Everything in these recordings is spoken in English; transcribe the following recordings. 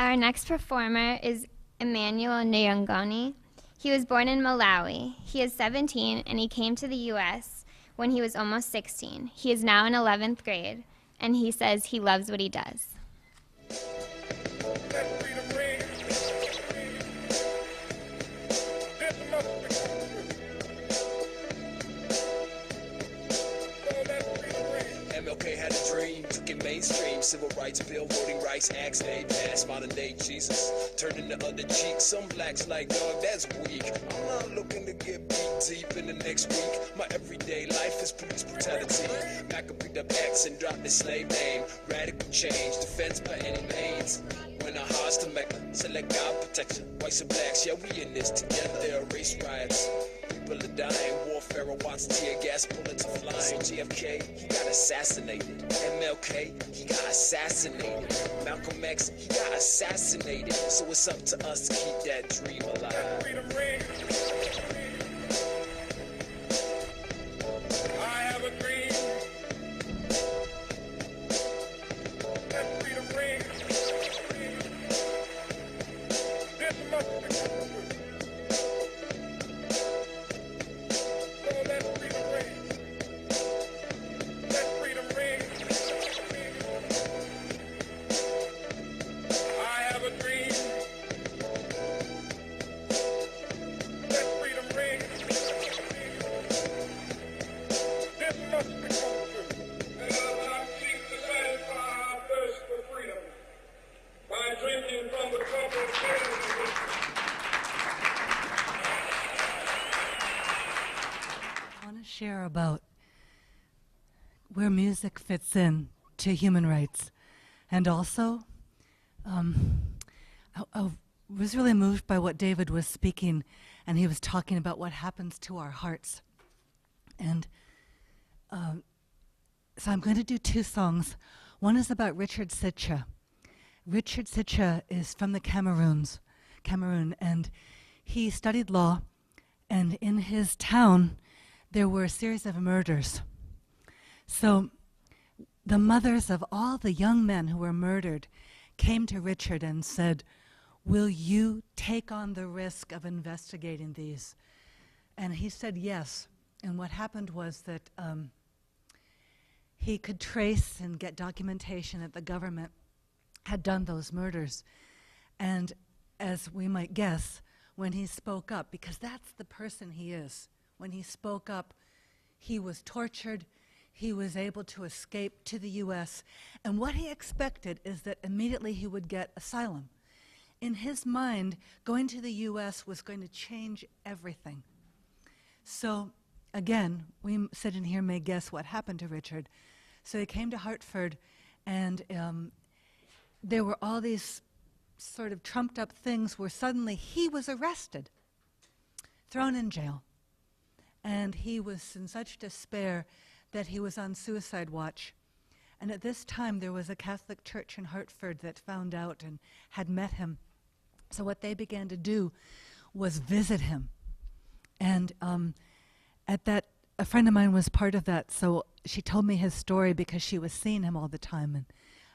Our next performer is Emmanuel Nyongoni. He was born in Malawi. He is 17 and he came to the U.S. when he was almost 16. He is now in 11th grade and he says he loves what he does. MLK had a dream, took it mainstream, civil rights bill, voting rights, acts, they passed, modern day Jesus, turning the other cheek, some blacks like, dog, that's weak, I'm not looking to get beat deep in the next week, my everyday life is police brutality, Mac picked up X and dropped his slave name, radical change, defense by any means, when our hearts to Mecca, select God protection, whites and blacks, yeah, we in this together, there are race riots. People are dying, warfare, watch tear gas, bullets are flying. So JFK, he got assassinated. MLK, he got assassinated. Malcolm X, he got assassinated. So it's up to us to keep that dream alive. I have a dream. That freedom ring. This must be share about where music fits in to human rights. And also, I was really moved by what David was speaking, and he was talking about what happens to our hearts. And so I'm going to do two songs. One is about Richard Sitcha. Richard Sitcha is from the Cameroon, and he studied law, and in his town, there were a series of murders. So the mothers of all the young men who were murdered came to Richard and said, "Will you take on the risk of investigating these?" And he said yes. And what happened was that he could trace and get documentation that the government had done those murders. And as we might guess, when he spoke up, because that's the person he is, when he spoke up, he was tortured, he was able to escape to the US, and what he expected is that immediately he would get asylum. In his mind, going to the US was going to change everything. So again, we sitting here may guess what happened to Richard. So he came to Hartford, and there were all these sort of trumped up things where suddenly he was arrested, thrown in jail. And he was in such despair that he was on suicide watch. And at this time, there was a Catholic church in Hartford that found out and had met him. So what they began to do was visit him. And at that, a friend of mine was part of that, so she told me his story because she was seeing him all the time. And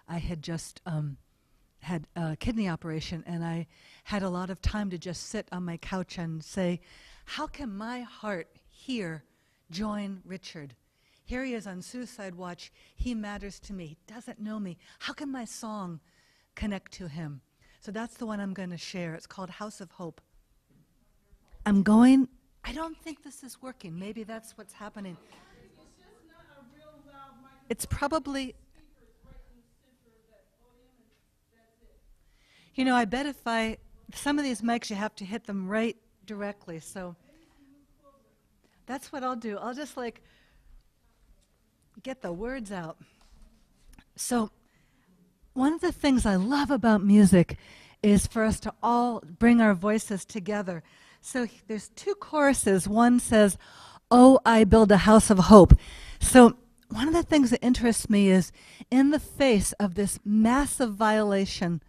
I had just had a kidney operation, and I had a lot of time to just sit on my couch and say, how can my heart here join Richard? Here he is on suicide watch. He matters to me. He doesn't know me. How can my song connect to him? So that's the one I'm going to share. It's called House of Hope. I don't think this is working. Maybe that's what's happening. It's probably, you know, I bet if some of these mics you have to hit them right directly, so that's what I'll do. I'll just like get the words out. So one of the things I love about music is for us to all bring our voices together. So there's two choruses. One says, "Oh, I build a house of hope." So one of the things that interests me is in the face of this massive violation,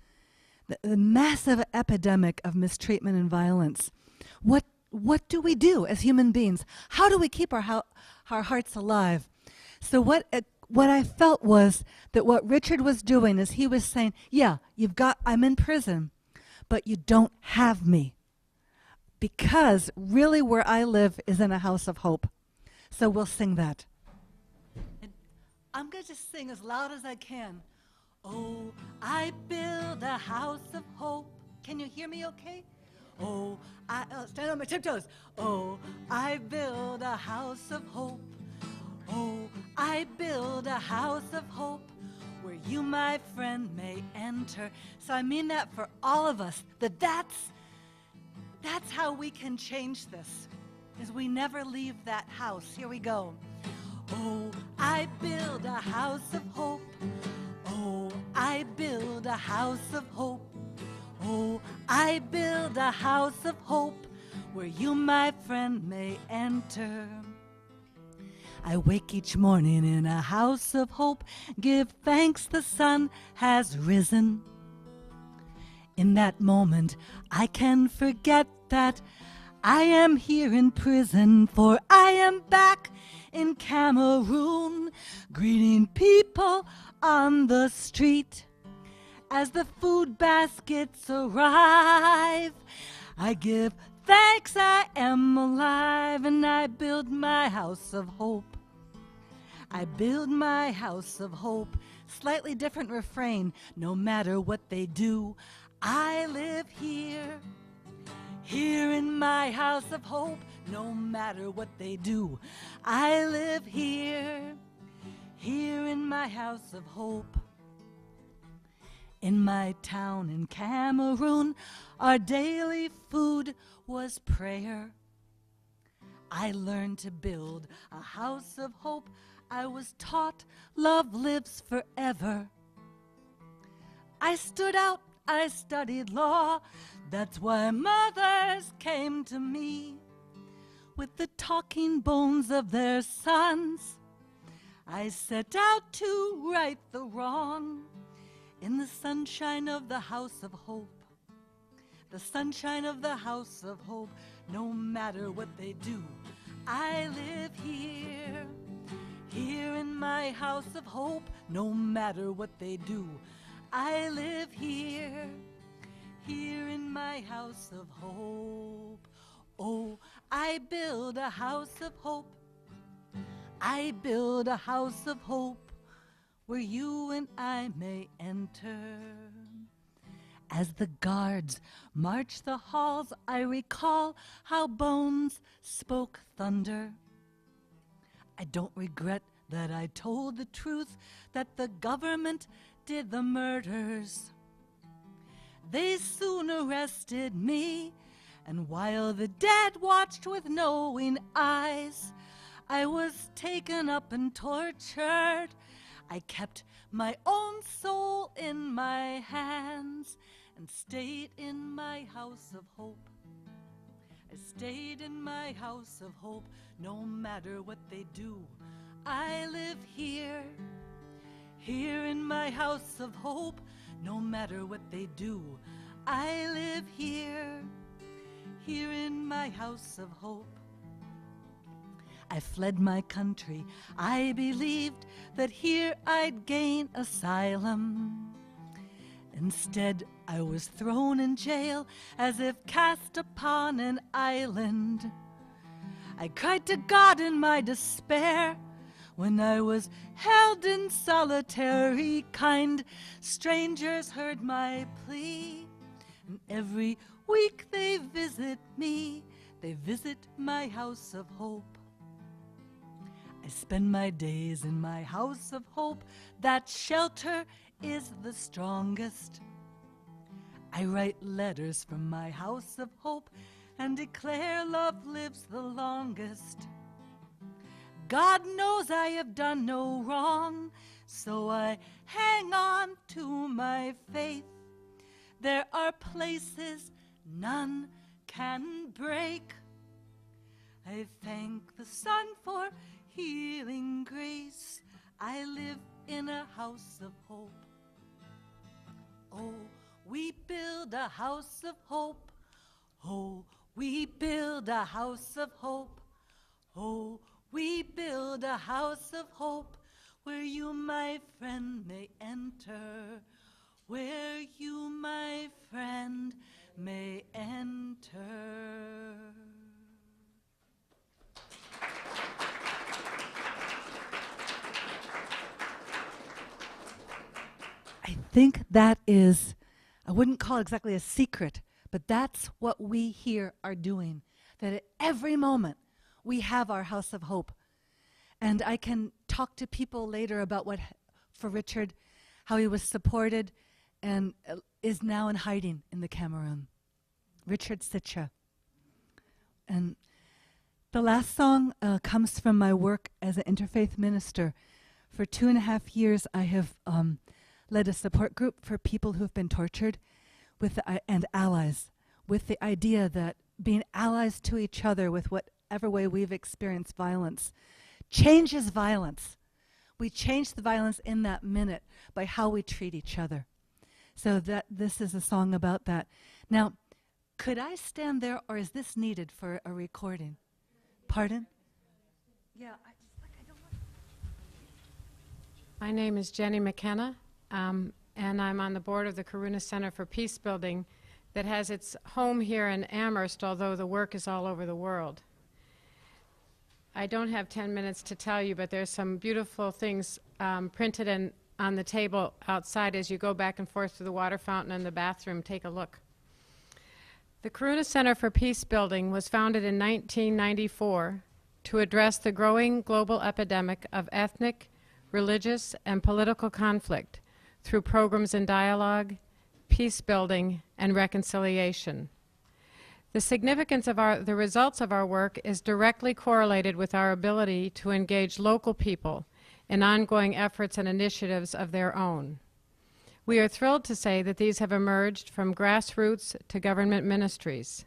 the massive epidemic of mistreatment and violence, what do we do as human beings? How do we keep our hearts alive? So what what I felt was that what Richard was doing is he was saying, yeah, I'm in prison, but you don't have me. Because really where I live is in a house of hope. So we'll sing that. And I'm going to just sing as loud as I can. Oh, I build a house of hope. Can you hear me okay? Oh, I stand on my tiptoes. Oh, I build a house of hope. Oh, I build a house of hope where you, my friend, may enter. So I mean that for all of us, that's how we can change this, is we never leave that house. Here we go. Oh, I build a house of hope. Oh, I build a house of hope. Oh, I build a house of hope where you, my friend, may enter. I wake each morning in a house of hope, give thanks the sun has risen. In that moment, I can forget that I am here in prison, for I am back in Cameroon, greeting people on the street. As the food baskets arrive, I give thanks I am alive, and I build my house of hope. I build my house of hope. Slightly different refrain. No matter what they do, I live here. Here in my house of hope. No matter what they do, I live here. Here in my house of hope. In my town in Cameroon, our daily food was prayer. I learned to build a house of hope. I was taught love lives forever. I stood out, I studied law. That's why mothers came to me with the talking bones of their sons. I set out to right the wrong in the sunshine of the house of hope. The sunshine of the house of hope. No matter what they do, I live here. Here in my house of hope. No matter what they do, I live here. Here in my house of hope. Oh, I build a house of hope. I build a house of hope where you and I may enter. As the guards march the halls, I recall how bones spoke thunder. I don't regret that I told the truth, that the government did the murders. They soon arrested me, and while the dead watched with knowing eyes, I was taken up and tortured. I kept my own soul in my hands and stayed in my house of hope. I stayed in my house of hope. No matter what they do, I live here. Here in my house of hope. No matter what they do, I live here. Here in my house of hope. I fled my country. I believed that here I'd gain asylum. Instead, I was thrown in jail as if cast upon an island. I cried to God in my despair when I was held in solitary. Kind strangers heard my plea, and every week they visit me. They visit my house of hope. I spend my days in my house of hope. That shelter is the strongest. I write letters from my house of hope and declare love lives the longest. God knows I have done no wrong, so I hang on to my faith. There are places none can break. I thank the sun for healing grace. I live in a house of hope. Oh, we build a house of hope. Oh, we build a house of hope. Oh, we build a house of hope where you, my friend, may enter, where you, my friend, may enter. I think that is, I wouldn't call it exactly a secret, but that's what we here are doing. That at every moment we have our house of hope. And I can talk to people later about what, for Richard, how he was supported and is now in hiding in the Cameroon. Richard Sitcha. And the last song comes from my work as an interfaith minister. For 2.5 years, I have led a support group for people who have been tortured and allies, with the idea that being allies to each other with whatever way we've experienced violence changes violence. We change the violence in that minute by how we treat each other. So that this is a song about that. Now, could I stand there, or is this needed for a recording? Pardon? Yeah, I don't want. My name is Jenny McKenna, and I'm on the board of the Karuna Center for Peace Building that has its home here in Amherst, although the work is all over the world. I don't have 10 minutes to tell you, but there's some beautiful things printed on the table outside as you go back and forth to the water fountain and the bathroom. Take a look. The Karuna Center for Peace Building was founded in 1994 to address the growing global epidemic of ethnic, religious, and political conflict through programs in dialogue, peace building, and reconciliation. The significance of the results of our work is directly correlated with our ability to engage local people in ongoing efforts and initiatives of their own. We are thrilled to say that these have emerged from grassroots to government ministries.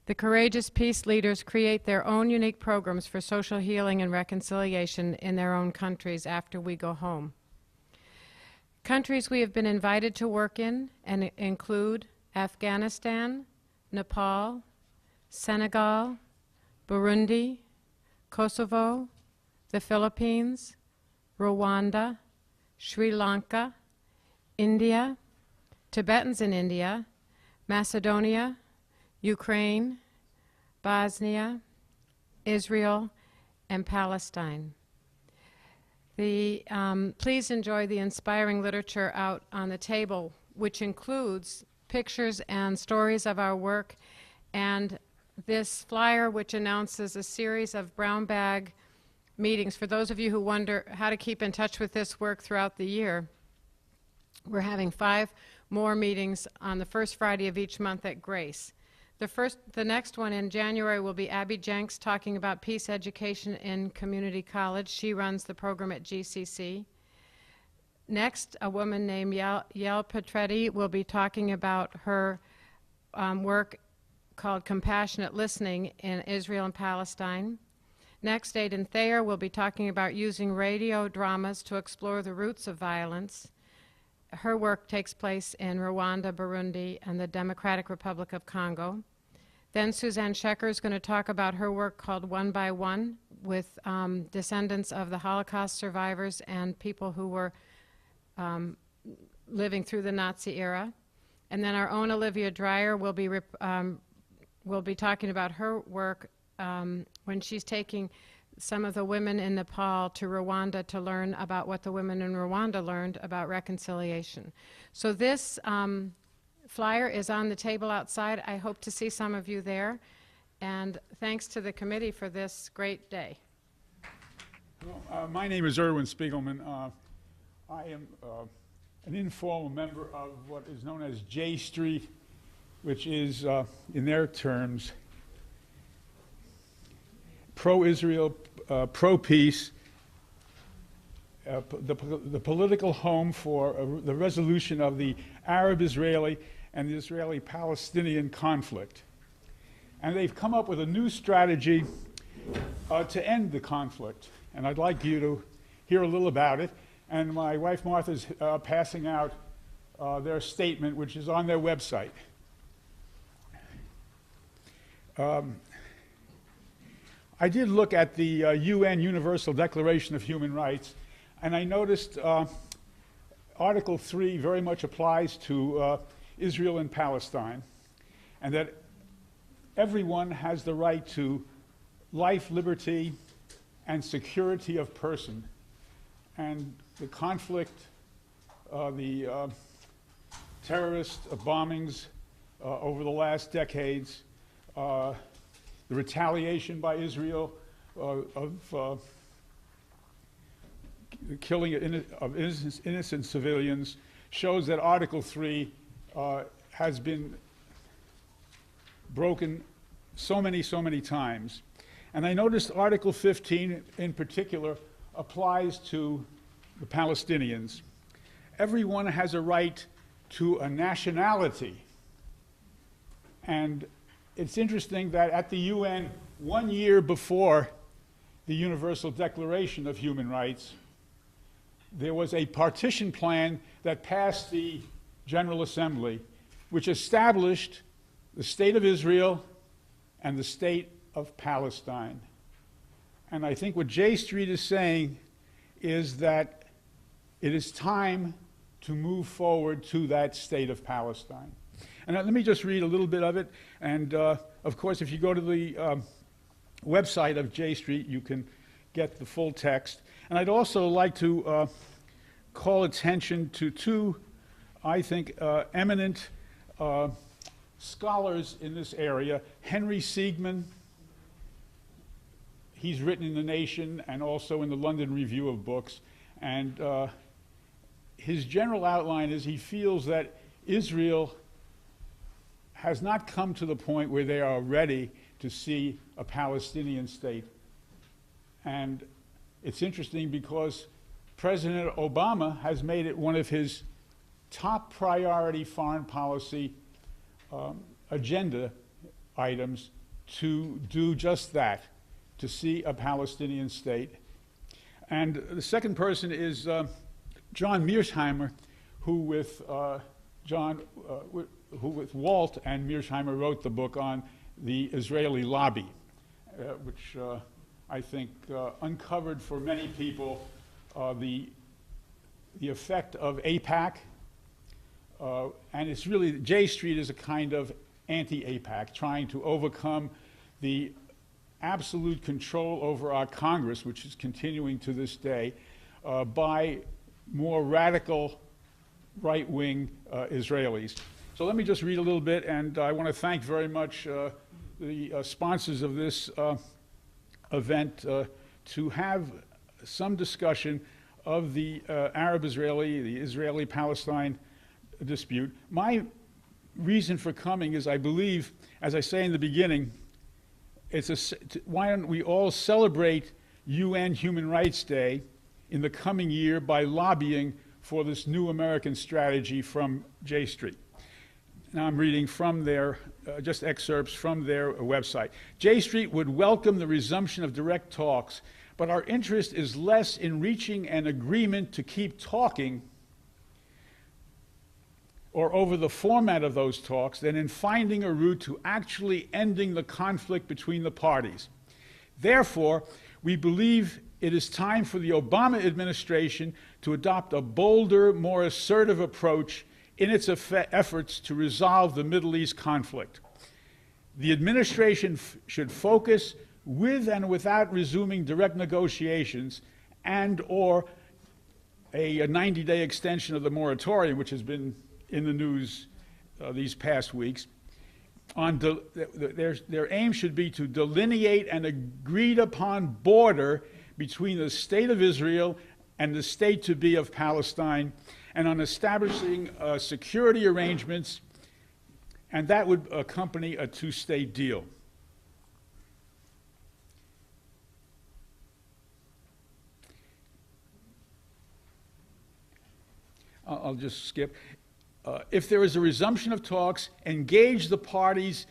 The courageous peace leaders create their own unique programs for social healing and reconciliation in their own countries after we go home. Countries we have been invited to work in and include Afghanistan, Nepal, Senegal, Burundi, Kosovo, the Philippines, Rwanda, Sri Lanka, India, Tibetans in India, Macedonia, Ukraine, Bosnia, Israel, and Palestine. Please enjoy the inspiring literature out on the table, which includes pictures and stories of our work, and this flyer which announces a series of brown bag meetings. For those of you who wonder how to keep in touch with this work throughout the year, we're having 5 more meetings on the first Friday of each month at Grace. The next one in January will be Abby Jenks talking about peace education in community college. She runs the program at GCC. Next, a woman named Yael Petretti will be talking about her work called Compassionate Listening in Israel and Palestine. Next, Aidan Thayer will be talking about using radio dramas to explore the roots of violence. Her work takes place in Rwanda, Burundi, and the Democratic Republic of Congo. Then Suzanne Shecker is going to talk about her work called One by One with descendants of the Holocaust survivors and people who were living through the Nazi era. And then our own Olivia Dreyer will be talking about her work when she's taking some of the women in Nepal to Rwanda to learn about what the women in Rwanda learned about reconciliation. So this flyer is on the table outside. I hope to see some of you there. And thanks to the committee for this great day. Well, my name is Erwin Spiegelman. I am an informal member of what is known as J Street, which is, in their terms, pro-Israel, pro-peace, the political home for the resolution of the Arab-Israeli and the Israeli-Palestinian conflict. And they've come up with a new strategy to end the conflict. And I'd like you to hear a little about it. And my wife Martha's passing out their statement, which is on their website. I did look at the UN Universal Declaration of Human Rights, And I noticed Article 3 very much applies to Israel and Palestine, and that everyone has the right to life, liberty, and security of person. And the conflict, the terrorist bombings over the last decades, the retaliation by Israel of the killing of innocent civilians shows that Article 3 has been broken so many times. And I noticed Article 15 in particular applies to the Palestinians. Everyone has a right to a nationality. And it's interesting that at the UN, 1 year before the Universal Declaration of Human Rights, there was a partition plan that passed the General Assembly, which established the State of Israel and the State of Palestine. And I think what J Street is saying is that it is time to move forward to that State of Palestine. And let me just read a little bit of it. And of course, if you go to the website of J Street, you can get the full text. And I'd also like to call attention to two, I think, eminent scholars in this area. Henry Siegman, he's written in The Nation and also in the London Review of Books. And his general outline is he feels that Israel has not come to the point where they are ready to see a Palestinian state. And it's interesting because President Obama has made it one of his top priority foreign policy agenda items to do just that, to see a Palestinian state. And the second person is John Mearsheimer, who with Walt and Mearsheimer wrote the book on the Israeli lobby, which I think uncovered for many people the effect of AIPAC. And it's really, J Street is a kind of anti-AIPAC, trying to overcome the absolute control over our Congress, which is continuing to this day, by more radical right-wing Israelis. So let me just read a little bit, and I want to thank very much the sponsors of this event to have some discussion of the Arab-Israeli, the Israeli-Palestine dispute. My reason for coming is I believe, as I say in the beginning, why don't we all celebrate UN Human Rights Day in the coming year by lobbying for this new American strategy from J Street. Now I'm reading from their, just excerpts from their website. J Street would welcome the resumption of direct talks, but our interest is less in reaching an agreement to keep talking or over the format of those talks than in finding a route to actually ending the conflict between the parties. Therefore, we believe it is time for the Obama administration to adopt a bolder, more assertive approach in its efforts to resolve the Middle East conflict. The administration should focus with and without resuming direct negotiations and or a 90-day extension of the moratorium, which has been in the news these past weeks. Their aim should be to delineate an agreed-upon border between the State of Israel and the state-to-be of Palestine, and on establishing security arrangements, and that would accompany a two-state deal. I'll just skip. If there is a resumption of talks, engage the parties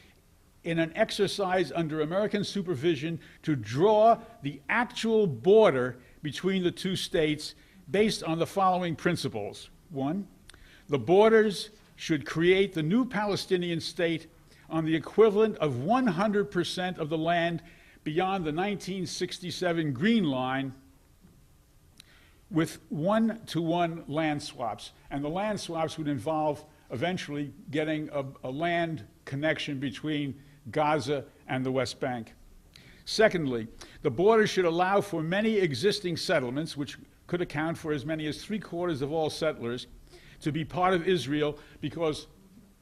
in an exercise under American supervision to draw the actual border between the two states based on the following principles. 1, the borders should create the new Palestinian state on the equivalent of 100% of the land beyond the 1967 Green Line, with one-to-one land swaps. And the land swaps would involve eventually getting a land connection between Gaza and the West Bank. Secondly, the border should allow for many existing settlements, which could account for as many as 3/4 of all settlers, to be part of Israel, because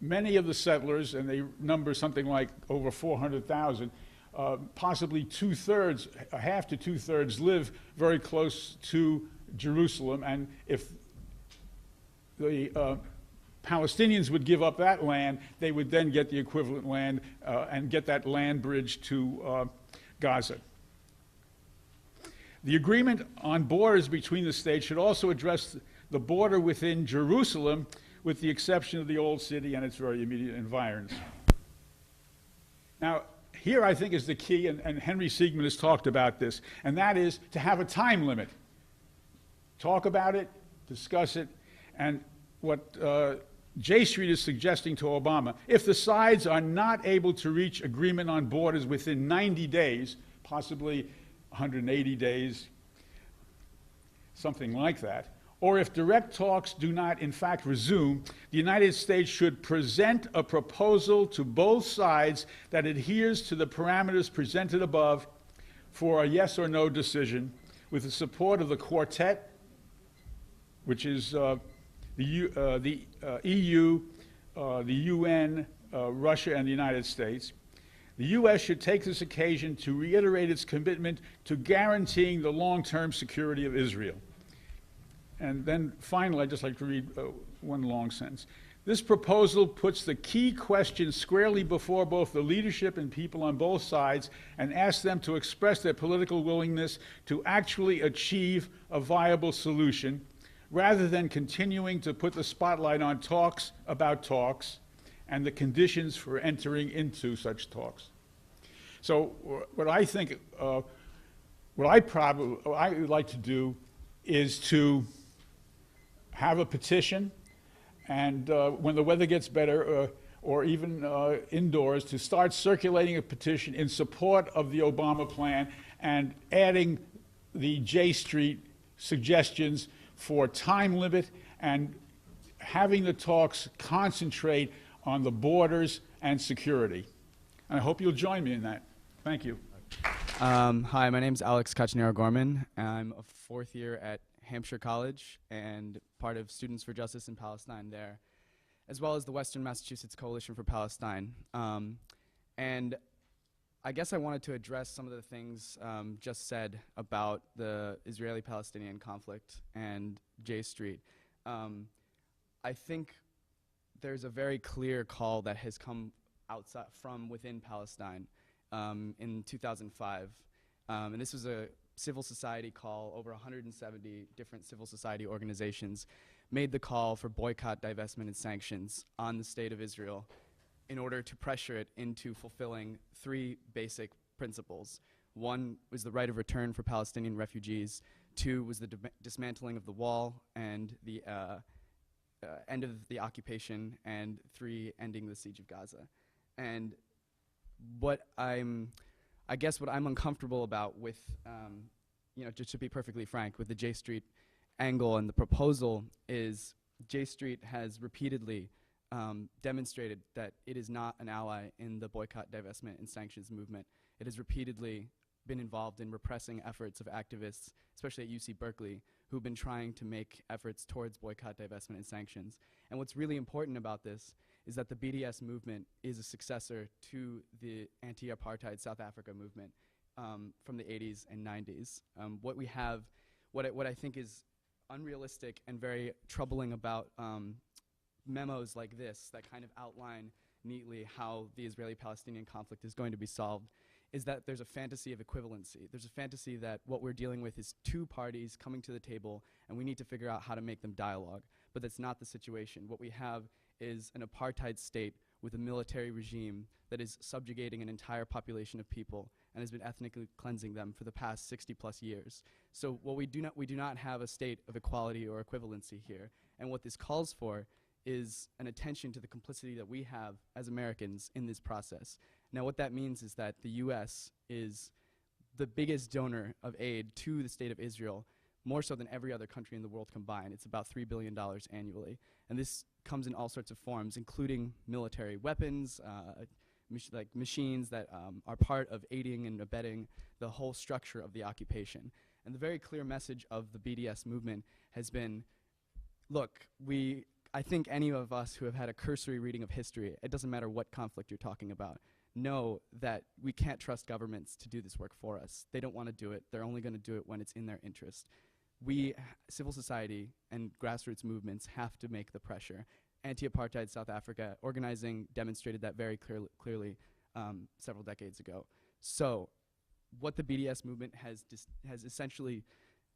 many of the settlers, and they number something like over 400,000, possibly two-thirds, half to two-thirds, live very close to Jerusalem. And if the Palestinians would give up that land, they would then get the equivalent land and get that land bridge to Gaza. The agreement on borders between the states should also address the border within Jerusalem, with the exception of the Old City and its very immediate environs. Now, here I think is the key, and Henry Siegman has talked about this, and that is to have a time limit. Talk about it, discuss it, and what J Street is suggesting to Obama, if the sides are not able to reach agreement on borders within 90 days, possibly 180 days, something like that, or if direct talks do not in fact resume, the United States should present a proposal to both sides that adheres to the parameters presented above for a yes or no decision, with the support of the Quartet, which is the EU, the UN, Russia, and the United States. The U.S. should take this occasion to reiterate its commitment to guaranteeing the long-term security of Israel. And then finally, I'd just like to read one long sentence. This proposal puts the key question squarely before both the leadership and people on both sides, and asks them to express their political willingness to actually achieve a viable solution, rather than continuing to put the spotlight on talks about talks and the conditions for entering into such talks. So what I think, what I would like to do is to have a petition, and when the weather gets better, or even indoors, to start circulating a petition in support of the Obama plan and adding the J Street suggestions for time limit and having the talks concentrate on the borders and security. And I hope you'll join me in that. Thank you. Hi, my name's Alex Kachnero-Gorman. I'm a fourth year at Hampshire College and part of Students for Justice in Palestine there, as well as the Western Massachusetts Coalition for Palestine. And I guess I wanted to address some of the things just said about the Israeli-Palestinian conflict and J Street. I think there's a very clear call that has come outside from within Palestine in 2005. And this was a civil society call. Over 170 different civil society organizations made the call for boycott, divestment, and sanctions on the state of Israel in order to pressure it into fulfilling three basic principles. One was the right of return for Palestinian refugees. Two was the dismantling of the wall and the end of the occupation. And three, ending the siege of Gaza. And I guess what I'm uncomfortable about with, just to be perfectly frank, with the J Street angle and the proposal is J Street has repeatedly demonstrated that it is not an ally in the boycott, divestment, and sanctions movement. It has repeatedly been involved in repressing efforts of activists, especially at UC Berkeley, who've been trying to make efforts towards boycott, divestment, and sanctions. And what's really important about this is that the BDS movement is a successor to the anti-apartheid South Africa movement from the 80s and 90s. What I think is unrealistic and very troubling about memos like this that kind of outline neatly how the Israeli-Palestinian conflict is going to be solved is that there's a fantasy of equivalency. There's a fantasy that what we're dealing with is two parties coming to the table and we need to figure out how to make them dialogue. But that's not the situation. What we have is an apartheid state with a military regime that is subjugating an entire population of people and has been ethnically cleansing them for the past 60+ years. So what we do not have a state of equality or equivalency here. And what this calls for is an attention to the complicity that we have as Americans in this process. Now what that means is that the US is the biggest donor of aid to the state of Israel, more so than every other country in the world combined. It's about $3 billion annually. And this comes in all sorts of forms, including military weapons, like machines that are part of aiding and abetting the whole structure of the occupation. And the very clear message of the BDS movement has been, look, I think any of us who have had a cursory reading of history, it doesn't matter what conflict you're talking about, know that we can't trust governments to do this work for us. They don't want to do it. They're only going to do it when it's in their interest. We, civil society and grassroots movements, have to make the pressure. Anti-apartheid South Africa organizing demonstrated that very clearly several decades ago. So what the BDS movement has essentially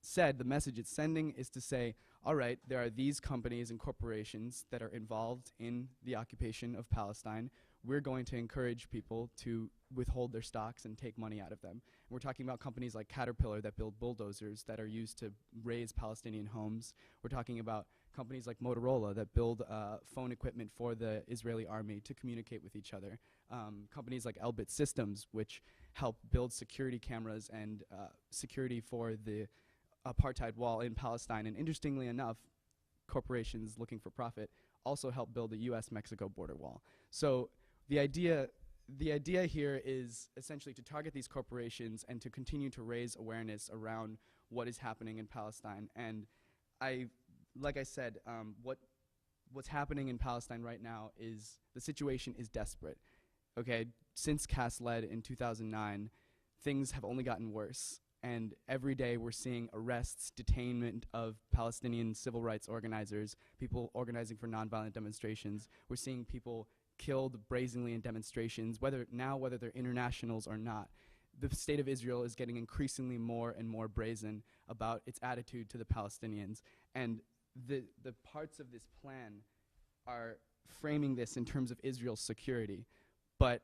said, the message it's sending is to say, all right, there are these companies and corporations that are involved in the occupation of Palestine. We're going to encourage people to withhold their stocks and take money out of them. And we're talking about companies like Caterpillar that build bulldozers that are used to raise Palestinian homes. We're talking about companies like Motorola that build phone equipment for the Israeli army to communicate with each other. Companies like Elbit Systems, which help build security cameras and security for the apartheid wall in Palestine. And interestingly enough, corporations looking for profit also help build the US-Mexico border wall. So the idea here is essentially to target these corporations and to continue to raise awareness around what is happening in Palestine. And like I said, what's happening in Palestine right now is the situation is desperate. Okay, since Cass led in 2009, things have only gotten worse. And every day we're seeing arrests, detainment of Palestinian civil rights organizers, people organizing for nonviolent demonstrations. We're seeing people killed brazenly in demonstrations, whether they're internationals or not. The state of Israel is getting increasingly more and more brazen about its attitude to the Palestinians. And the parts of this plan are framing this in terms of Israel's security. But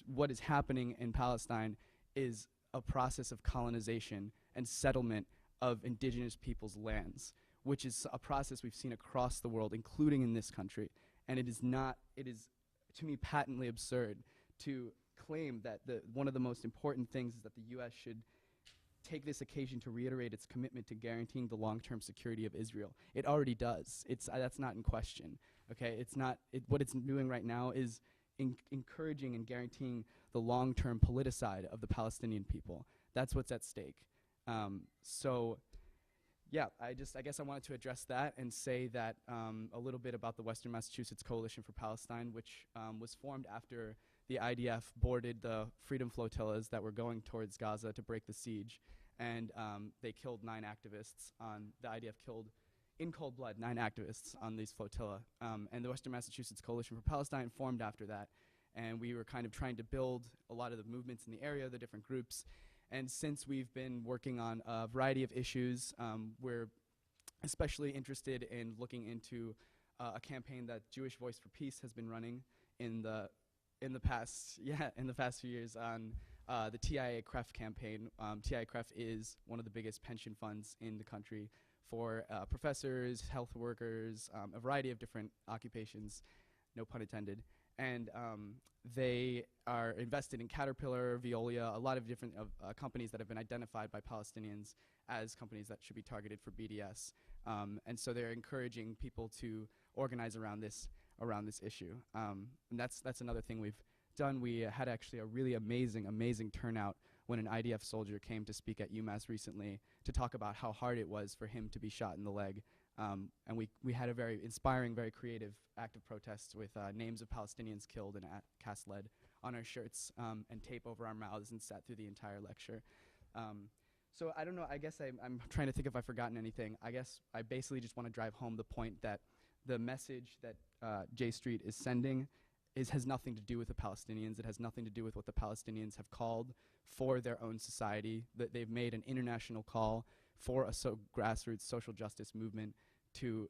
what is happening in Palestine is a process of colonization and settlement of indigenous people's lands, which is a process we've seen across the world, including in this country. And it is to me patently absurd to claim that one of the most important things is that the US should take this occasion to reiterate its commitment to guaranteeing the long-term security of Israel. It already does. That's not in question. Okay, what it's doing right now is encouraging and guaranteeing the long-term politicide of the Palestinian people. That's what's at stake. So, yeah, I guess I wanted to address that and say that a little bit about the Western Massachusetts Coalition for Palestine, which was formed after the IDF boarded the freedom flotillas that were going towards Gaza to break the siege, and they killed 9 activists. The IDF killed in cold blood 9 activists on these flotilla, and the Western Massachusetts Coalition for Palestine formed after that, and we were kind of trying to build a lot of the movements in the area, the different groups, and since we've been working on a variety of issues, we're especially interested in looking into a campaign that Jewish Voice for Peace has been running in the past few years on the TIA-CREF campaign. TIA-CREF is one of the biggest pension funds in the country for professors, health workers, a variety of different occupations, no pun intended. And they are invested in Caterpillar, Veolia, a lot of different companies that have been identified by Palestinians as companies that should be targeted for BDS. And so they're encouraging people to organize around this issue. And that's another thing we've done. We had actually a really amazing turnout when an IDF soldier came to speak at UMass recently to talk about how hard it was for him to be shot in the leg. And we had a very inspiring, very creative act of protest with names of Palestinians killed and Cass led on our shirts and tape over our mouths and sat through the entire lecture. So I don't know, I guess I'm trying to think if I've forgotten anything. I guess I basically just want to drive home the point that the message that J Street is sending has nothing to do with the Palestinians. It has nothing to do with what the Palestinians have called for their own society. That they've made an international call for a grassroots social justice movement to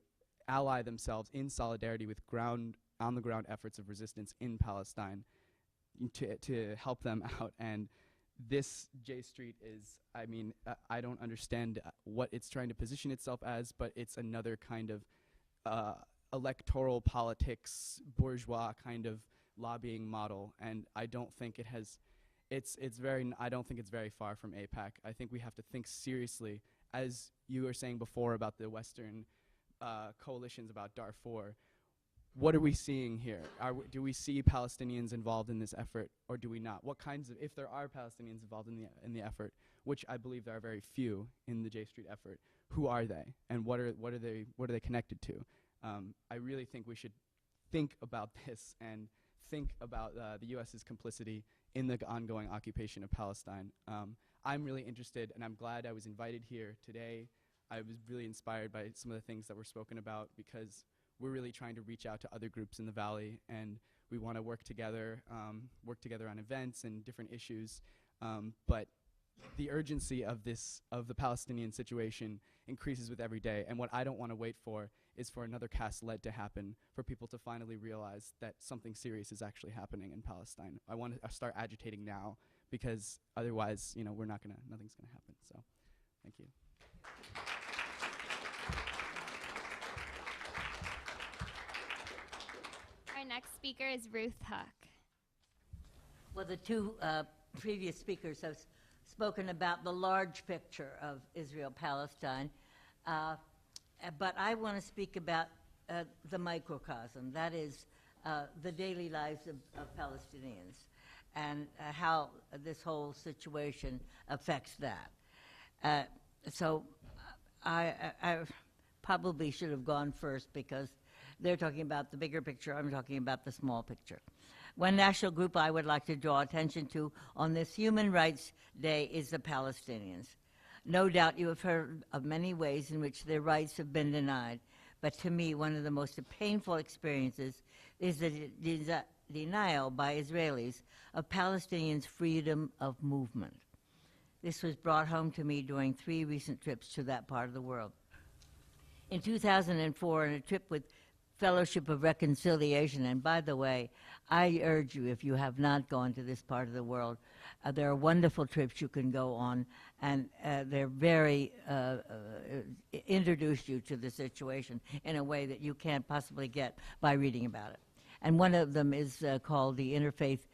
ally themselves in solidarity with on-the-ground efforts of resistance in Palestine to help them out. And this J Street is, I don't understand what it's trying to position itself as, but it's another kind of electoral politics, bourgeois kind of lobbying model, and I don't think I don't think it's very far from AIPAC. I think we have to think seriously as you were saying before about the Western coalitions about Darfur, what are we seeing here? Do we see Palestinians involved in this effort, or do we not? What kinds of, if there are Palestinians involved in the effort, which I believe there are very few in the J Street effort, who are they, and what are they connected to? I really think we should think about this and think about the U.S.'s complicity in the ongoing occupation of Palestine. I'm really interested, and I'm glad I was invited here today. I was really inspired by some of the things that were spoken about, because we're really trying to reach out to other groups in the Valley, and we want to work together on events and different issues. But the urgency of the Palestinian situation increases with every day, and what I don't want to wait for is for another cast lead to happen, for people to finally realize that something serious is actually happening in Palestine. I want to start agitating now, because otherwise, nothing's gonna happen. So, thank you. Our next speaker is Ruth Huck. Well, the two previous speakers have spoken about the large picture of Israel-Palestine, but I want to speak about the microcosm, that is the daily lives of Palestinians, and how this whole situation affects that. So I probably should have gone first, because they're talking about the bigger picture, I'm talking about the small picture. One national group I would like to draw attention to on this Human Rights Day is the Palestinians. No doubt you have heard of many ways in which their rights have been denied, but to me, one of the most painful experiences is the denial by Israelis of Palestinians' freedom of movement. This was brought home to me during 3 recent trips to that part of the world. In 2004, on a trip with Fellowship of Reconciliation, and by the way, I urge you, if you have not gone to this part of the world, there are wonderful trips you can go on, and they're very introduce you to the situation in a way that you can't possibly get by reading about it. And one of them is called the Interfaith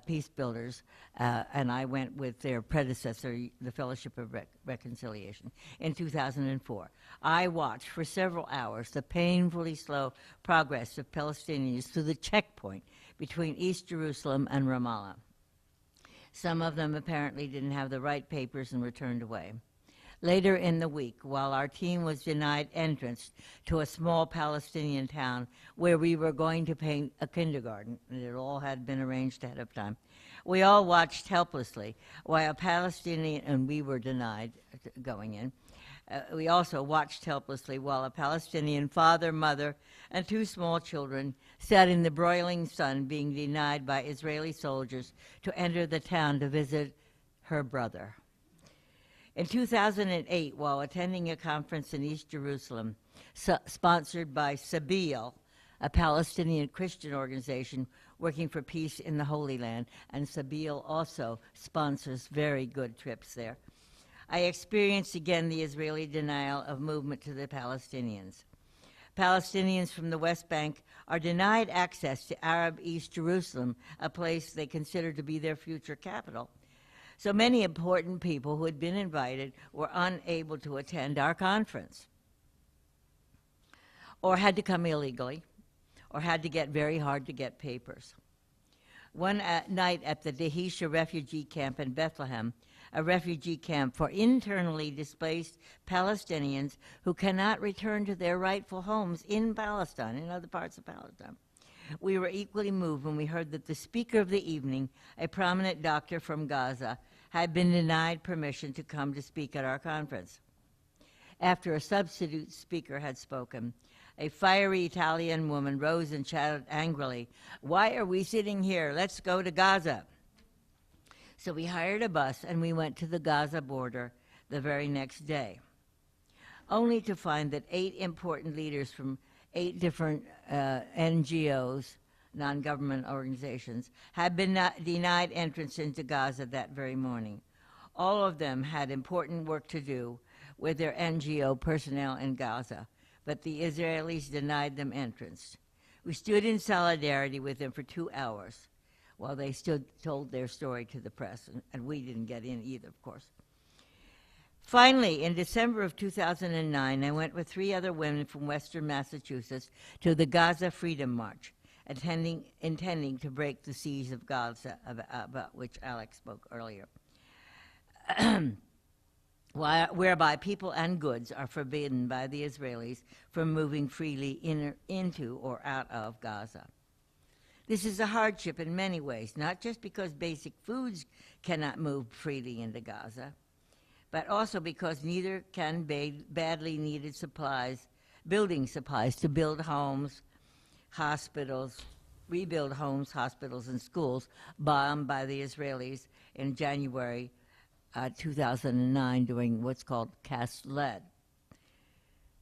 Peace Builders, and I went with their predecessor, the Fellowship of Reconciliation, in 2004. I watched for several hours the painfully slow progress of Palestinians through the checkpoint between East Jerusalem and Ramallah. Some of them apparently didn't have the right papers and returned away. Later in the week, while our team was denied entrance to a small Palestinian town where we were going to paint a kindergarten, and it all had been arranged ahead of time, we all watched helplessly while a Palestinian, and we were denied going in, we also watched helplessly while a Palestinian father, mother, and 2 small children sat in the broiling sun being denied by Israeli soldiers to enter the town to visit her brother. In 2008, while attending a conference in East Jerusalem, sponsored by Sabil, a Palestinian Christian organization working for peace in the Holy Land, and Sabil also sponsors very good trips there, I experienced again the Israeli denial of movement to the Palestinians. Palestinians from the West Bank are denied access to Arab East Jerusalem, a place they consider to be their future capital. So many important people who had been invited were unable to attend our conference, or had to come illegally, or had to get very hard to get papers. One night at the Dahisha refugee camp in Bethlehem, a refugee camp for internally displaced Palestinians who cannot return to their rightful homes in Palestine, in other parts of Palestine. We were equally moved when we heard that the speaker of the evening, a prominent doctor from Gaza, had been denied permission to come to speak at our conference. After a substitute speaker had spoken, a fiery Italian woman rose and shouted angrily, "Why are we sitting here? Let's go to Gaza." So we hired a bus and we went to the Gaza border the very next day, only to find that 8 important leaders from 8 different NGOs, non-government organizations, had been denied entrance into Gaza that very morning. All of them had important work to do with their NGO personnel in Gaza, but the Israelis denied them entrance. We stood in solidarity with them for 2 hours while they told their story to the press, and we didn't get in either, of course. Finally, in December of 2009, I went with 3 other women from Western Massachusetts to the Gaza Freedom March, intending to break the siege of Gaza, about which Alex spoke earlier, whereby people and goods are forbidden by the Israelis from moving freely into or out of Gaza. This is a hardship in many ways, not just because basic foods cannot move freely into Gaza, but also because neither can badly needed supplies, building supplies to build homes, hospitals, rebuild homes, hospitals, and schools bombed by the Israelis in January 2009 during what's called Cast Lead.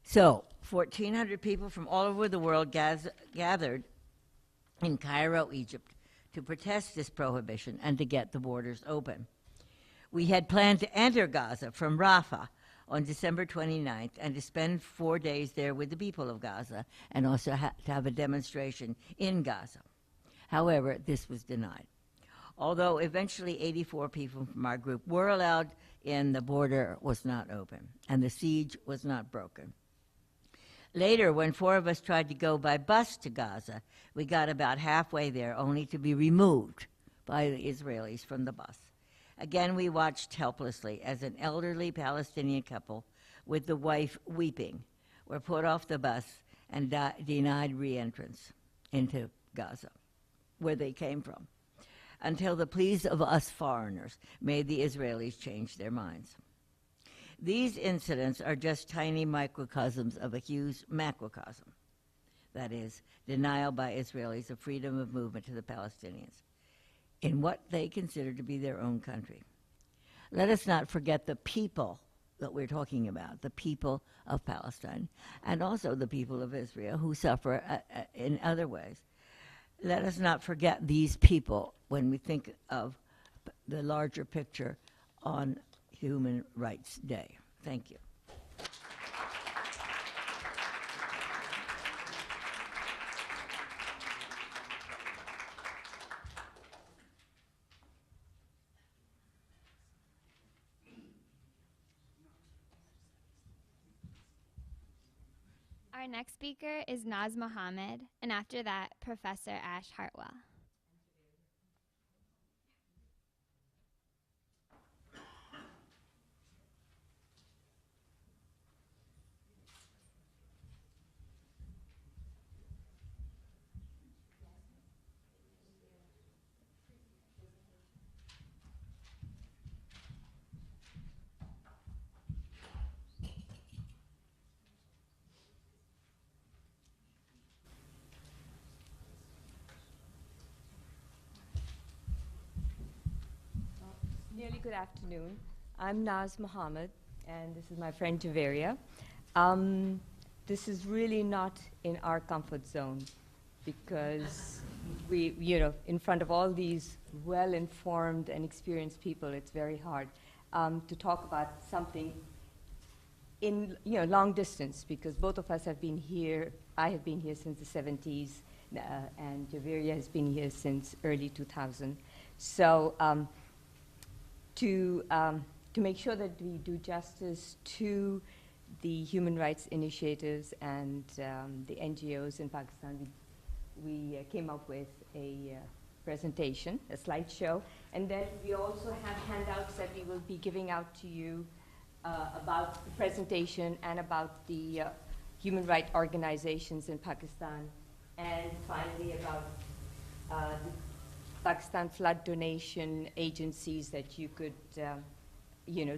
So, 1,400 people from all over the world gathered in Cairo, Egypt, to protest this prohibition and to get the borders open. We had planned to enter Gaza from Rafah on December 29th and to spend 4 days there with the people of Gaza and also to have a demonstration in Gaza. However, this was denied. Although eventually 84 people from our group were allowed in, the border was not open and the siege was not broken. Later, when 4 of us tried to go by bus to Gaza, we got about halfway there only to be removed by the Israelis from the bus. Again, we watched helplessly as an elderly Palestinian couple with the wife weeping were put off the bus and denied re-entrance into Gaza, where they came from, until the pleas of us foreigners made the Israelis change their minds. These incidents are just tiny microcosms of a huge macrocosm, that is, denial by Israelis of freedom of movement to the Palestinians in what they consider to be their own country. Let us not forget the people that we're talking about, the people of Palestine, and also the people of Israel who suffer in other ways. Let us not forget these people when we think of the larger picture on Human Rights Day. Thank you. Our next speaker is Naz Mohammed, and after that, Professor Ash Hartwell. Nearly good afternoon. I'm Naz Mohammed, and this is my friend Javeria. This is really not in our comfort zone because we, in front of all these well-informed and experienced people, it's very hard to talk about something in, long distance, because both of us have been here. I have been here since the 70s, and Javeria has been here since early 2000. So to make sure that we do justice to the human rights initiatives and the NGOs in Pakistan, we came up with a presentation, a slideshow, and then we also have handouts that we will be giving out to you about the presentation and about the human rights organizations in Pakistan, and finally about the Pakistan flood donation agencies that you could,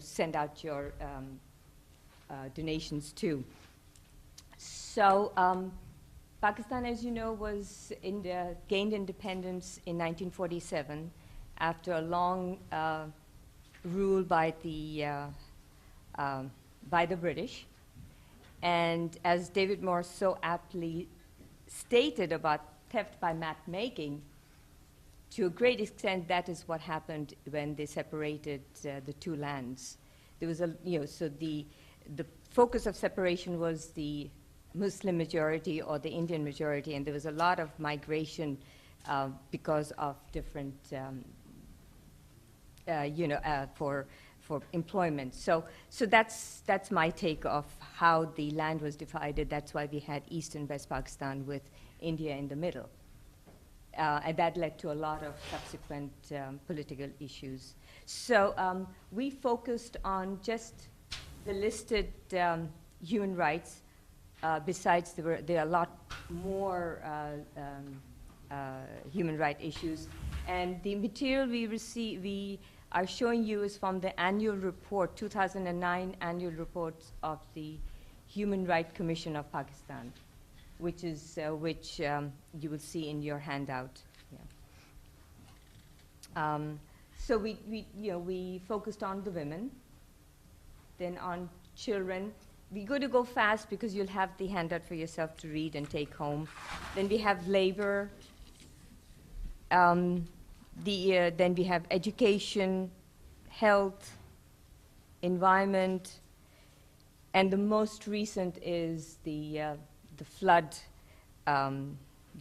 send out your donations to. So Pakistan, as you know, was gained independence in 1947 after a long rule by the British. And as David Morse so aptly stated about theft by map making, to a great extent, that is what happened when they separated the two lands. There was so the focus of separation was the Muslim majority or the Indian majority, and there was a lot of migration because of different, for employment. So that's my take of how the land was divided. That's why we had East and West Pakistan with India in the middle. And that led to a lot of subsequent political issues. So we focused on just the listed human rights. Besides, there are a lot more human rights issues. And the material we are showing you is from the annual report, 2009 annual report of the Human Rights Commission of Pakistan, which is you will see in your handout. Yeah. So we focused on the women, then on children. We're going to go fast because you'll have the handout for yourself to read and take home. Then we have labor. Then we have education, health, environment, and the most recent is the flood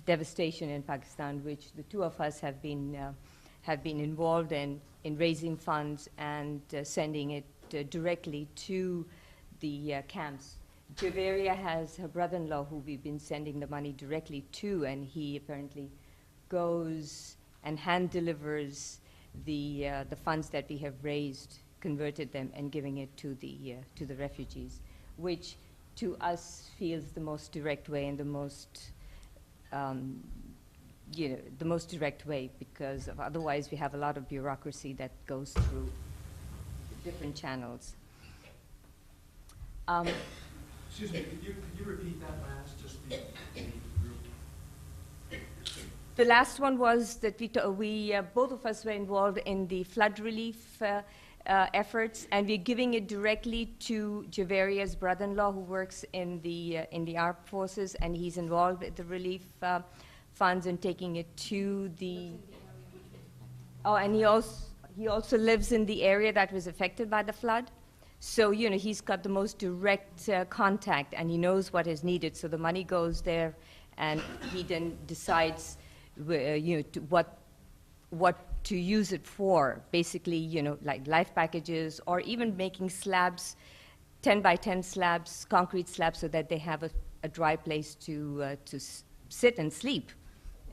devastation in Pakistan, which the two of us have been involved in raising funds and sending it directly to the camps. Javaria has her brother-in-law who we've been sending the money directly to, and he apparently goes and hand delivers the funds that we have raised, converted them, and giving it to the refugees, which to us feels the most direct way and the most the most direct way, because otherwise we have a lot of bureaucracy that goes through different channels. Excuse me, could you repeat that last, just the group? The last one was that we both of us were involved in the flood relief efforts, and we're giving it directly to Javaria's brother-in-law who works in the armed forces, and he's involved with the relief funds and taking it to the. Oh, and he also lives in the area that was affected by the flood. So, he's got the most direct contact, and he knows what is needed. So the money goes there, and he then decides, what to use it for. Basically, like life packages, or even making slabs, 10 by 10 slabs, concrete slabs, so that they have a dry place to sit and sleep.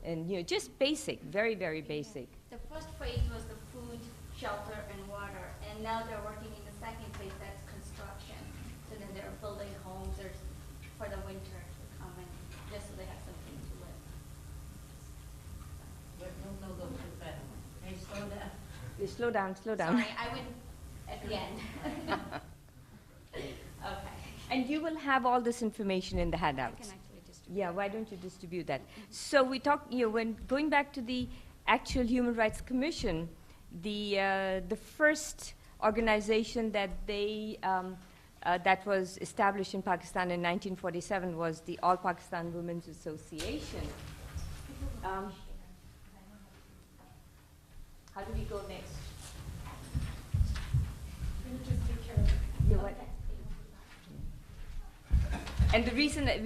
And just basic, very, very basic. The first phase was the food, shelter, and water, and now they're working in the second phase, that's construction. So then they're building homes for the winter to come in, just so they have something to live. No, go too fast. Hey, slow down. Slow down, slow down. Sorry, I went at the end. Okay. And you will have all this information in the I handouts. can actually distribute. Yeah, why don't you distribute that? So we talked, when going back to the actual Human Rights Commission, the first organization that that was established in Pakistan in 1947 was the All Pakistan Women's Association. How do we go next? Yeah, what? And the reason that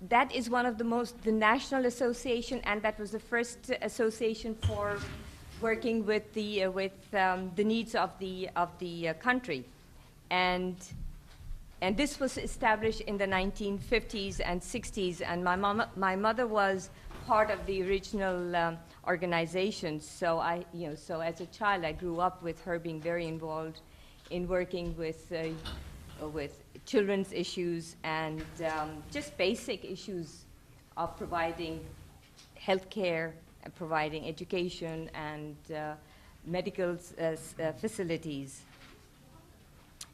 that is one of the national association, and that was the first association for working with the needs of the country, and this was established in the 1950s and 60s, and my mother was part of the original organization. So so as a child, I grew up with her being very involved in working with children's issues and just basic issues of providing health care and providing education and medical facilities.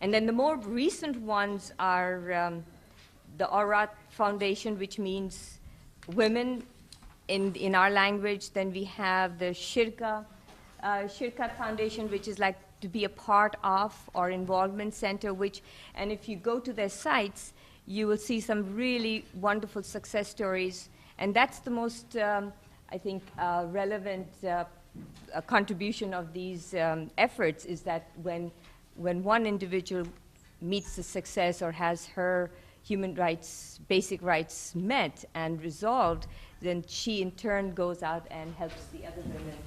And then the more recent ones are the Aurat Foundation, which means women in our language. Then we have the Shirkat Foundation, which is like to be a part of, or involvement center, and if you go to their sites, you will see some really wonderful success stories. And that's the most, I think, relevant contribution of these efforts, is that when one individual meets the success or has her human rights, basic rights met and resolved, then she in turn goes out and helps the other women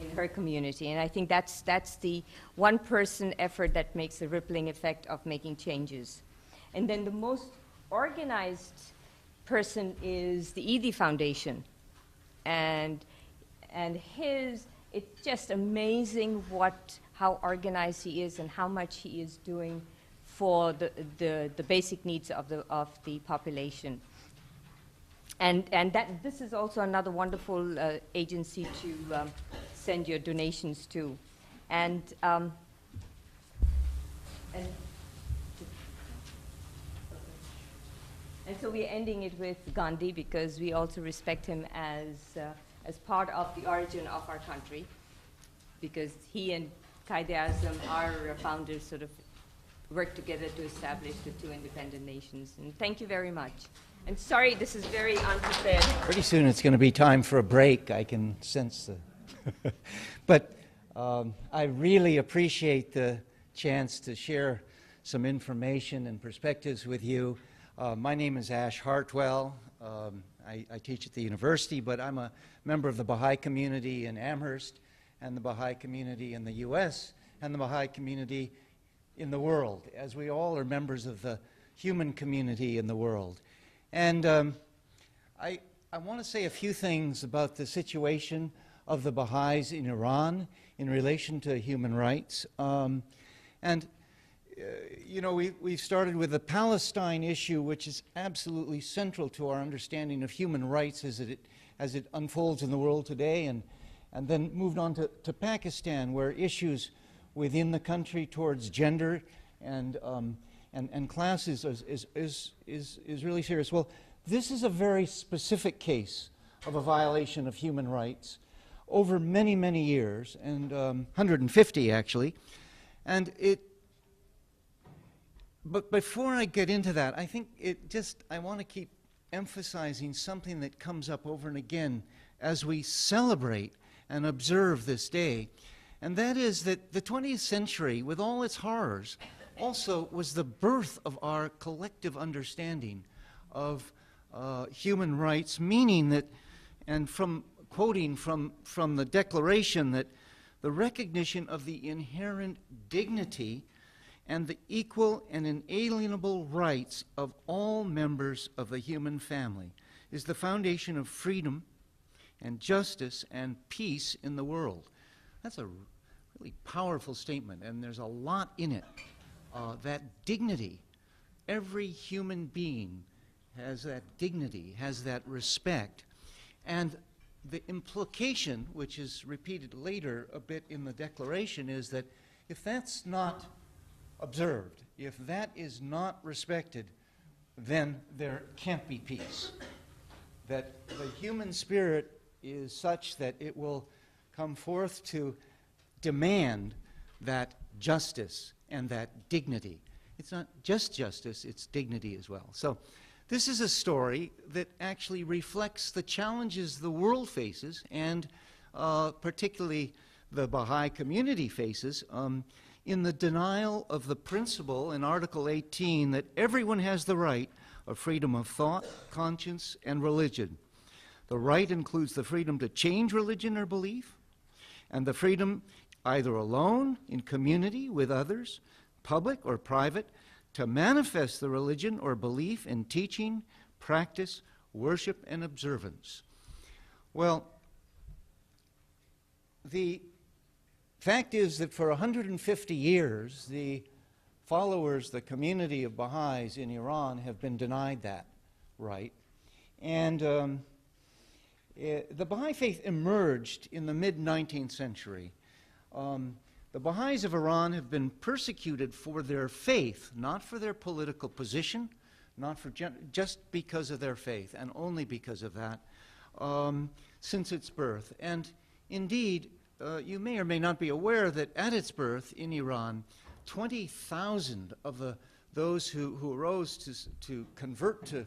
in her community. And I think that's the one-person effort that makes the rippling effect of making changes. And then the most organized person is the Edie Foundation. And it's just amazing how organized he is and how much he is doing for the basic needs of the population. And this is also another wonderful agency to send your donations to. And so we're ending it with Gandhi because we also respect him as part of the origin of our country, because he and Quaid-e-Azam, our founders, sort of worked together to establish the two independent nations. And thank you very much. And sorry, this is very unprepared. Pretty soon it's going to be time for a break. I can sense the... But I really appreciate the chance to share some information and perspectives with you. My name is Ash Hartwell. I teach at the university, but I'm a member of the Baha'i community in Amherst, and the Baha'i community in the U.S., and the Baha'i community in the world, as we all are members of the human community in the world. And I want to say a few things about the situation of the Baha'is in Iran in relation to human rights. You know, we've started with the Palestine issue, which is absolutely central to our understanding of human rights as it unfolds in the world today, and then moved on to Pakistan, where issues within the country towards gender and classes is really serious. Well, this is a very specific case of a violation of human rights over many, many years, and 150 actually, and But before I get into that, I think I want to keep emphasizing something that comes up over and again as we celebrate and observe this day, and that is that the 20th century, with all its horrors, also was the birth of our collective understanding of human rights, meaning that, and quoting from the Declaration, that the recognition of the inherent dignity and the equal and inalienable rights of all members of the human family is the foundation of freedom and justice and peace in the world. That's a really powerful statement, and there's a lot in it. That dignity, every human being has that dignity, has that respect, and the implication, which is repeated later a bit in the Declaration, is that if that's not observed, if that is not respected, then there can't be peace. That the human spirit is such that it will come forth to demand that justice and that dignity. It's not just justice, it's dignity as well. So this is a story that actually reflects the challenges the world faces, and particularly the Baha'i community faces, in the denial of the principle in Article 18 that everyone has the right of freedom of thought, conscience, and religion. The right includes the freedom to change religion or belief, and the freedom, either alone, in community, with others, public or private, to manifest the religion or belief in teaching, practice, worship, and observance. Well, the fact is that for 150 years, the followers, the community of Baha'is in Iran have been denied that right. And the Baha'i faith emerged in the mid-19th century. The Baha'is of Iran have been persecuted for their faith, not for their political position, not for just because of their faith, and only because of that, since its birth. And indeed, you may or may not be aware that at its birth in Iran, 20,000 of those who arose to convert to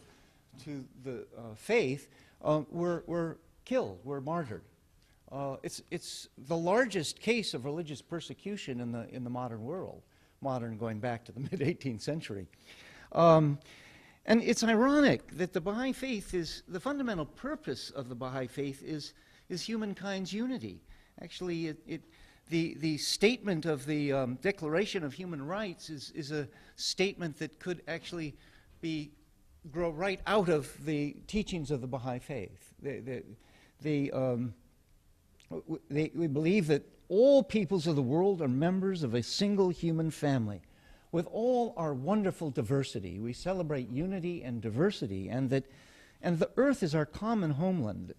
the faith were killed, were martyred. It's the largest case of religious persecution in the modern world, modern going back to the mid-18th century. And it's ironic that the Baha'i faith the fundamental purpose of the Baha'i faith is humankind's unity. Actually, the statement of the Declaration of Human Rights is a statement that could actually grow right out of the teachings of the Baha'i faith. We believe that all peoples of the world are members of a single human family. With all our wonderful diversity, we celebrate unity and diversity, and the earth is our common homeland.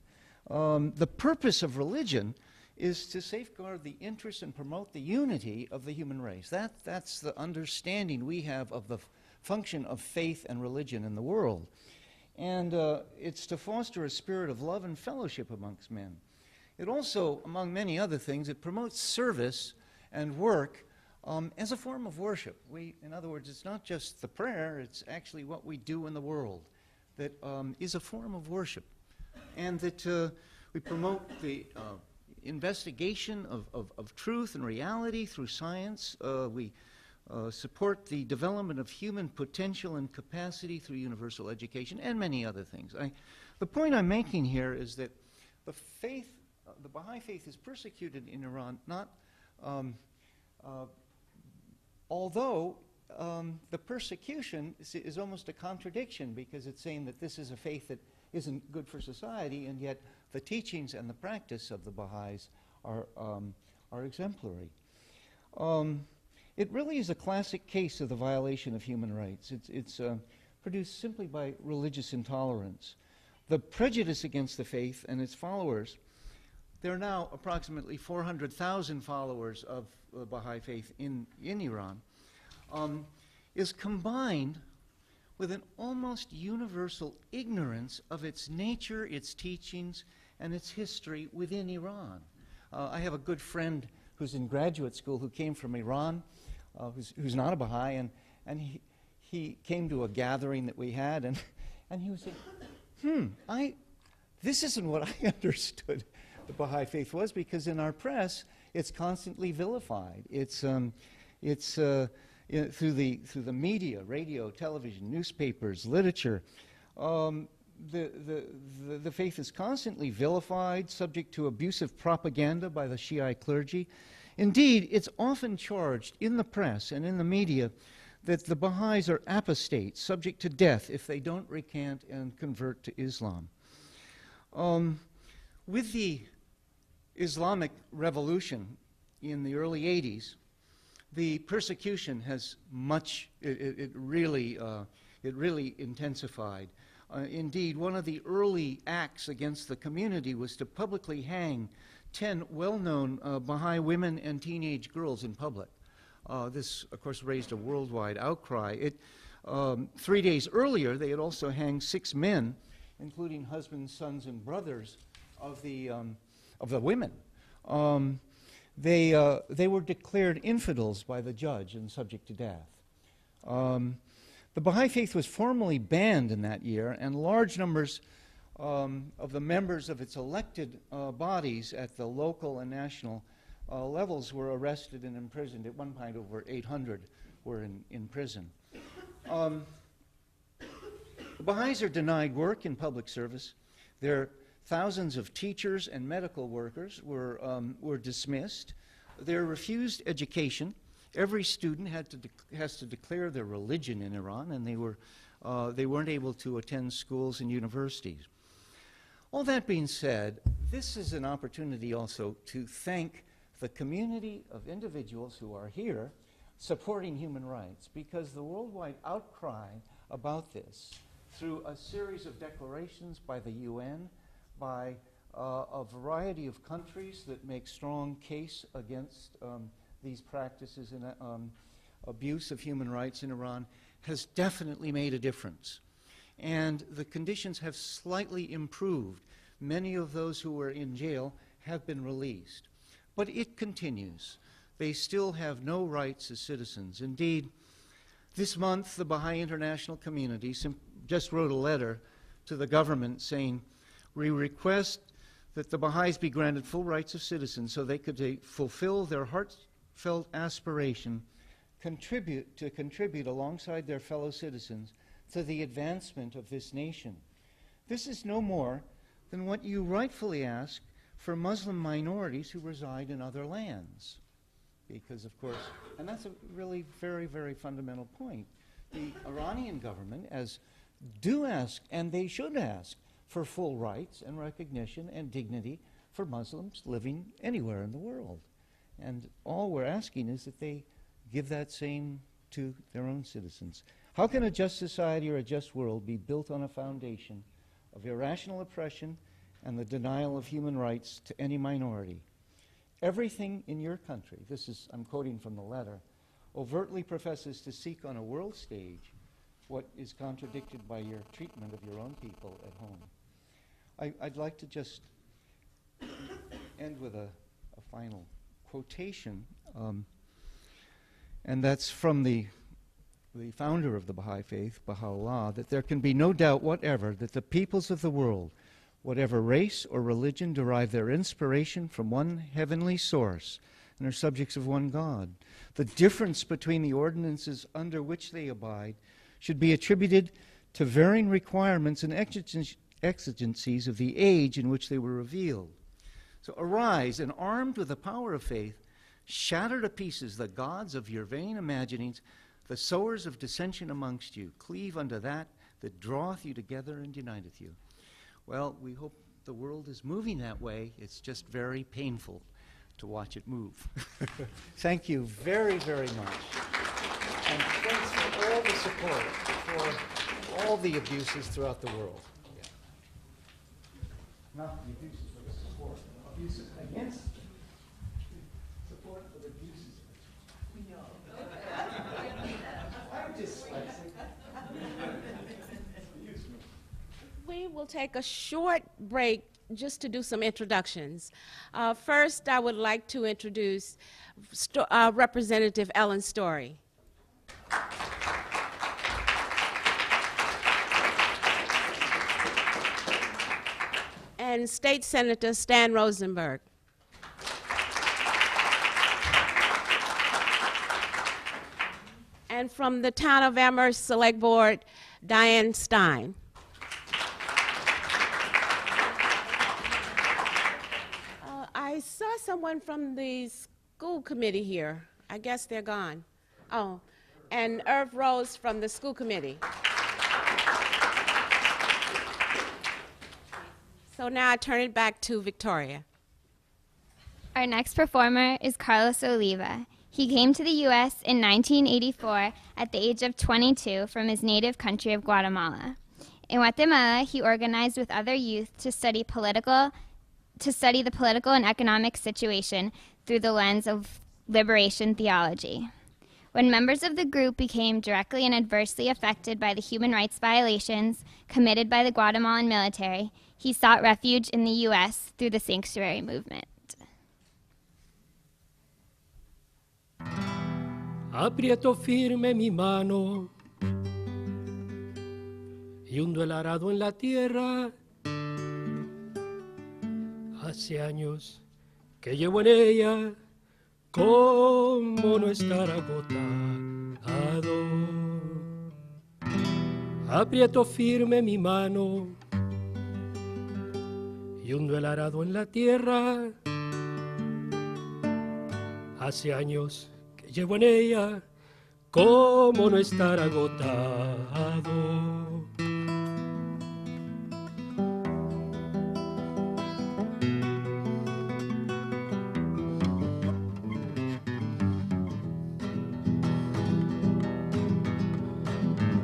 The purpose of religion is to safeguard the interests and promote the unity of the human race. That's the understanding we have of the function of faith and religion in the world. And it's to foster a spirit of love and fellowship amongst men. It also, among many other things, it promotes service and work as a form of worship. In other words, it's not just the prayer, it's actually what we do in the world that is a form of worship. And that we promote the investigation of truth and reality through science. We support the development of human potential and capacity through universal education, and many other things. The point I'm making here is that the faith, the Baha'i faith, is persecuted in Iran, although the persecution is almost a contradiction, because it's saying that this is a faith that isn't good for society, and yet the teachings and the practice of the Baha'is are exemplary. It really is a classic case of the violation of human rights. It's produced simply by religious intolerance. The prejudice against the faith and its followers, there are now approximately 400,000 followers of the Baha'i faith in Iran, is combined with an almost universal ignorance of its nature, its teachings, and its history within Iran. I have a good friend who's in graduate school who came from Iran, who's not a Baha'i, and he came to a gathering that we had, and he was saying, this isn't what I understood the Baha'i faith was, because in our press it's constantly vilified. It's through the media, radio, television, newspapers, literature. The faith is constantly vilified, subject to abusive propaganda by the Shiite clergy. Indeed, it's often charged in the press and in the media that the Baha'is are apostates, subject to death if they don't recant and convert to Islam. With the Islamic Revolution in the early 80s, the persecution has it really intensified. Indeed, one of the early acts against the community was to publicly hang 10 well-known Baha'i women and teenage girls in public. This, of course, raised a worldwide outcry. 3 days earlier, they had also hanged 6 men, including husbands, sons, and brothers of the women. They were declared infidels by the judge and subject to death. The Baha'i faith was formally banned in that year, and large numbers of the members of its elected bodies at the local and national levels were arrested and imprisoned. At one point, over 800 were in prison. The Baha'is are denied work in public service. Thousands of teachers and medical workers were dismissed. They're refused education. Every student has to declare their religion in Iran, and they weren't able to attend schools and universities. All that being said, this is an opportunity also to thank the community of individuals who are here supporting human rights, because the worldwide outcry about this, through a series of declarations by the UN, by a variety of countries that make strong case against these practices and abuse of human rights in Iran, has definitely made a difference. And the conditions have slightly improved. Many of those who were in jail have been released. But it continues. They still have no rights as citizens. Indeed, this month, the Baha'i International Community just wrote a letter to the government saying, we request that the Baha'is be granted full rights of citizens so they could fulfill their heartfelt aspiration, contribute alongside their fellow citizens to the advancement of this nation. This is no more than what you rightfully ask for Muslim minorities who reside in other lands. Because, of course, and that's a really very, very fundamental point. The Iranian government do ask, and they should ask, for full rights and recognition and dignity for Muslims living anywhere in the world. And all we're asking is that they give that same to their own citizens. How can a just society or a just world be built on a foundation of irrational oppression and the denial of human rights to any minority? Everything in your country, I'm quoting from the letter, overtly professes to seek on a world stage what is contradicted by your treatment of your own people at home. I'd like to just end with a final quotation, and that's from the founder of the Baha'i Faith, Baha'u'llah, that there can be no doubt whatever that the peoples of the world, whatever race or religion, derive their inspiration from one heavenly source and are subjects of one God. The difference between the ordinances under which they abide should be attributed to varying requirements and exigencies of the age in which they were revealed. So arise, and armed with the power of faith, shatter to pieces the gods of your vain imaginings, the sowers of dissension amongst you. Cleave unto that draweth you together and uniteth you. Well, we hope the world is moving that way. It's just very painful to watch it move. Thank you very, very much. And thanks for all the support for all the abuses throughout the world. Yeah. Not the abuses, but the support. Abuses against support for the abuses. We know. I'm dyslexic. We will take a short break just to do some introductions. First, I would like to introduce Representative Ellen Story. And State Senator Stan Rosenberg. And from the Town of Amherst Select Board, Diane Stein. I saw someone from the school committee here. I guess they're gone. Oh, and Irv Rose from the school committee. So now I turn it back to Victoria. Our next performer is Carlos Oliva. He came to the U.S. in 1984 at the age of 22 from his native country of Guatemala. In Guatemala, he organized with other youth to study the political and economic situation through the lens of liberation theology. When members of the group became directly and adversely affected by the human rights violations committed by the Guatemalan military, he sought refuge in the U.S. through the sanctuary movement. Aprieto firme mi mano y hundo el arado en la tierra. Hace años que llevo en ella, cómo no estar agotado. Aprieto firme mi mano y hundo el arado en la tierra. Hace años que llevo en ella, cómo no estar agotado.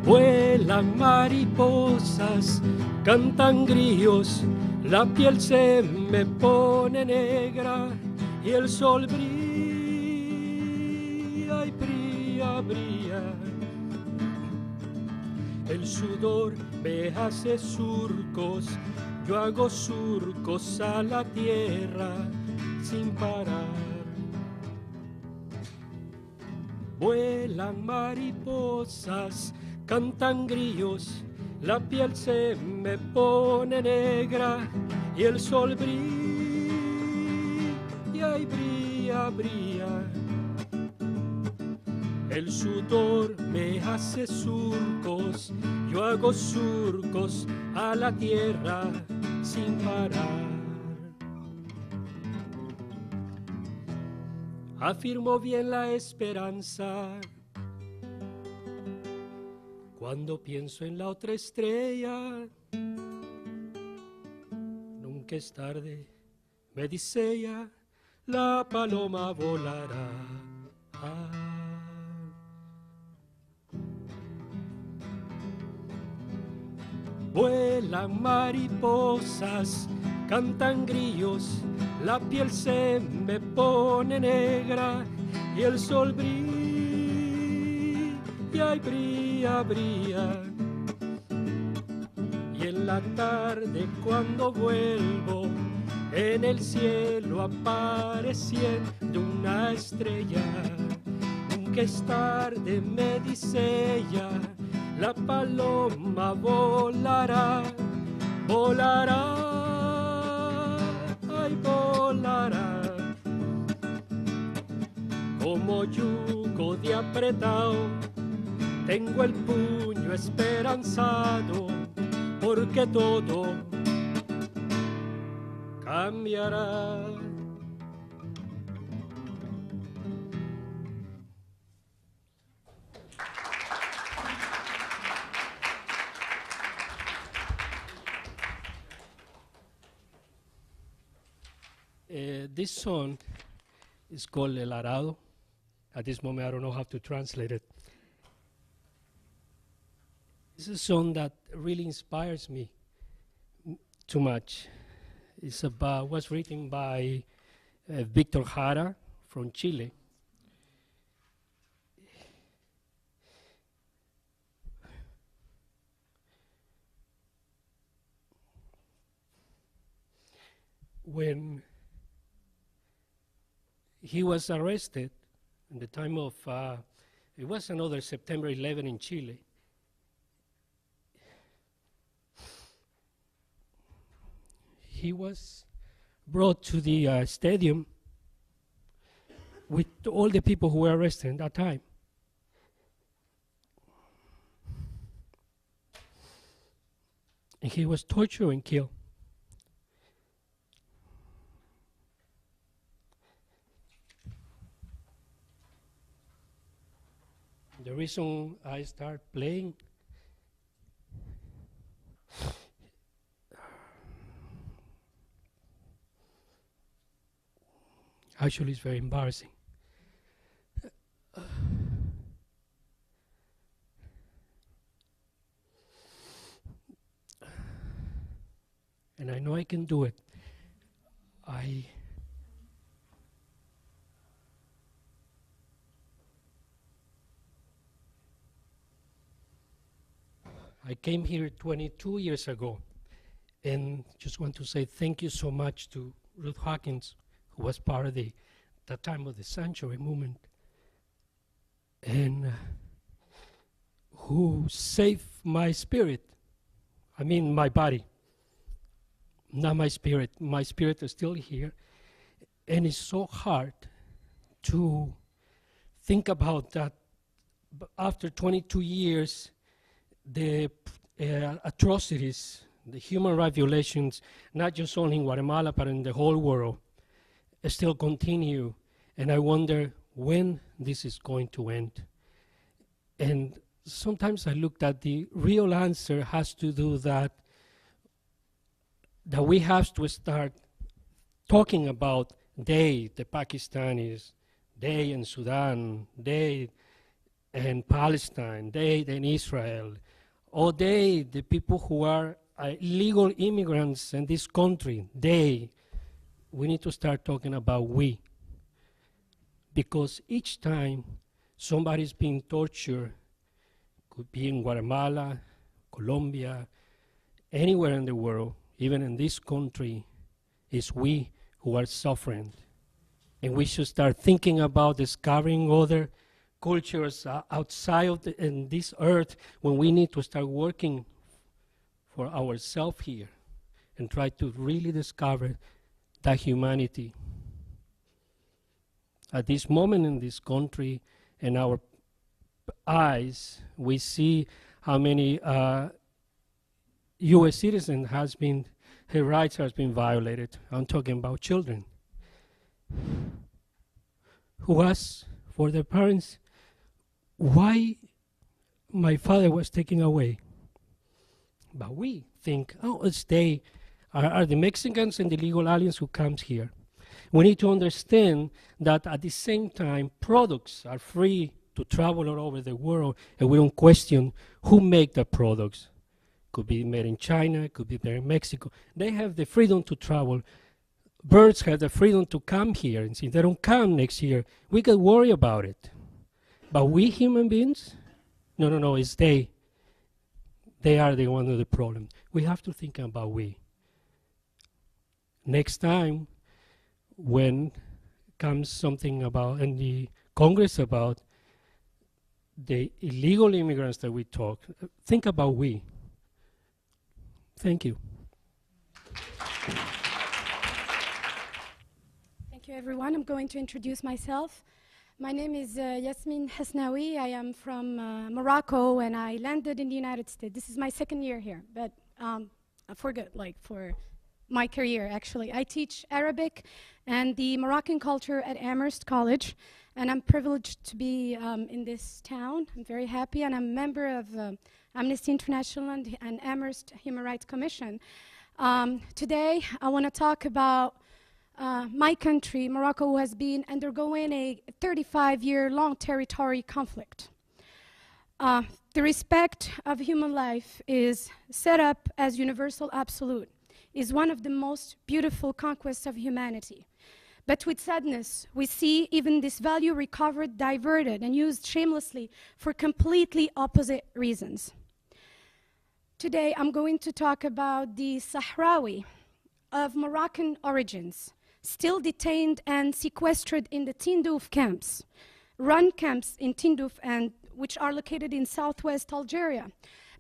Vuelan mariposas, cantan grillos, la piel se me pone negra y el sol brilla y brilla, brilla. El sudor me hace surcos, yo hago surcos a la tierra sin parar. Vuelan mariposas, cantan grillos, la piel se me pone negra y el sol brilla y brilla, brilla. El sudor me hace surcos, yo hago surcos a la tierra sin parar. afirmo bien la esperanza. Cuando pienso en la otra estrella, nunca es tarde, me dice ella, la paloma volará. Vuelan mariposas, cantan grillos, la piel se me pone negra y el sol brilla y brilla, brilla. Y en la tarde cuando vuelvo, en el cielo apareciendo una estrella. Nunca es tarde, me dice ella, la paloma volará, volará, ay, volará. Como yugo de apretado, tengo el puño esperanzado, porque todo cambiará. This song is called El Arado. At this moment, I don't know how to translate it. It's a song that really inspires me too much. It's about, was written by Victor Jara from Chile. When he was arrested in the time of, it was another September 11 in Chile. He was brought to the stadium with all the people who were arrested at that time. And he was tortured and killed. The reason I start playing actually is very embarrassing. And I know I can do it. I came here 22 years ago, and just want to say thank you so much to Ruth Hawkins, who was part of the time of the sanctuary movement, and who saved my spirit. I mean my body, not my spirit. My spirit is still here, and it's so hard to think about that. After 22 years, the atrocities, the human rights violations, not just only in Guatemala, but in the whole world, still continue. And I wonder when this is going to end. And sometimes I look at the real answer has to do that we have to start talking about they, the Pakistanis, they in Sudan, they in Palestine, they in Israel, or they, the people who are illegal immigrants in this country, they. We need to start talking about we. Because each time somebody's being tortured, could be in Guatemala, Colombia, anywhere in the world, even in this country, it's we who are suffering. And we should start thinking about discovering other cultures outside of in this earth, when we need to start working for ourselves here and try to really discover that humanity. At this moment in this country, in our eyes, we see how many U.S. citizens her rights has been violated. I'm talking about children who asked for their parents why my father was taken away. But we think, oh, it's they are the Mexicans and the illegal aliens who comes here. We need to understand that at the same time, products are free to travel all over the world, and we don't question who make the products. Could be made in China, could be made in Mexico. They have the freedom to travel. Birds have the freedom to come here, and if they don't come next year, we could worry about it. But we human beings, no, it's they. They are the one of the problem. We have to think about we. Next time, when comes something about in the Congress about the illegal immigrants that we talk, think about we. Thank you. Thank you, everyone. I'm going to introduce myself. My name is Yasmin Hasnawi. I am from Morocco, and I landed in the United States. This is my second year here, but for good, like for my career, actually. I teach Arabic and the Moroccan culture at Amherst College, and I'm privileged to be in this town. I'm very happy, and I'm a member of Amnesty International and Amherst Human Rights Commission. Today, I want to talk about my country, Morocco, who has been undergoing a 35-year-long territory conflict. The respect of human life is set up as universal absolute, is one of the most beautiful conquests of humanity. But with sadness, we see even this value recovered, diverted, and used shamelessly for completely opposite reasons. Today, I'm going to talk about the Sahrawi of Moroccan origins, still detained and sequestered in the Tindouf camps, run camps in Tindouf, and which are located in southwest Algeria,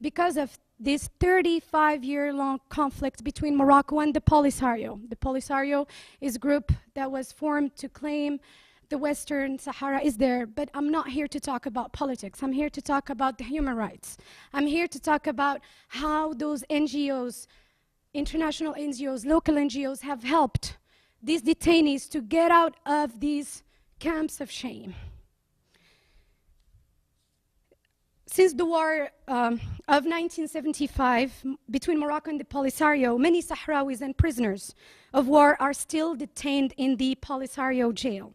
because of this 35-year-long conflict between Morocco and the Polisario. The Polisario is a group that was formed to claim the Western Sahara is there, but I'm not here to talk about politics. I'm here to talk about the human rights. I'm here to talk about how those NGOs, international NGOs, local NGOs have helped these detainees to get out of these camps of shame. Since the war of 1975 between Morocco and the Polisario, many Sahrawis and prisoners of war are still detained in the Polisario jail.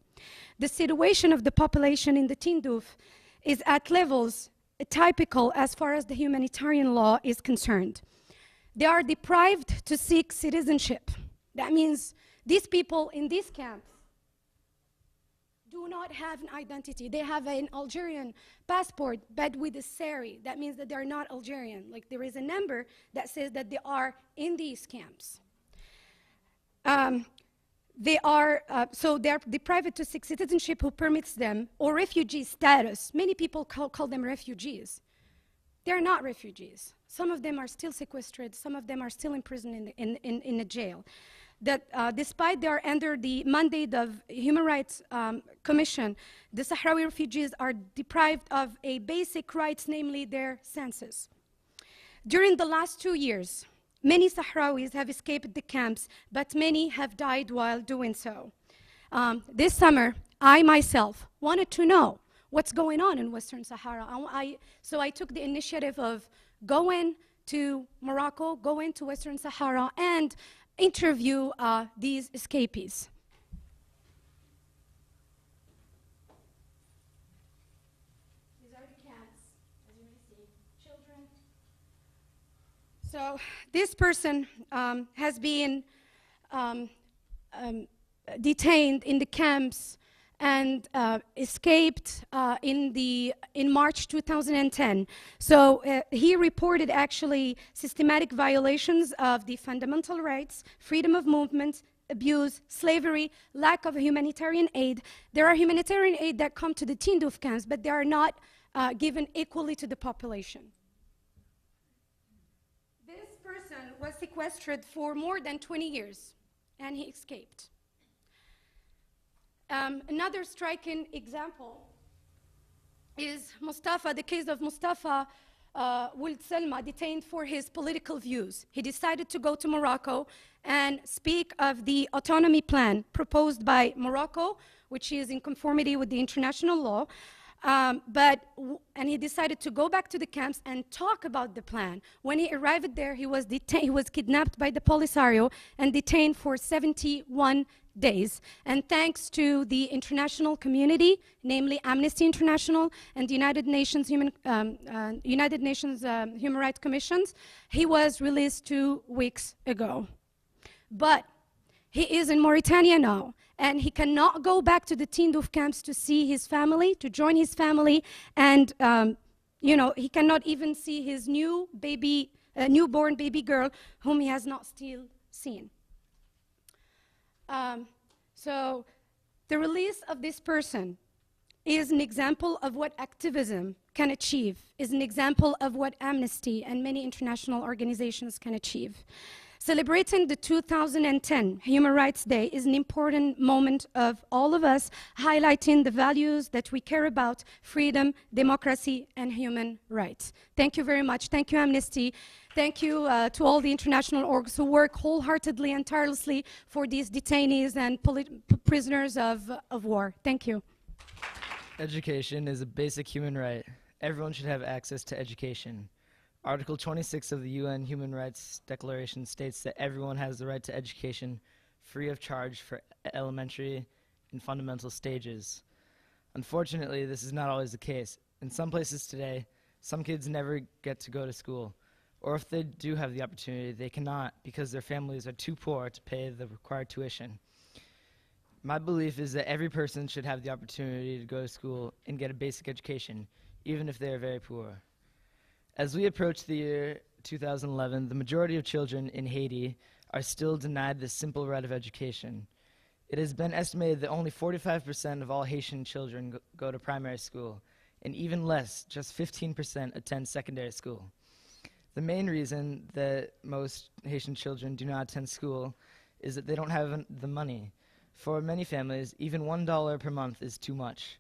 The situation of the population in the Tindouf is at levels typical as far as the humanitarian law is concerned. They are deprived to seek citizenship. That means these people in these camps do not have an identity. They have an Algerian passport, but with a seri. That means that they're not Algerian. Like, there is a number that says that they are in these camps. So they're deprived to seek citizenship who permits them, or refugee status. Many people call them refugees. They're not refugees. Some of them are still sequestered. Some of them are still imprisoned in a jail. That despite they are under the mandate of Human Rights Commission, the Sahrawi refugees are deprived of a basic rights, namely their census. During the last 2 years, many Sahrawis have escaped the camps, but many have died while doing so. This summer, I myself wanted to know what's going on in Western Sahara. So I took the initiative of going to Morocco, going to Western Sahara, and interview these escapees. These are the camps, as you may see, children. So this person has been detained in the camps and escaped in March 2010. So he reported actually systematic violations of the fundamental rights, freedom of movement, abuse, slavery, lack of humanitarian aid. There are humanitarian aid that come to the Tindouf camps, but they are not given equally to the population. This person was sequestered for more than 20 years, and he escaped. Another striking example is Mustafa, the case of Mustafa Wuld Selma detained for his political views. He decided to go to Morocco and speak of the autonomy plan proposed by Morocco, which is in conformity with the international law. And he decided to go back to the camps and talk about the plan. When he arrived there, he was kidnapped by the Polisario and detained for 71 days. And thanks to the international community, namely Amnesty International and the United Nations Human Rights Commissions, he was released 2 weeks ago. But he is in Mauritania now, and he cannot go back to the Tindouf camps to see his family, to join his family, and he cannot even see his newborn baby girl, whom he has not still seen. So the release of this person is an example of what activism can achieve, is an example of what Amnesty and many international organizations can achieve. Celebrating the 2010 Human Rights Day is an important moment of all of us highlighting the values that we care about: freedom, democracy, and human rights. Thank you very much. Thank you, Amnesty. Thank you to all the international orgs who work wholeheartedly and tirelessly for these detainees and prisoners of war. Thank you. Education is a basic human right. Everyone should have access to education. Article 26 of the UN Human Rights Declaration states that everyone has the right to education free of charge for elementary and fundamental stages. Unfortunately, this is not always the case. In some places today, some kids never get to go to school, or if they do have the opportunity, they cannot because their families are too poor to pay the required tuition. My belief is that every person should have the opportunity to go to school and get a basic education, even if they are very poor. As we approach the year 2011, the majority of children in Haiti are still denied this simple right of education. It has been estimated that only 45% of all Haitian children go to primary school, and even less, just 15% attend secondary school. The main reason that most Haitian children do not attend school is that they don't have the money. For many families, even $1 per month is too much.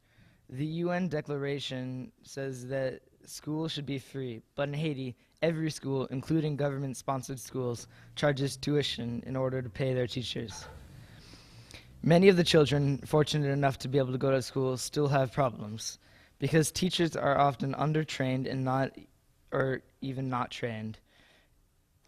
The UN Declaration says that school should be free, but in Haiti, every school, including government-sponsored schools, charges tuition in order to pay their teachers. Many of the children fortunate enough to be able to go to school still have problems because teachers are often undertrained and or even not trained.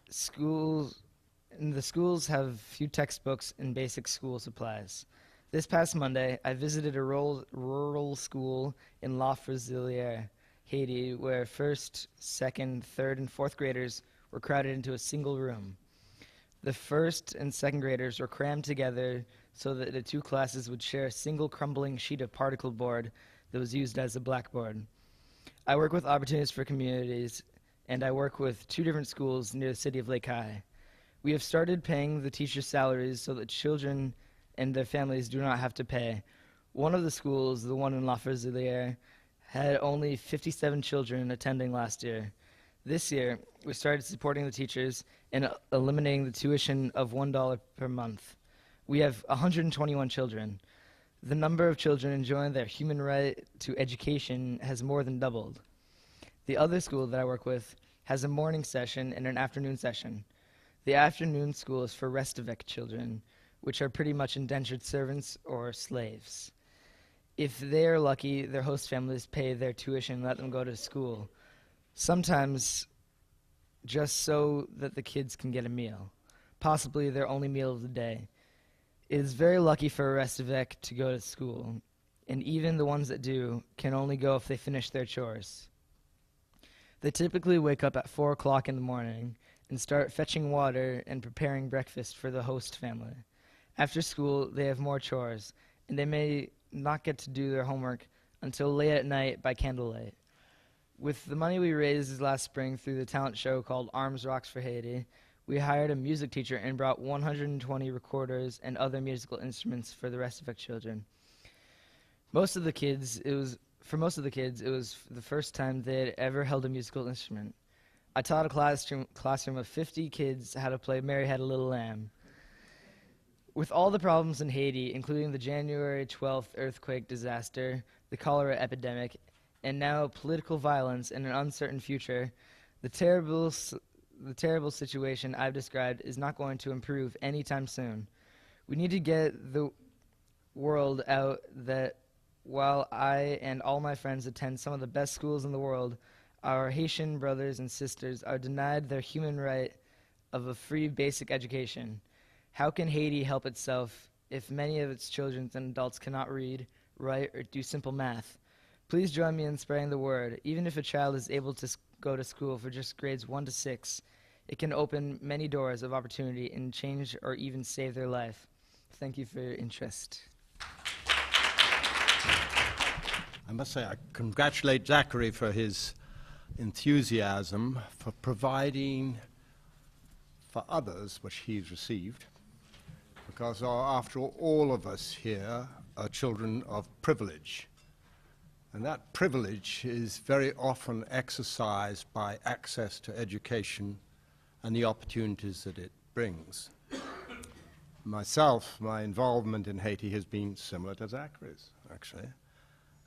The schools have few textbooks and basic school supplies. This past Monday, I visited a rural school in La Frezilière, Haiti, where first, second, third, and fourth graders were crowded into a single room. The first and second graders were crammed together so that the two classes would share a single crumbling sheet of particle board that was used as a blackboard. I work with Opportunities for Communities, and I work with 2 different schools near the city of Lake High. We have started paying the teachers' salaries so that children and their families do not have to pay. One of the schools, the one in La Frezilière, had only 57 children attending last year. This year, we started supporting the teachers and eliminating the tuition of $1 per month. We have 121 children. The number of children enjoying their human right to education has more than doubled. The other school that I work with has a morning session and an afternoon session. The afternoon school is for Restavek children, which are pretty much indentured servants or slaves. If they are lucky, their host families pay their tuition and let them go to school, sometimes just so that the kids can get a meal, possibly their only meal of the day. It is very lucky for a Restavek to go to school, and even the ones that do can only go if they finish their chores. They typically wake up at 4 o'clock in the morning and start fetching water and preparing breakfast for the host family. After school, they have more chores, and they may not get to do their homework until late at night by candlelight. With the money we raised last spring through the talent show called Arms Rocks for Haiti, we hired a music teacher and brought 120 recorders and other musical instruments for the Restavek children. For most of the kids, it was the first time they had ever held a musical instrument. I taught a classroom of 50 kids how to play Mary Had a Little Lamb. With all the problems in Haiti, including the January 12th earthquake disaster, the cholera epidemic, and now political violence and an uncertain future, the terrible situation I've described is not going to improve anytime soon. We need to get the world out that while I and all my friends attend some of the best schools in the world, our Haitian brothers and sisters are denied their human right of a free basic education. How can Haiti help itself if many of its children and adults cannot read, write, or do simple math? Please join me in spreading the word. Even if a child is able to go to school for just grades 1 to 6, it can open many doors of opportunity and change or even save their life. Thank you for your interest. I must say I congratulate Zachary for his enthusiasm for providing for others which he's received, because after all of us here are children of privilege, and that privilege is very often exercised by access to education and the opportunities that it brings. Myself, my involvement in Haiti has been similar to Zachary's, actually,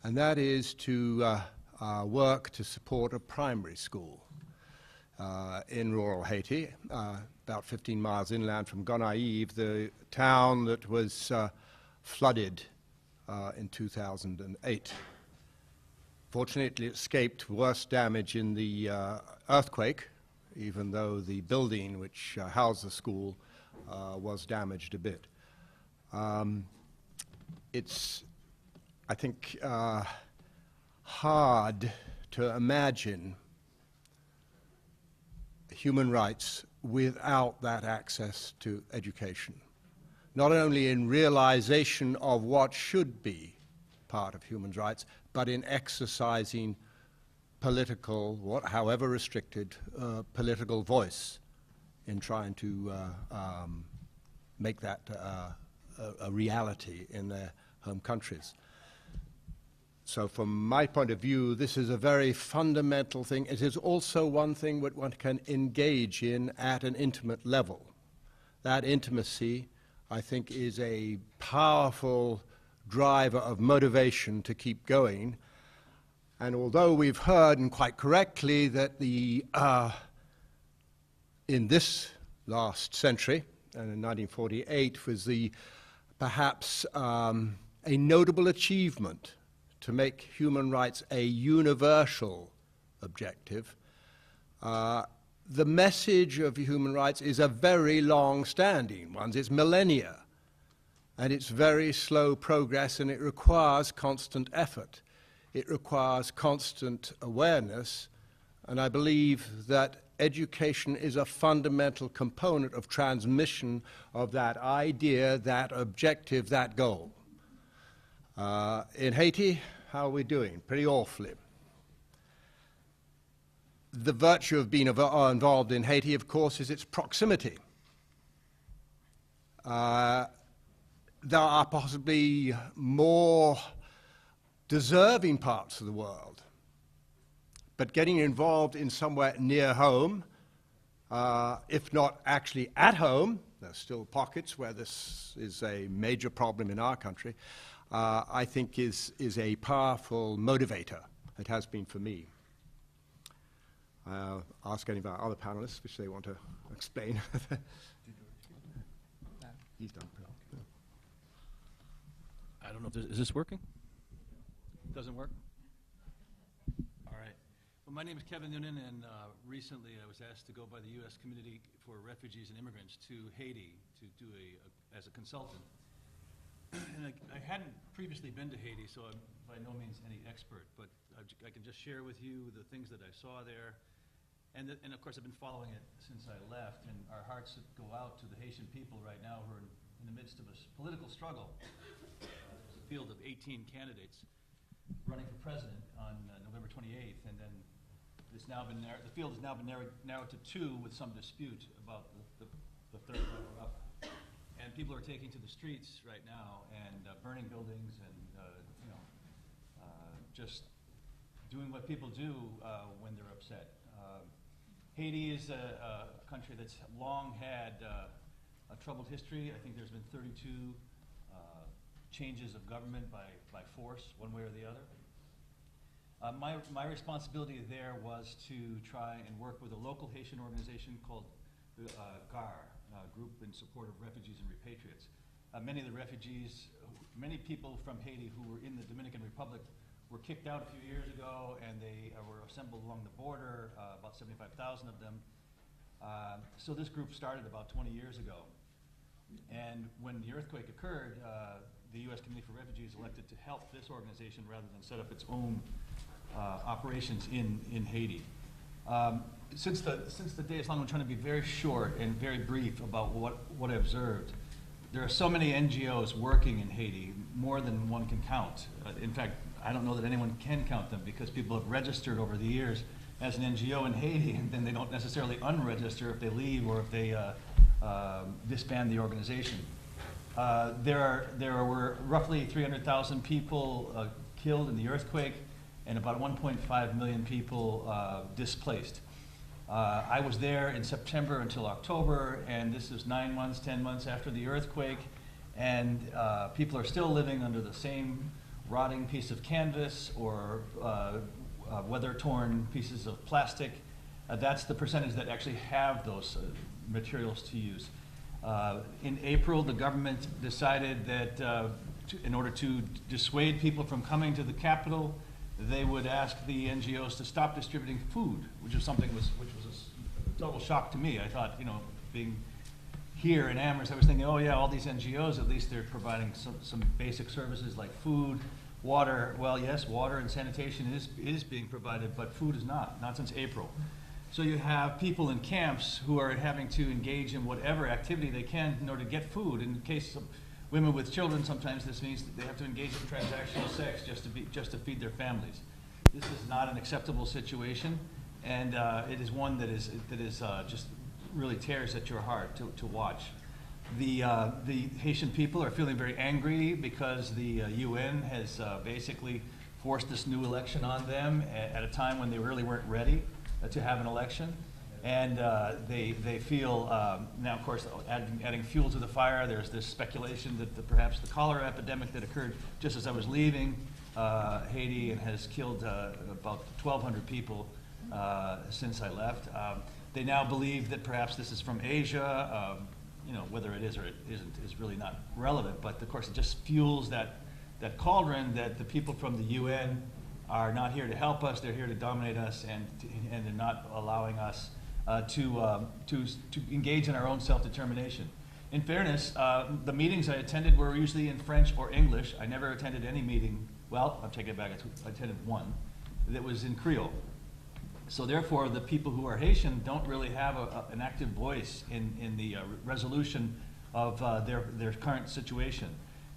and that is to work to support a primary school in rural Haiti, about 15 miles inland from Gonaïves, the town that was flooded in 2008. Fortunately, it escaped worse damage in the earthquake, even though the building which housed the school was damaged a bit. It's, I think, hard to imagine human rights without that access to education, not only in realization of what should be part of human rights, but in exercising political, however restricted, political voice in trying to make that a reality in their home countries. So from my point of view, this is a very fundamental thing. It is also one thing that one can engage in at an intimate level. That intimacy, I think, is a powerful driver of motivation to keep going. And although we've heard, and quite correctly, that in this last century, and in 1948, was the perhaps a notable achievement to make human rights a universal objective, the message of human rights is a very long-standing one. It's millennia, and it's very slow progress, and it requires constant effort. It requires constant awareness, and I believe that education is a fundamental component of transmission of that idea, that objective, that goal. In Haiti, how are we doing? Pretty awfully. The virtue of being involved in Haiti, of course, is its proximity. There are possibly more deserving parts of the world, but getting involved in somewhere near home, if not actually at home, there's still pockets where this is a major problem in our country, I think is a powerful motivator. It has been for me. Ask any of our other panelists which they want to explain. He's done. I don't know if is this working? Doesn't work? All right. Well, my name is Kevin Noonan, and recently I was asked to go by the U.S. Committee for Refugees and Immigrants to Haiti to do as a consultant. And I hadn't previously been to Haiti, so I'm by no means any expert, but I can just share with you the things that I saw there. And of course, I've been following it since I left, and our hearts go out to the Haitian people right now who are in the midst of a political struggle. There's a field of 18 candidates running for president on November 28th, and then it's now been the field has now been narrowed to 2 with some dispute about the third runner up. And people are taking to the streets right now and burning buildings and just doing what people do when they're upset. Haiti is a country that's long had a troubled history. I think there's been 32 changes of government by force, one way or the other. My responsibility there was to try and work with a local Haitian organization called the GAR, Group in Support of Refugees and Repatriates. Many of the refugees, many people from Haiti who were in the Dominican Republic were kicked out a few years ago, and they were assembled along the border, about 75,000 of them. So this group started about 20 years ago. And when the earthquake occurred, the U.S. Committee for Refugees elected to help this organization rather than set up its own operations in Haiti. Since the day, as long as I'm trying to be very short and very brief about what I observed, there are so many NGOs working in Haiti, more than one can count. In fact, I don't know that anyone can count them because people have registered over the years as an NGO in Haiti, and then they don't necessarily unregister if they leave or if they disband the organization. There were roughly 300,000 people killed in the earthquake, and about 1.5 million people displaced. I was there in September until October, and this is 9 months, 10 months after the earthquake, and people are still living under the same rotting piece of canvas or weather-torn pieces of plastic. That's the percentage that actually have those materials to use. In April, the government decided that in order to dissuade people from coming to the capital, they would ask the NGOs to stop distributing food, which was something which was a total shock to me. I thought, being here in Amherst, I was thinking, oh yeah, all these NGOs, at least they're providing some basic services like food, water. Well, yes, water and sanitation is being provided, but food is not since April. So you have people in camps who are having to engage in whatever activity they can in order to get food. In the case of women with children, sometimes this means that they have to engage in transactional sex just to feed their families. This is not an acceptable situation, and it is one that is just really tears at your heart to watch. The Haitian people are feeling very angry because the UN has basically forced this new election on them at a time when they really weren't ready to have an election. And they feel, now of course, adding fuel to the fire, there's this speculation that perhaps the cholera epidemic that occurred just as I was leaving Haiti and has killed about 1,200 people since I left. They now believe that perhaps this is from Asia. Whether it is or it isn't is really not relevant, but of course it just fuels that cauldron that the people from the UN are not here to help us, they're here to dominate us, and they're not allowing us to engage in our own self-determination. In fairness, the meetings I attended were usually in French or English. I never attended any meeting, well, I'll take it back, I attended one, that was in Creole. So therefore, the people who are Haitian don't really have an active voice in the resolution of their current situation.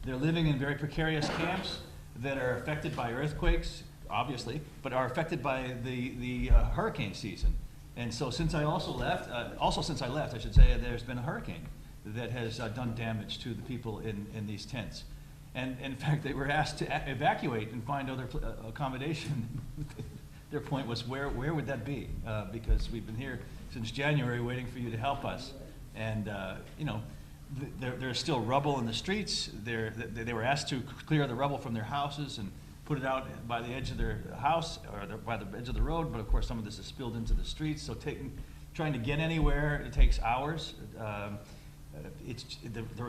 They're living in very precarious camps that are affected by earthquakes, obviously, but are affected by the hurricane season. And so since I left, I should say, there's been a hurricane that has done damage to the people in these tents. And in fact, they were asked to evacuate and find other accommodation. Their point was, where would that be? Because we've been here since January waiting for you to help us. And there's still rubble in the streets. They were asked to clear the rubble from their houses and put it out by the edge of their house or by the edge of the road, but of course some of this is spilled into the streets, so trying to get anywhere, it takes hours. The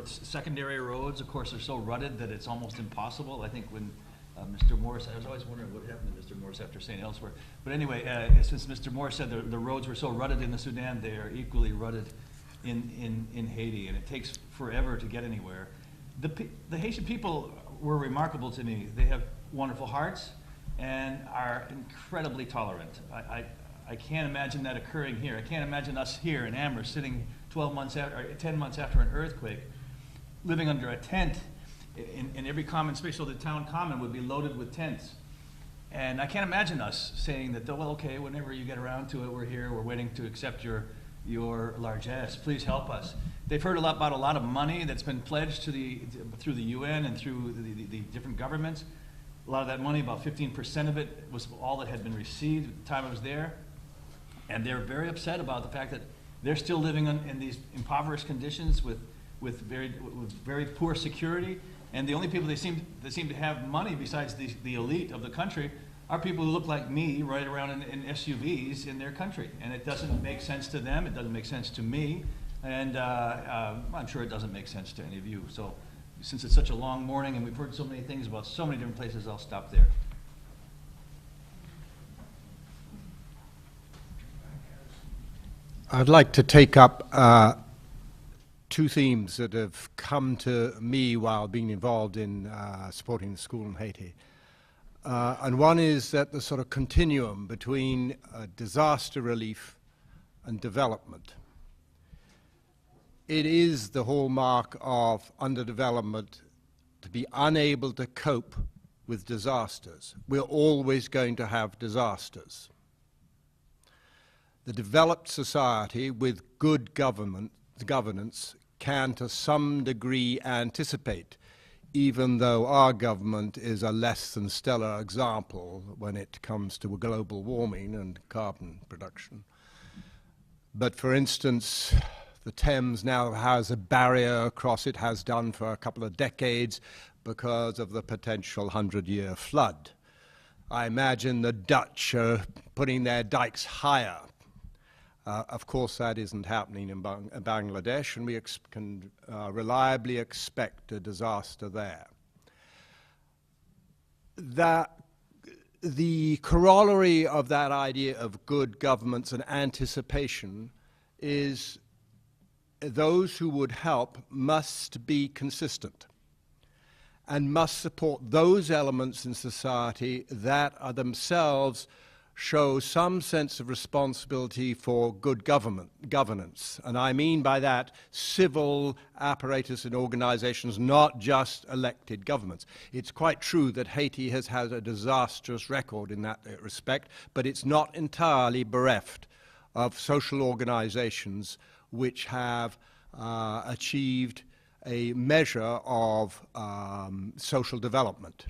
secondary roads, of course, are so rutted that it's almost impossible. I think when Mr. Morris, I was always wondering what happened to Mr. Morris after St. Elsewhere. But anyway, since Mr. Morris said the roads were so rutted in the Sudan, they are equally rutted in Haiti, and it takes forever to get anywhere. The Haitian people were remarkable to me. They have wonderful hearts and are incredibly tolerant. I can't imagine that occurring here. I can't imagine us here in Amherst sitting 10 months after an earthquake, living under a tent in every common space, so the town common would be loaded with tents. And I can't imagine us saying that, well, okay, whenever you get around to it, we're here, we're waiting to accept your largesse, please help us. They've heard about a lot of money that's been pledged through the UN and through the different governments. A lot of that money, about 15% of it, was all that had been received at the time I was there. And they're very upset about the fact that they're still living in these impoverished conditions with very poor security. And the only people that seem to have money besides the elite of the country are people who look like me ride around in SUVs in their country. And it doesn't make sense to them, it doesn't make sense to me, and I'm sure it doesn't make sense to any of you. So since it's such a long morning and we've heard so many things about so many different places, I'll stop there. I'd like to take up two themes that have come to me while being involved in supporting the school in Haiti. And one is that the sort of continuum between disaster relief and development. It is the hallmark of underdevelopment to be unable to cope with disasters. We're always going to have disasters. The developed society with good governance can to some degree anticipate, even though our government is a less than stellar example when it comes to global warming and carbon production. But for instance, the Thames now has a barrier across it, has done for a couple of decades because of the potential 100-year flood. I imagine the Dutch are putting their dikes higher. Of course, that isn't happening in Bangladesh, and we can reliably expect a disaster there. The corollary of that idea of good governments and anticipation is those who would help must be consistent and must support those elements in society that are themselves show some sense of responsibility for good governance. And I mean by that civil apparatus and organizations, not just elected governments. It's quite true that Haiti has had a disastrous record in that respect, but it's not entirely bereft of social organizations which have achieved a measure of social development.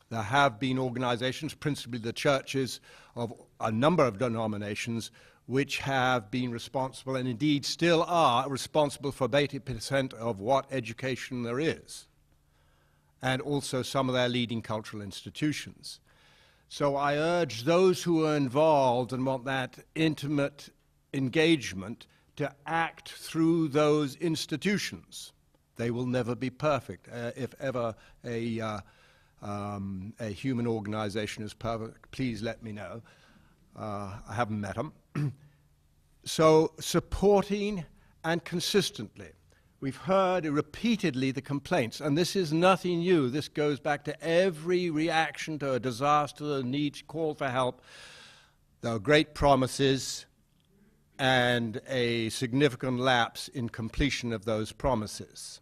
There have been organizations, principally the churches of a number of denominations, which have been responsible and indeed still are responsible for 80% of what education there is, and also some of their leading cultural institutions. So I urge those who are involved and want that intimate engagement to act through those institutions. They will never be perfect. If ever a human organization is perfect, please let me know. I haven't met them. So supporting and consistently. We've heard repeatedly the complaints, and this is nothing new. This goes back to every reaction to a disaster, the need, call for help. There are great promises and a significant lapse in completion of those promises.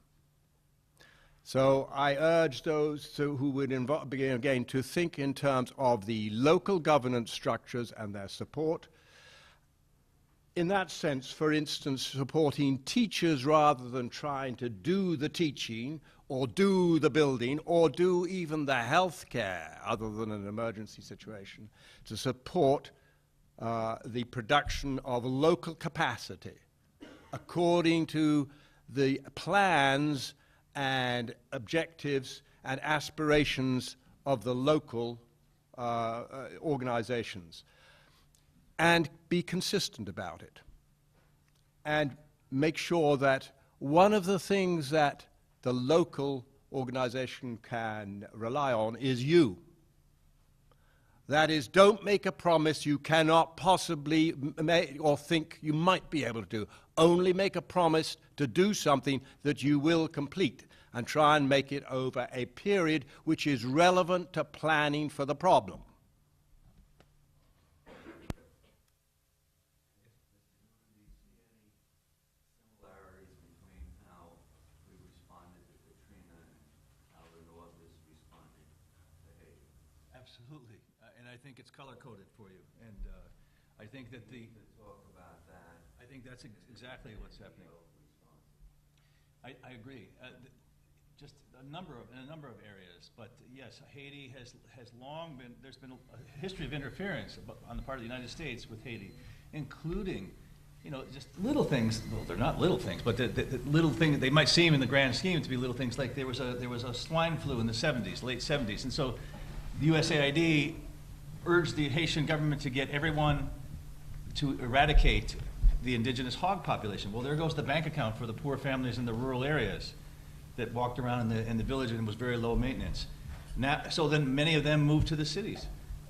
So I urge those who would begin again to think in terms of the local governance structures and their support. In that sense, for instance, supporting teachers rather than trying to do the teaching or do the building or do even the health care other than an emergency situation, to support the production of local capacity according to the plans and objectives and aspirations of the local organizations, and be consistent about it. And make sure that one of the things that the local organization can rely on is you. That is, don't make a promise you cannot possibly make or think you might be able to do. Only make a promise to do something that you will complete, and try and make it over a period which is relevant to planning for the problem. Absolutely, and I think it's color-coded for you, and I think that I think that's exactly what's happening. I agree. Just in a number of areas, but yes, Haiti has long been. There's been a history of interference on the part of the United States with Haiti, including, just little things. Well, they're not little things, but the little things they might seem in the grand scheme to be little things. Like there was a swine flu in the 70s, late 70s, and so the USAID urged the Haitian government to get everyone to eradicate the indigenous hog population. Well, there goes the bank account for the poor families in the rural areas that walked around in the village and was very low maintenance. Now, so then many of them moved to the cities.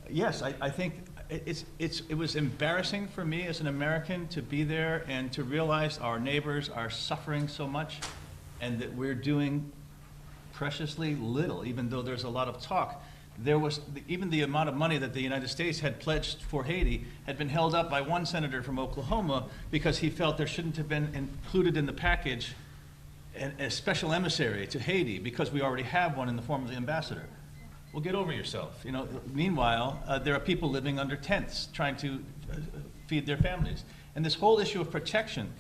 Yes, I think it was embarrassing for me as an American to be there and to realize our neighbors are suffering so much and that we're doing preciously little, even though there's a lot of talk. There was, even the amount of money that the United States had pledged for Haiti had been held up by one senator from Oklahoma because he felt there shouldn't have been included in the package a special emissary to Haiti because we already have one in the form of the ambassador. Well, get over yourself. You know, meanwhile, there are people living under tents trying to feed their families. And this whole issue of protection,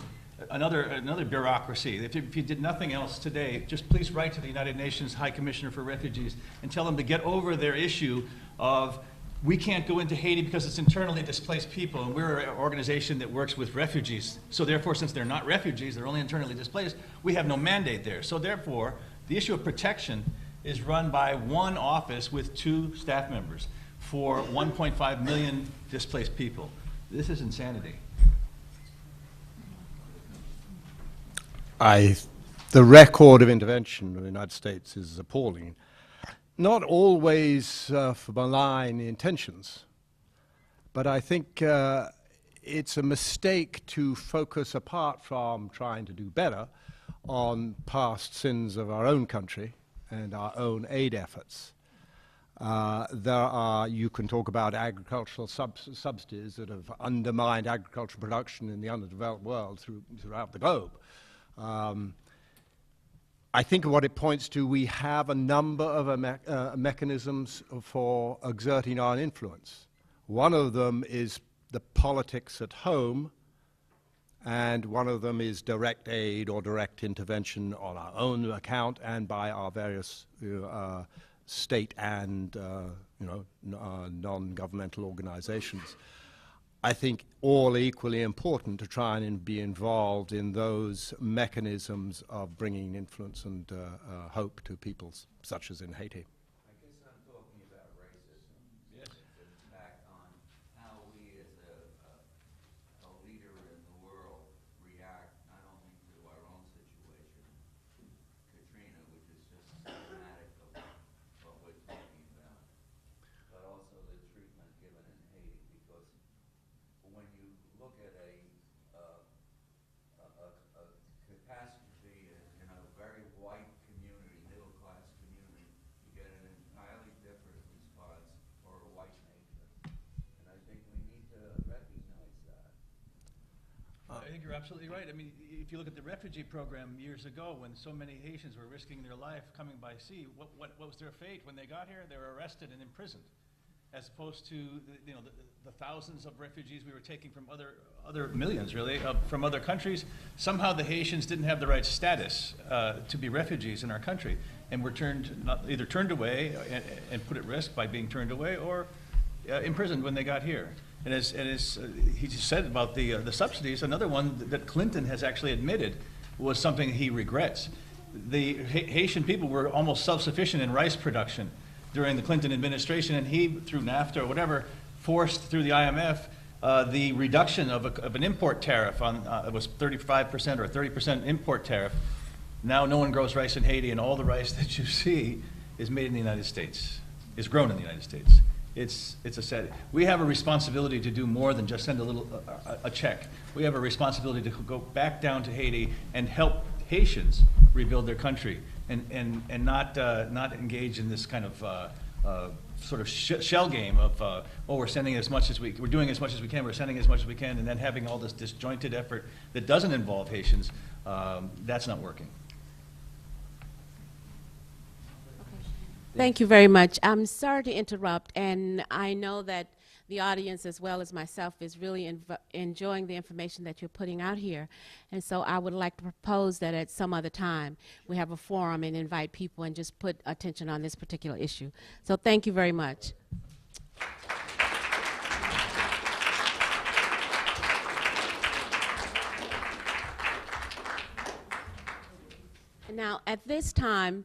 another bureaucracy. If you did nothing else today, just please write to the United Nations High Commissioner for Refugees and tell them to get over their issue of we can't go into Haiti because it's internally displaced people, and we're an organization that works with refugees. So therefore, since they're not refugees, they're only internally displaced, we have no mandate there. So therefore, the issue of protection is run by one office with 2 staff members for 1.5 million displaced people. This is insanity. The record of intervention of the United States is appalling. Not always for malign intentions, but I think it's a mistake to focus, apart from trying to do better, on past sins of our own country and our own aid efforts. You can talk about agricultural subsidies that have undermined agricultural production in the underdeveloped world throughout the globe. I think what it points to, we have a number of mechanisms for exerting our influence. One of them is the politics at home, and one of them is direct aid or direct intervention on our own account and by our various state and non-governmental organizations. I think all equally important to try and be involved in those mechanisms of bringing influence and hope to peoples such as in Haiti. I guess I'm talking about racism. Yes. Its impact on how we as a leader in the world react not only to our own situation, Katrina, which is just symptomatic of what we're talking about, but also the treatment given in Haiti, because when you look at a catastrophe in a very white community, middle-class community, you get an entirely different response for a white nation. And I think we need to recognize that. I think you're absolutely right. I mean, if you look at the refugee program years ago, when so many Haitians were risking their life coming by sea, what was their fate? When they got here, they were arrested and imprisoned, as opposed to the thousands of refugees we were taking from other millions, really, from other countries. Somehow the Haitians didn't have the right status to be refugees in our country, and were either turned away and put at risk by being turned away, or imprisoned when they got here. And as he just said about the subsidies, another one that Clinton has actually admitted was something he regrets. The Haitian people were almost self-sufficient in rice production during the Clinton administration, and he, through NAFTA or whatever, forced through the IMF the reduction of an import tariff on, it was 35% or 30% import tariff. Now no one grows rice in Haiti, and all the rice that you see is made in the United States, is grown in the United States. It's a sad, we have a responsibility to do more than just send a check. We have a responsibility to go back down to Haiti and help Haitians rebuild their country, and not engage in this kind of sort of shell game of we're sending as much as we're doing as much as we can, we're sending as much as we can, and then having all this disjointed effort that doesn't involve Haitians. That's not working. Thank you very much. I'm sorry to interrupt, and I know that the audience as well as myself is really enjoying the information that you're putting out here. And so I would like to propose that at some other time we have a forum and invite people and just put attention on this particular issue. So thank you very much. And now at this time,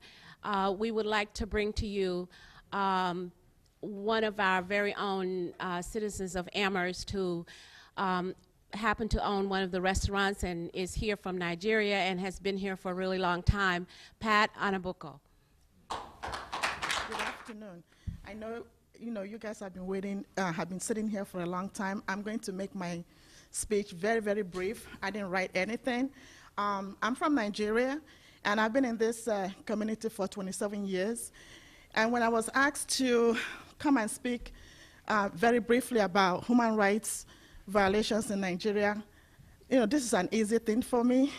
we would like to bring to you one of our very own citizens of Amherst who happened to own one of the restaurants and is here from Nigeria and has been here for a really long time, Pat Anabuko. Good afternoon. I know, you guys have been waiting, have been sitting here for a long time. I'm going to make my speech very, very brief. I didn't write anything. I'm from Nigeria, and I've been in this community for 27 years. And when I was asked to come and speak very briefly about human rights violations in Nigeria, this is an easy thing for me,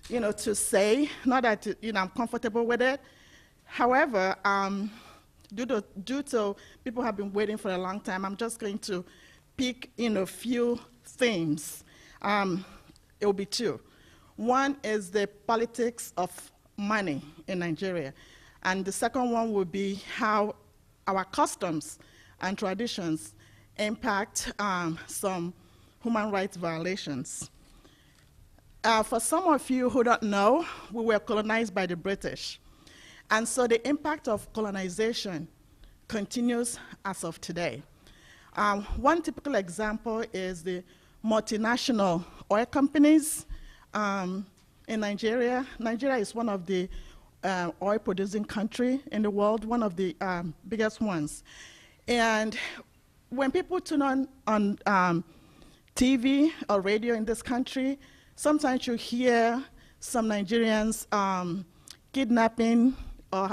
to say. Not that, I'm comfortable with it. However, due to people have been waiting for a long time, I'm just going to pick, a few themes. It will be two. One is the politics of money in Nigeria. And the second one will be how our customs and traditions impact some human rights violations. For some of you who don't know, we were colonized by the British. And so the impact of colonization continues as of today. One typical example is the multinational oil companies in Nigeria. Nigeria is one of the oil-producing countries in the world, one of the biggest ones. And when people tune on TV or radio in this country, sometimes you hear some Nigerians kidnapping or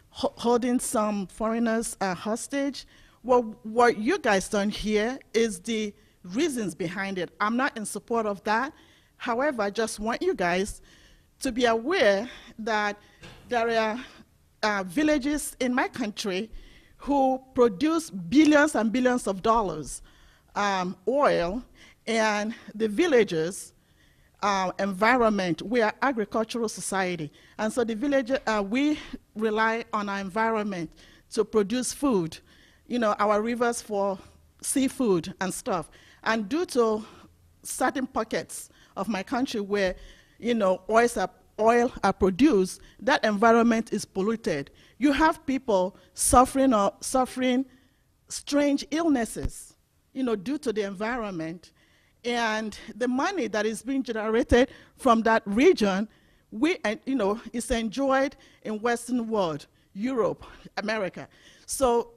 holding some foreigners hostage. Well, what you guys don't hear is the reasons behind it. I'm not in support of that. However, I just want you guys to be aware that there are villages in my country who produce billions and billions of dollars oil, and the villages environment, we are agricultural society, and so the village, we rely on our environment to produce food, our rivers for seafood and stuff. And due to certain pockets of my country where, oil are produced, that environment is polluted. You have people suffering strange illnesses, due to the environment. And the money that is being generated from that region, is enjoyed in Western world, Europe, America. So,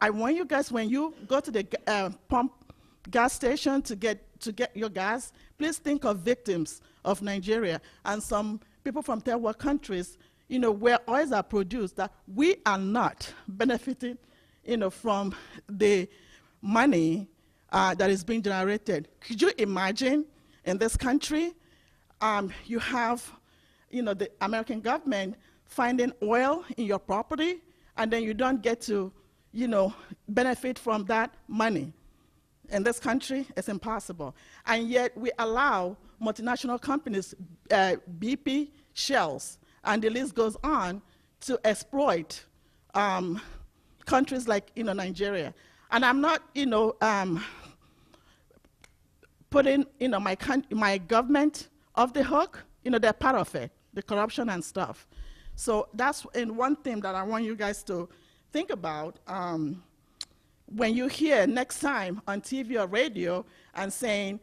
I want you guys, when you go to the pump gas station to get your gas, please think of victims of Nigeria and some people from third world countries, where oils are produced, that we are not benefiting, from the money that is being generated. Could you imagine in this country, you have, the American government finding oil in your property, and then you don't get to, benefit from that money? In this country, it's impossible. And yet we allow multinational companies, BP, Shells, and the list goes on, to exploit countries like, Nigeria. And I'm not, putting, my government off the hook. They're part of it, the corruption and stuff. So that's one thing that I want you guys to think about. When you hear next time on TV or radio and saying,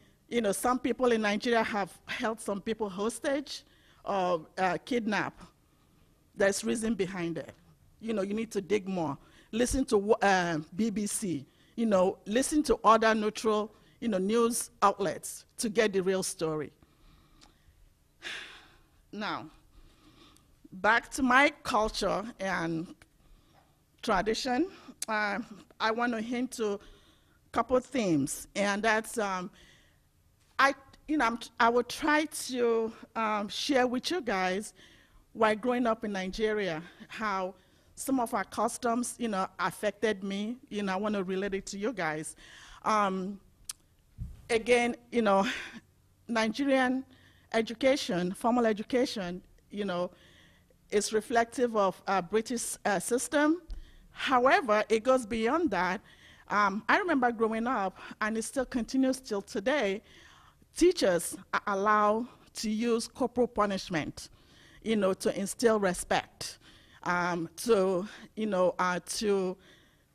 some people in Nigeria have held some people hostage or kidnapped, there's reason behind it. You need to dig more. Listen to BBC, listen to other neutral, news outlets to get the real story. Now, back to my culture and tradition. I want to hint to a couple of themes, and that's I will try to share with you guys, while growing up in Nigeria, how some of our customs, affected me. I want to relate it to you guys. Again, Nigerian education, formal education, is reflective of a British system. However, it goes beyond that. I remember growing up, and it still continues till today, teachers are allowed to use corporal punishment, to instill respect. to,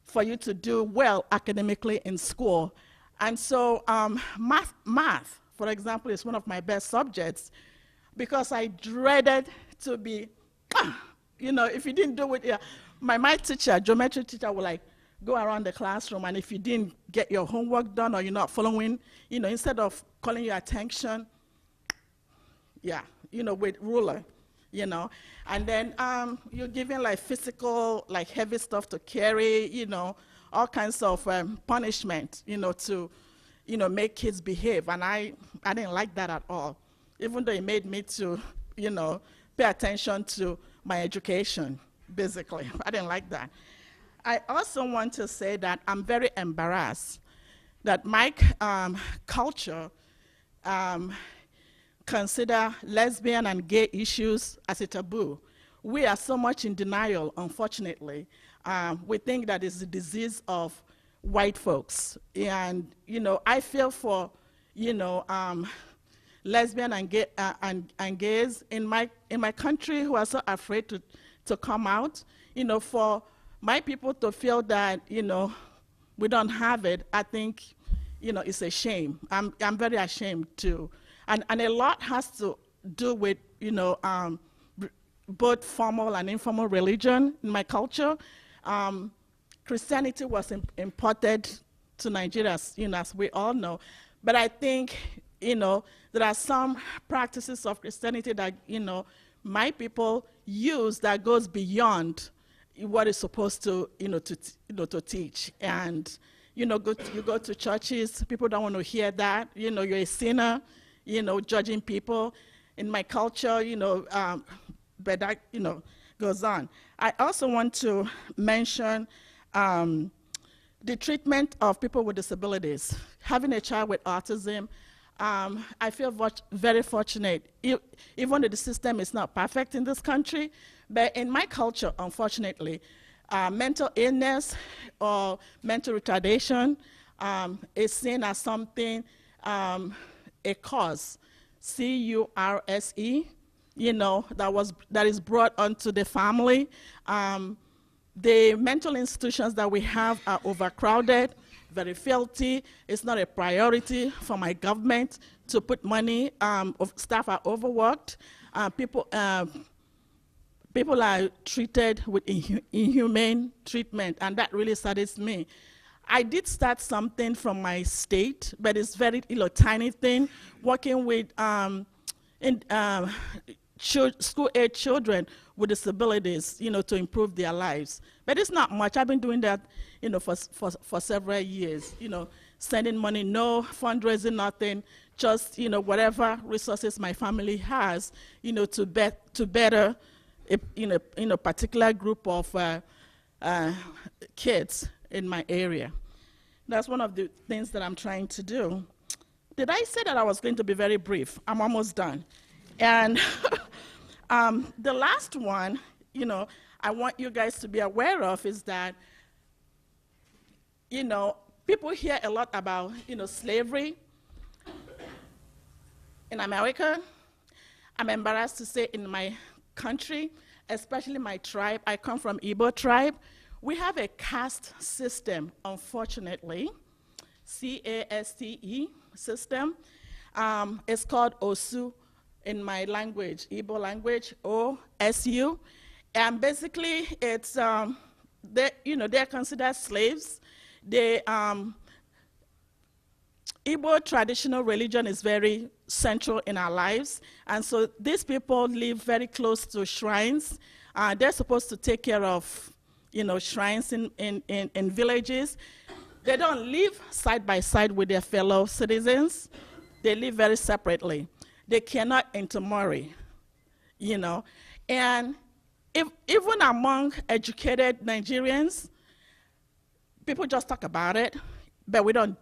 for you to do well academically in school. And so math, for example, is one of my best subjects because I dreaded to be, if you didn't do it, my math teacher, geometry teacher would like go around the classroom, and if you didn't get your homework done or you're not following, instead of calling your attention, with ruler, and then you're given like physical, like heavy stuff to carry, all kinds of punishment, to, make kids behave. And I didn't like that at all, even though it made me to, pay attention to my education, basically. I didn't like that. I also want to say that I'm very embarrassed that my culture consider lesbian and gay issues as a taboo. We are so much in denial, unfortunately. We think that it's a disease of white folks. And, I feel for, lesbian and gay and gays in my country who are so afraid to come out. For my people to feel that, we don't have it, I think, it's a shame. I'm very ashamed too. And a lot has to do with, both formal and informal religion in my culture. Christianity was imported to Nigeria, as we all know. But I think, there are some practices of Christianity that, my people use that goes beyond what is supposed to, to teach. And, you go to churches, people don't want to hear that. You're a sinner, judging people. In my culture, but that, goes on. I also want to mention the treatment of people with disabilities. Having a child with autism, I feel very fortunate. Even though the system is not perfect in this country, but in my culture, unfortunately, mental illness or mental retardation is seen as something, a cause, C-U-R-S-E, that is brought onto the family. The mental institutions that we have are overcrowded, very filthy. It's not a priority for my government to put money. Staff are overworked. People are treated with inhumane treatment, and that really saddens me. I did start something from my state, but it's very tiny thing, working with school-age children with disabilities, to improve their lives. But it's not much. I've been doing that, for several years. Sending money, no fundraising, nothing. Just whatever resources my family has, to better, a particular group of kids in my area. That's one of the things that I'm trying to do. Did I say that I was going to be very brief? I'm almost done. And the last one, I want you guys to be aware of is that, people hear a lot about, slavery in America. I'm embarrassed to say in my country, especially my tribe, I come from Igbo tribe, we have a caste system, unfortunately, C-A-S-T-E system. It's called OSU in my language, Igbo language, O-S-U. And basically, it's, they're considered slaves. Igbo traditional religion is very central in our lives. And so these people live very close to shrines. They're supposed to take care of, shrines in villages. They don't live side by side with their fellow citizens. They live very separately. They cannot intermarry, And even among educated Nigerians, people just talk about it, but we don't,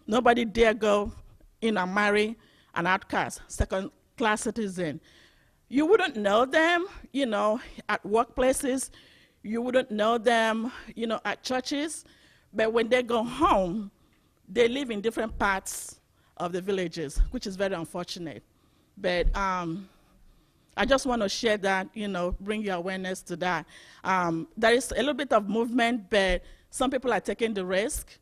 nobody dare go, marry an outcast, second-class citizen. You wouldn't know them, at workplaces. You wouldn't know them, at churches. But when they go home, they live in different parts of the villages, which is very unfortunate. But I just want to share that, bring your awareness to that. There is a little bit of movement, but some people are taking the risk.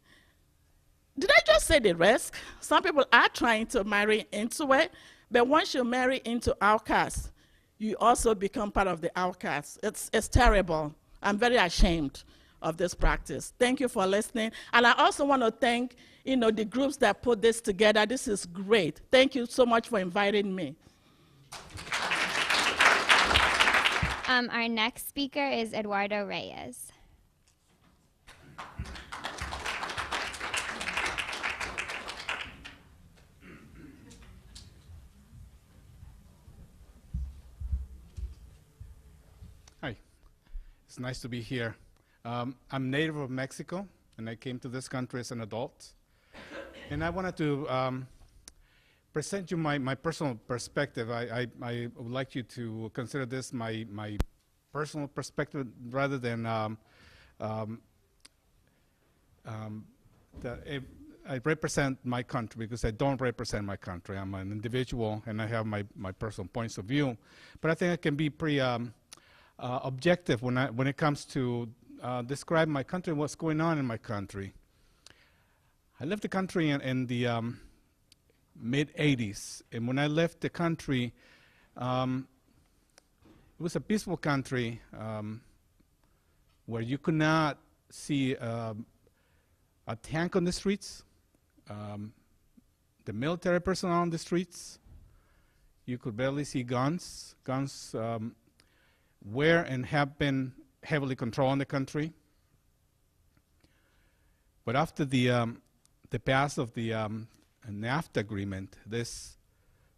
Did I just say the risk? Some people are trying to marry into it, but once you marry into outcasts, you also become part of the outcasts. It's terrible. I'm very ashamed of this practice. Thank you for listening. And I also want to thank, the groups that put this together. This is great. Thank you so much for inviting me. Our next speaker is Eduardo Reyes. Hi, it's nice to be here. I'm native of Mexico, and I came to this country as an adult. And I wanted to present you my personal perspective. I would like you to consider this my personal perspective rather than I represent my country, because I don't represent my country. I'm an individual and I have my personal points of view. But I think I can be pretty objective when it comes to describe my country and what's going on in my country. I left the country in the mid-'80s, and when I left the country, it was a peaceful country where you could not see a tank on the streets, the military personnel on the streets. You could barely see guns. Guns were and have been heavily controlling the country. But after the pass of the NAFTA agreement, this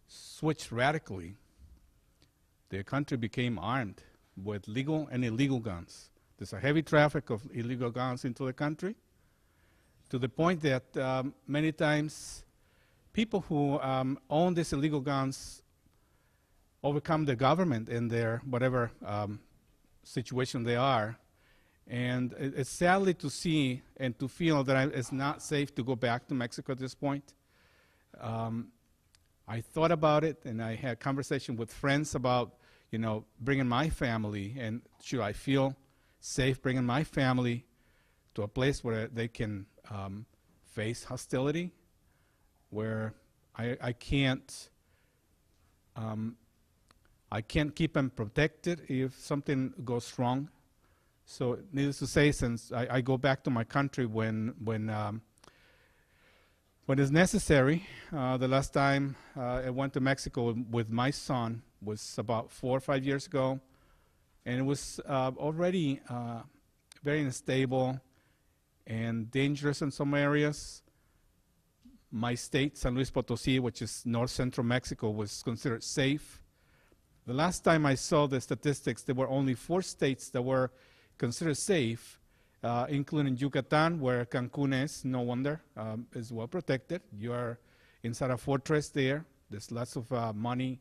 switched radically. The country became armed with legal and illegal guns. There's a heavy traffic of illegal guns into the country, to the point that many times people who own these illegal guns overcome the government in their whatever situation they are. And it's sadly to see and to feel that it's not safe to go back to Mexico at this point. I thought about it, and I had conversation with friends about, bringing my family, and should I feel safe bringing my family to a place where they can face hostility, where I can't keep them protected if something goes wrong. So needless to say, since I go back to my country when it's necessary. The last time I went to Mexico with my son was about 4 or 5 years ago, and it was already very unstable and dangerous in some areas. My state, San Luis Potosí, which is north central Mexico, was considered safe. The last time I saw the statistics, there were only 4 states that were considered safe, including Yucatan, where Cancun is, no wonder, is well protected. You are inside a fortress there. There's lots of money,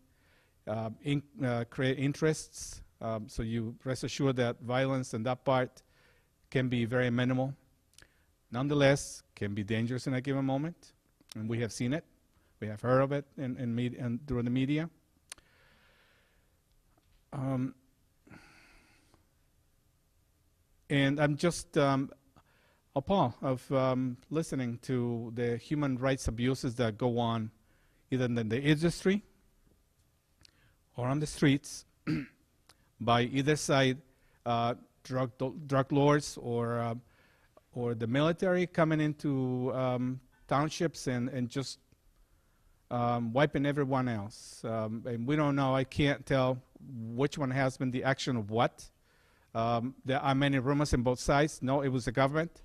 create interests, so you rest assured that violence in that part can be very minimal. Nonetheless, can be dangerous in a given moment, and we have seen it. We have heard of it through the media. And I'm just appalled of listening to the human rights abuses that go on either in the industry or on the streets by either side, drug lords or the military coming into townships and just wiping everyone else. And we don't know, I can't tell which one has been the action of what. There are many rumors on both sides. No, it was the government.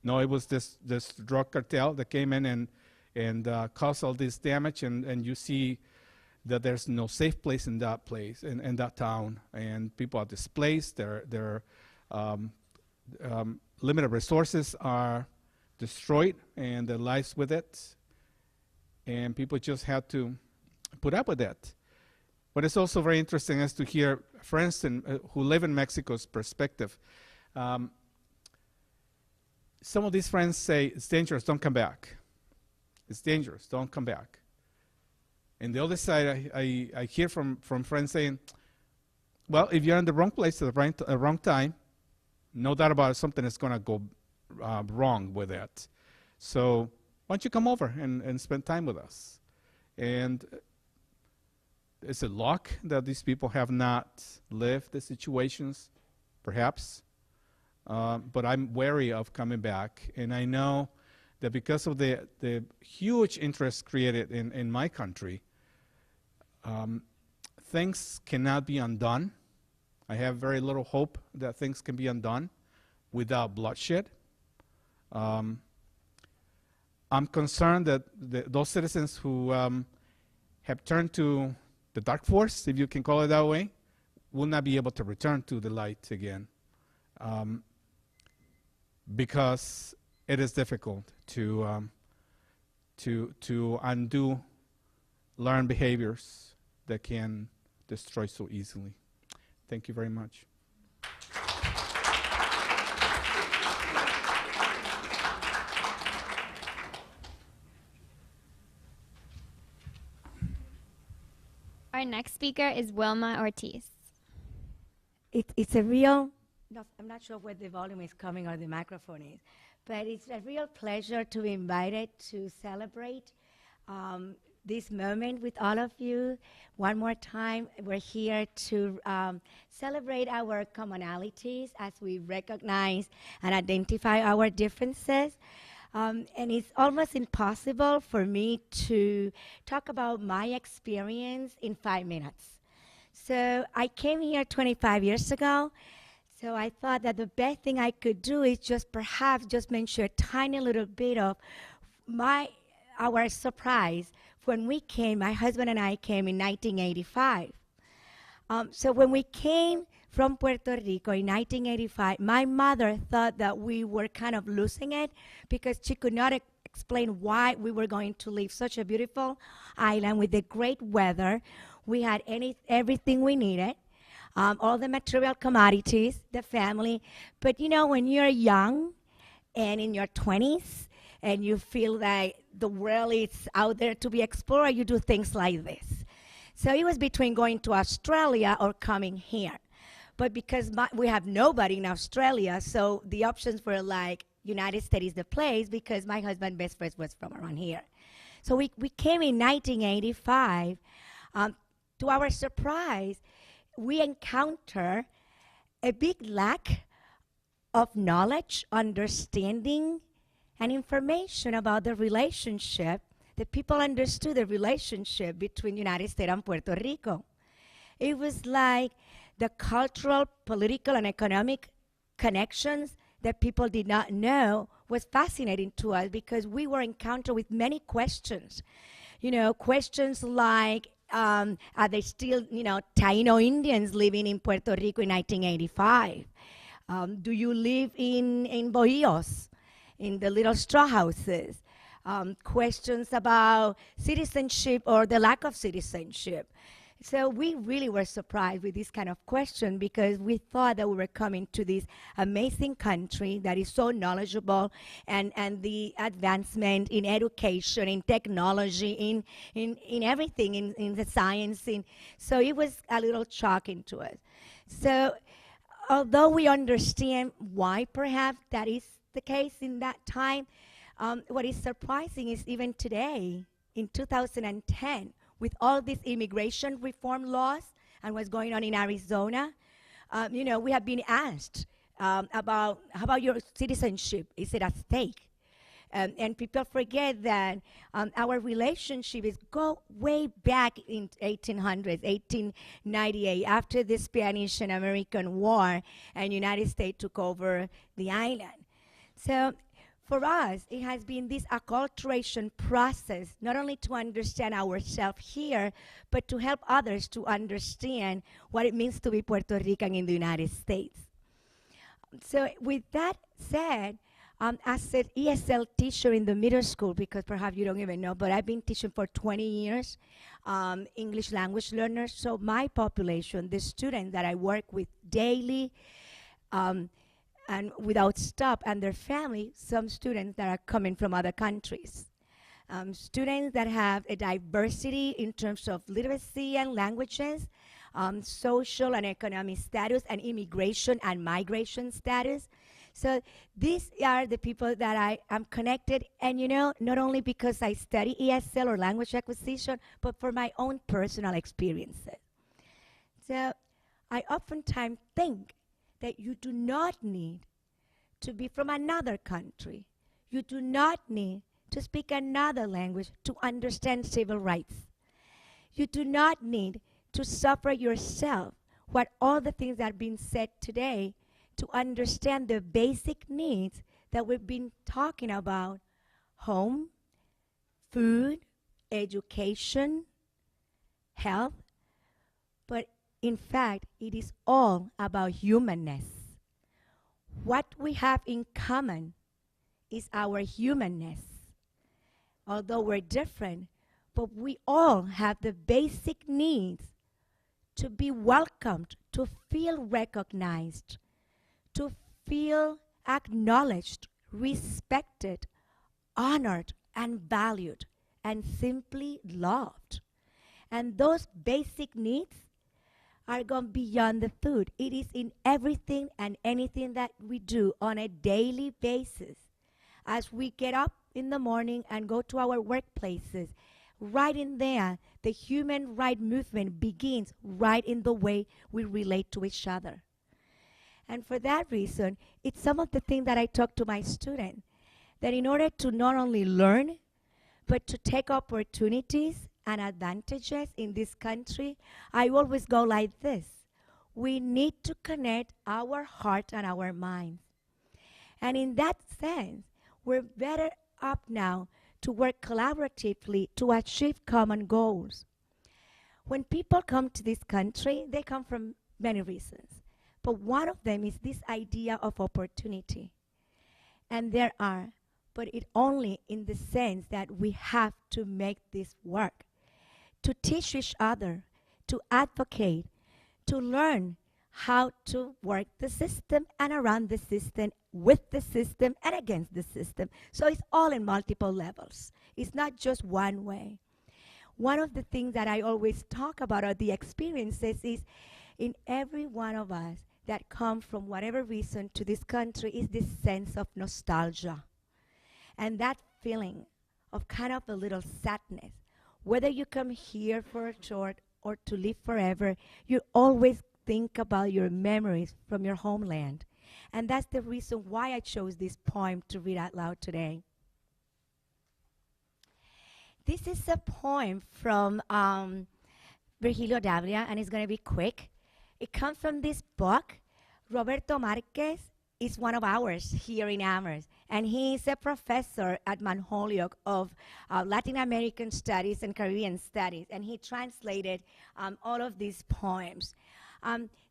No, it was this drug cartel that came in and caused all this damage. And you see that there's no safe place in that place, in that town. And people are displaced. Their limited resources are destroyed, and their lives with it. And people just had to put up with that. But it's also very interesting as to hear friends who live in Mexico's perspective. Some of these friends say, it's dangerous, don't come back. It's dangerous, don't come back. And the other side, I hear from friends saying, well, if you're in the wrong place at the wrong time, no doubt about it, something is going to go wrong with that. So why don't you come over and spend time with us? And is it luck that these people have not lived the situations? Perhaps. But I'm wary of coming back. And I know that because of the huge interest created in my country, things cannot be undone. I have very little hope that things can be undone without bloodshed. I'm concerned that those citizens who have turned to the dark force, if you can call it that way, will not be able to return to the light again, because it is difficult to undo learned behaviors that can destroy so easily. Thank you very much. Our next speaker is Wilma Ortiz. It's a real, I'm not sure where the volume is coming or the microphone is, but it's a real pleasure to be invited to celebrate this moment with all of you. One more time, we're here to celebrate our commonalities as we recognize and identify our differences. And it's almost impossible for me to talk about my experience in 5 minutes. So I came here 25 years ago. So I thought that the best thing I could do is perhaps mention a tiny little bit of our surprise when we came. My husband and I came in 1985. So when we came from Puerto Rico in 1985, my mother thought that we were kind of losing it because she could not explain why we were going to leave such a beautiful island with the great weather. We had everything we needed, all the material commodities, the family. But you know, when you're young and in your 20s and you feel like the world is out there to be explored, you do things like this. So it was between going to Australia or coming here. But because we have nobody in Australia, so the options were like United States is the place because my husband's best friend was from around here. So we came in 1985. To our surprise, we encountered a big lack of knowledge, understanding, and information about the relationship. The people understood the relationship between the United States and Puerto Rico. It was like the cultural, political, and economic connections that people did not know was fascinating to us because we were encountered with many questions. You know, questions like, are there still, Taino Indians living in Puerto Rico in 1985? Do you live in bohíos, in the little straw houses? Questions about citizenship or the lack of citizenship. So we really were surprised with this kind of question because we thought that we were coming to this amazing country that is so knowledgeable and the advancement in education, in technology, in everything, in the science. So it was a little shocking to us. So although we understand why perhaps that is the case in that time, what is surprising is even today, in 2010, with all these immigration reform laws and what's going on in Arizona, we have been asked about how about your citizenship? Is it at stake? And people forget that our relationship is go way back in 1800s, 1898, after the Spanish and American War, and United States took over the island. So for us, it has been this acculturation process, not only to understand ourselves here, but to help others to understand what it means to be Puerto Rican in the United States. So with that said, as an ESL teacher in the middle school, because perhaps you don't even know, but I've been teaching for 20 years, English language learners. So my population, the students that I work with daily, and without stop, and their family, some students that are coming from other countries. students that have a diversity in terms of literacy and languages, social and economic status, and immigration and migration status. So these are the people that I am connected, and not only because I study ESL or language acquisition, but for my own personal experiences. So I oftentimes think that you do not need to be from another country. You do not need to speak another language to understand civil rights. You do not need to suffer yourself what all the things that have been said today to understand the basic needs that we've been talking about: home, food, education, health. But in fact, it is all about humanness. What we have in common is our humanness. Although we're different, but we all have the basic needs to be welcomed, to feel recognized, to feel acknowledged, respected, honored, and valued, and simply loved. And those basic needs are gone beyond the food. It is in everything and anything that we do on a daily basis. As we get up in the morning and go to our workplaces, right in there, the human right movement begins right in the way we relate to each other. And for that reason, it's some of the things that I talk to my students, that in order to not only learn, but to take opportunities and advantages in this country, I always go like this. We need to connect our heart and our minds. And in that sense, we're better up now to work collaboratively to achieve common goals. When people come to this country, they come from many reasons. But one of them is this idea of opportunity. And there are, but it only in the sense that we have to make this work, to teach each other, to advocate, to learn how to work the system and around the system, with the system and against the system. So it's all in multiple levels. It's not just one way. One of the things that I always talk about are the experiences is in every one of us that come from whatever reason to this country is this sense of nostalgia. And that feeling of kind of a little sadness. Whether you come here for a short or to live forever, you always think about your memories from your homeland. And that's the reason why I chose this poem to read out loud today. This is a poem from Virgilio Dabria, and it's going to be quick. It comes from this book. Roberto Marquez is one of ours here in Amherst, and he is a professor at Mount Holyoke of Latin American Studies and Caribbean Studies, and he translated all of these poems.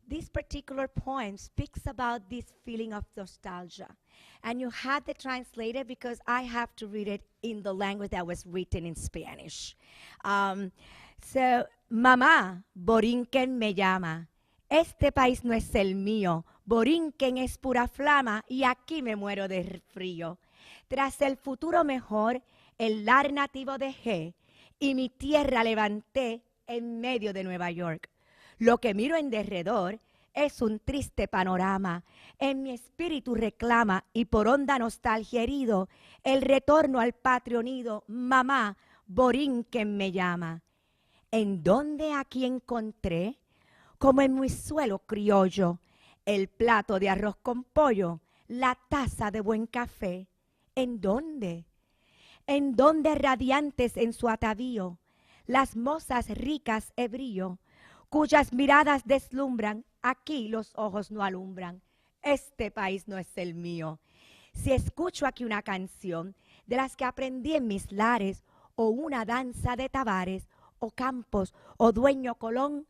This particular poem speaks about this feeling of nostalgia. And you had the translator because I have to read it in the language that was written in Spanish. So, mamá, Borinquen me llama. Este país no es el mío. Borinquen es pura flama y aquí me muero de frío. Tras el futuro mejor, el lar nativo dejé y mi tierra levanté en medio de Nueva York. Lo que miro en derredor es un triste panorama. En mi espíritu reclama y por honda nostalgia herido el retorno al patrio nido. Mamá, Borinquen me llama. ¿En dónde aquí encontré? Como en mi suelo criollo, el plato de arroz con pollo, la taza de buen café. ¿En dónde? ¿En dónde radiantes en su atavío, las mozas ricas he brillo, cuyas miradas deslumbran, aquí los ojos no alumbran? Este país no es el mío. Si escucho aquí una canción de las que aprendí en mis lares, o una danza de Tabares, o Campos, o Dueño Colón,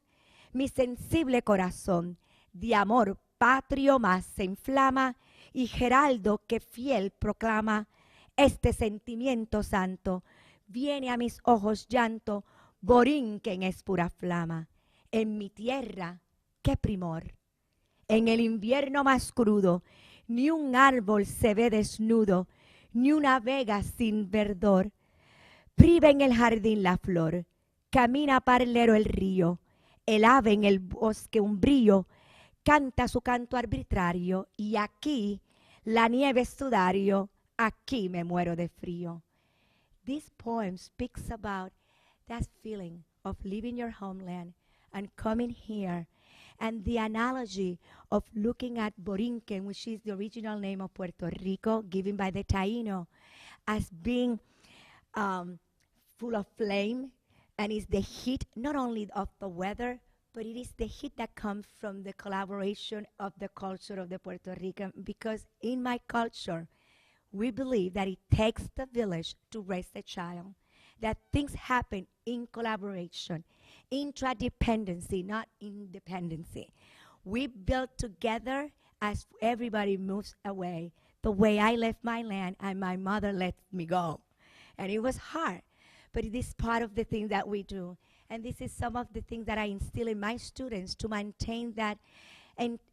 mi sensible corazón de amor patrio más se inflama y Geraldo que fiel proclama este sentimiento santo. Viene a mis ojos llanto, Borinquen es pura flama. En mi tierra, qué primor. En el invierno más crudo, ni un árbol se ve desnudo, ni una vega sin verdor. Priva en el jardín la flor, camina paralelo el río, el ave en el bosque umbrío, canta su canto arbitrario, y aquí la nieve es sudario, aquí me muero de frío. This poem speaks about that feeling of leaving your homeland and coming here, and the analogy of looking at Borinquen, which is the original name of Puerto Rico, given by the Taíno, as being full of flame, and it's the heat not only of the weather, but it is the heat that comes from the collaboration of the culture of the Puerto Rican, because in my culture, we believe that it takes the village to raise a child, that things happen in collaboration, intradependency, not independency. We build together as everybody moves away, the way I left my land and my mother let me go. And it was hard, but it is part of the thing that we do. And this is some of the things that I instill in my students to maintain that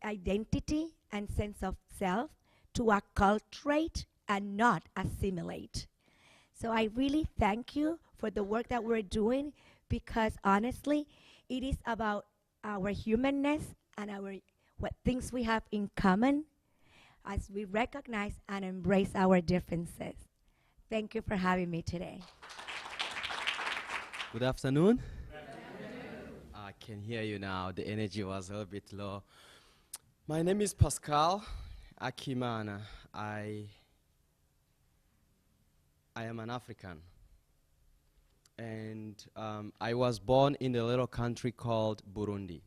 identity and sense of self, to acculturate and not assimilate. So I really thank you for the work that we're doing, because honestly, it is about our humanness and what things we have in common as we recognize and embrace our differences. Thank you for having me today. Good afternoon. I can hear you now. The energy was a little bit low. My name is Pascal Akimana. I am an African. And I was born in a little country called Burundi.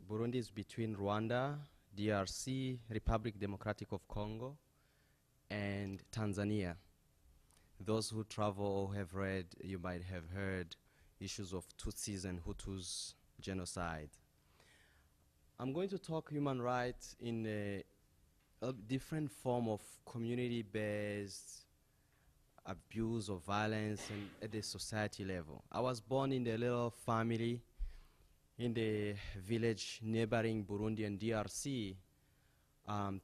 Burundi is between Rwanda, DRC, Republic Democratic of Congo, and Tanzania. Those who travel or have read, you might have heard issues of Tutsis and Hutus genocide. I'm going to talk human rights in a different form of community-based abuse or violence and at the society level. I was born in a little family in the village neighboring Burundi and DRC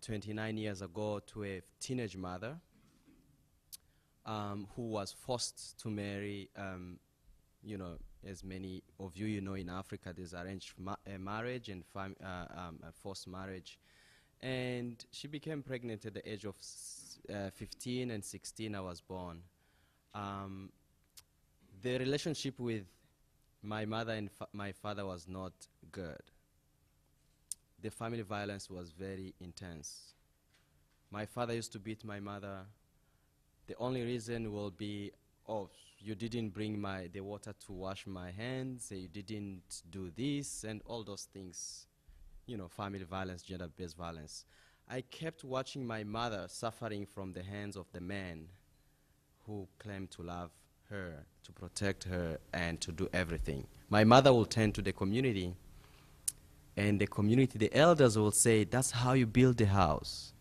29 years ago to a teenage mother who was forced to marry, you know, as many of you know, in Africa, there's arranged marriage and forced marriage. And she became pregnant at the age of 15 and 16, I was born. The relationship with my mother and my father was not good. The family violence was very intense. My father used to beat my mother. The only reason will be, oh, you didn't bring the water to wash my hands, you didn't do this, and all those things. You know, family violence, gender-based violence. I kept watching my mother suffering from the hands of the men who claimed to love her, to protect her, and to do everything. My mother will turn to the community, and the community, the elders will say, that's how you build the house.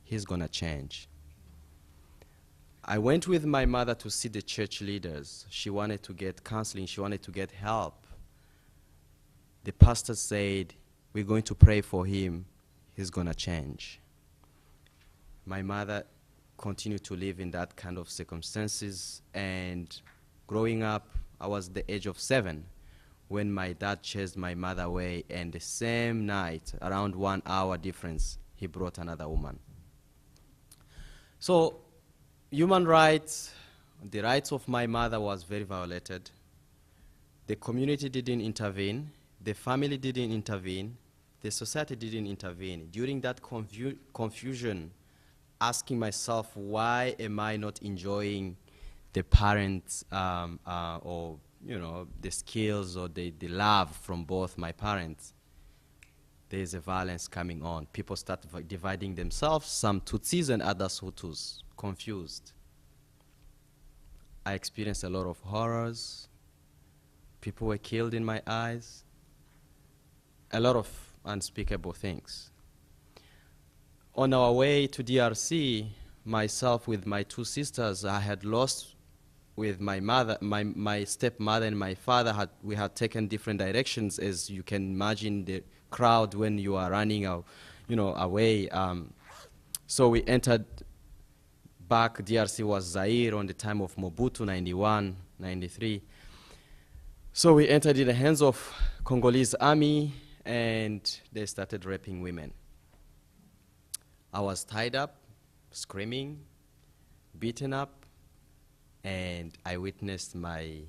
He's gonna change. I went with my mother to see the church leaders. She wanted to get counseling, she wanted to get help. The pastor said, we're going to pray for him, he's gonna change. My mother continued to live in that kind of circumstances, and growing up, I was the age of 7 when my dad chased my mother away, and the same night, around 1 hour difference, he brought another woman. So, human rights, the rights of my mother was very violated. The community didn't intervene, the family didn't intervene, the society didn't intervene. During that confusion, asking myself, why am I not enjoying the parents or, you know, the skills or the love from both my parents? There's a violence coming on. People start dividing themselves, some Tutsis and others Hutus, confused. I experienced a lot of horrors. People were killed in my eyes. A lot of unspeakable things. On our way to DRC, myself with my 2 sisters, I had lost with my mother, my stepmother and my father. We had taken different directions, as you can imagine the crowd when you are running out, you know, away. So we entered back DRC was Zaire on the time of Mobutu, 91, 93. So we entered in the hands of Congolese army, and they started raping women. I was tied up, screaming, beaten up, and I witnessed my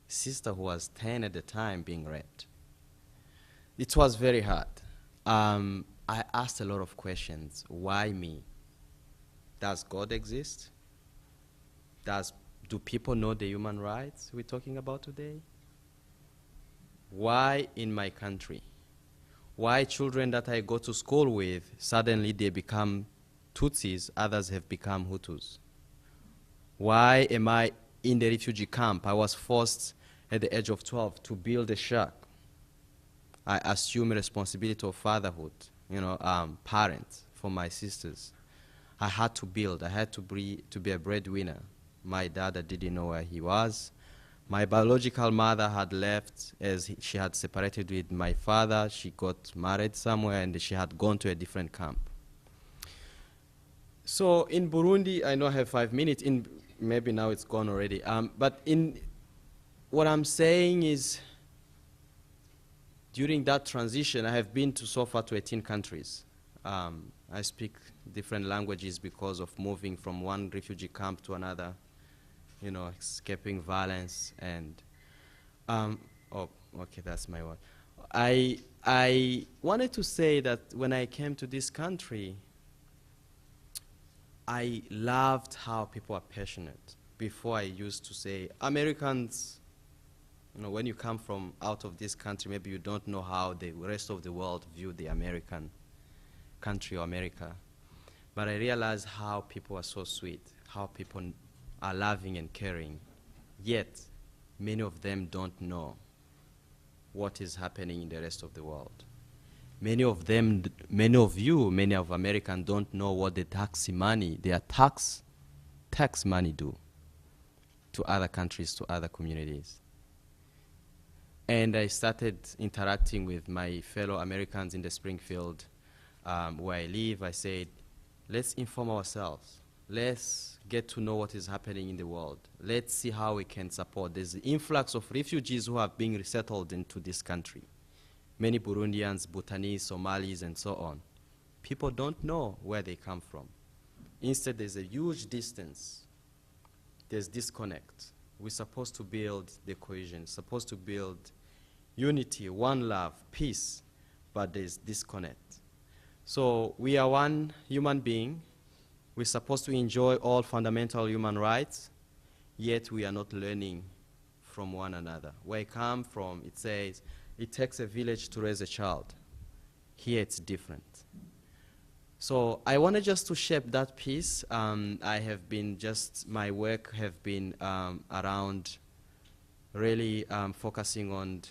sister, who was 10 at the time, being raped. It was very hard. I asked a lot of questions. Why me? Does God exist? Do people know the human rights we're talking about today? Why in my country? Why children that I go to school with, suddenly they become Tutsis, others have become Hutus? Why am I in the refugee camp? I was forced at the age of 12 to build a shack. I assume responsibility of fatherhood, parent for my sisters. I had to build. I had to be a breadwinner. My dad, I didn't know where he was. My biological mother had left as she had separated with my father. She got married somewhere, and she had gone to a different camp. So in Burundi, I know I have 5 minutes. Maybe now it's gone already. But what I'm saying is, during that transition, I have been so far to 18 countries. I speak different languages because of moving from one refugee camp to another, escaping violence. And, oh, okay, that's my word. I wanted to say that when I came to this country, I loved how people are passionate. Before, I used to say, Americans, when you come from out of this country, maybe you don't know how the rest of the world view the American country or America. But I realized how people are so sweet, how people are loving and caring. Yet, many of them don't know what is happening in the rest of the world. Many of Americans don't know what the tax money, their tax money do to other countries, to other communities. And I started interacting with my fellow Americans in the Springfield where I live. I said, let's inform ourselves. Let's get to know what is happening in the world. Let's see how we can support. There's an influx of refugees who have been resettled into this country. Many Burundians, Bhutanese, Somalis, and so on. People don't know where they come from. Instead, there's a huge distance. There's disconnect. We're supposed to build the cohesion, supposed to build unity, one love, peace, but there's disconnect. So we are one human being. We're supposed to enjoy all fundamental human rights, yet we are not learning from one another. Where I come from, it says, it takes a village to raise a child. Here it's different. So I wanted just to shape that piece. My work have been around really focusing on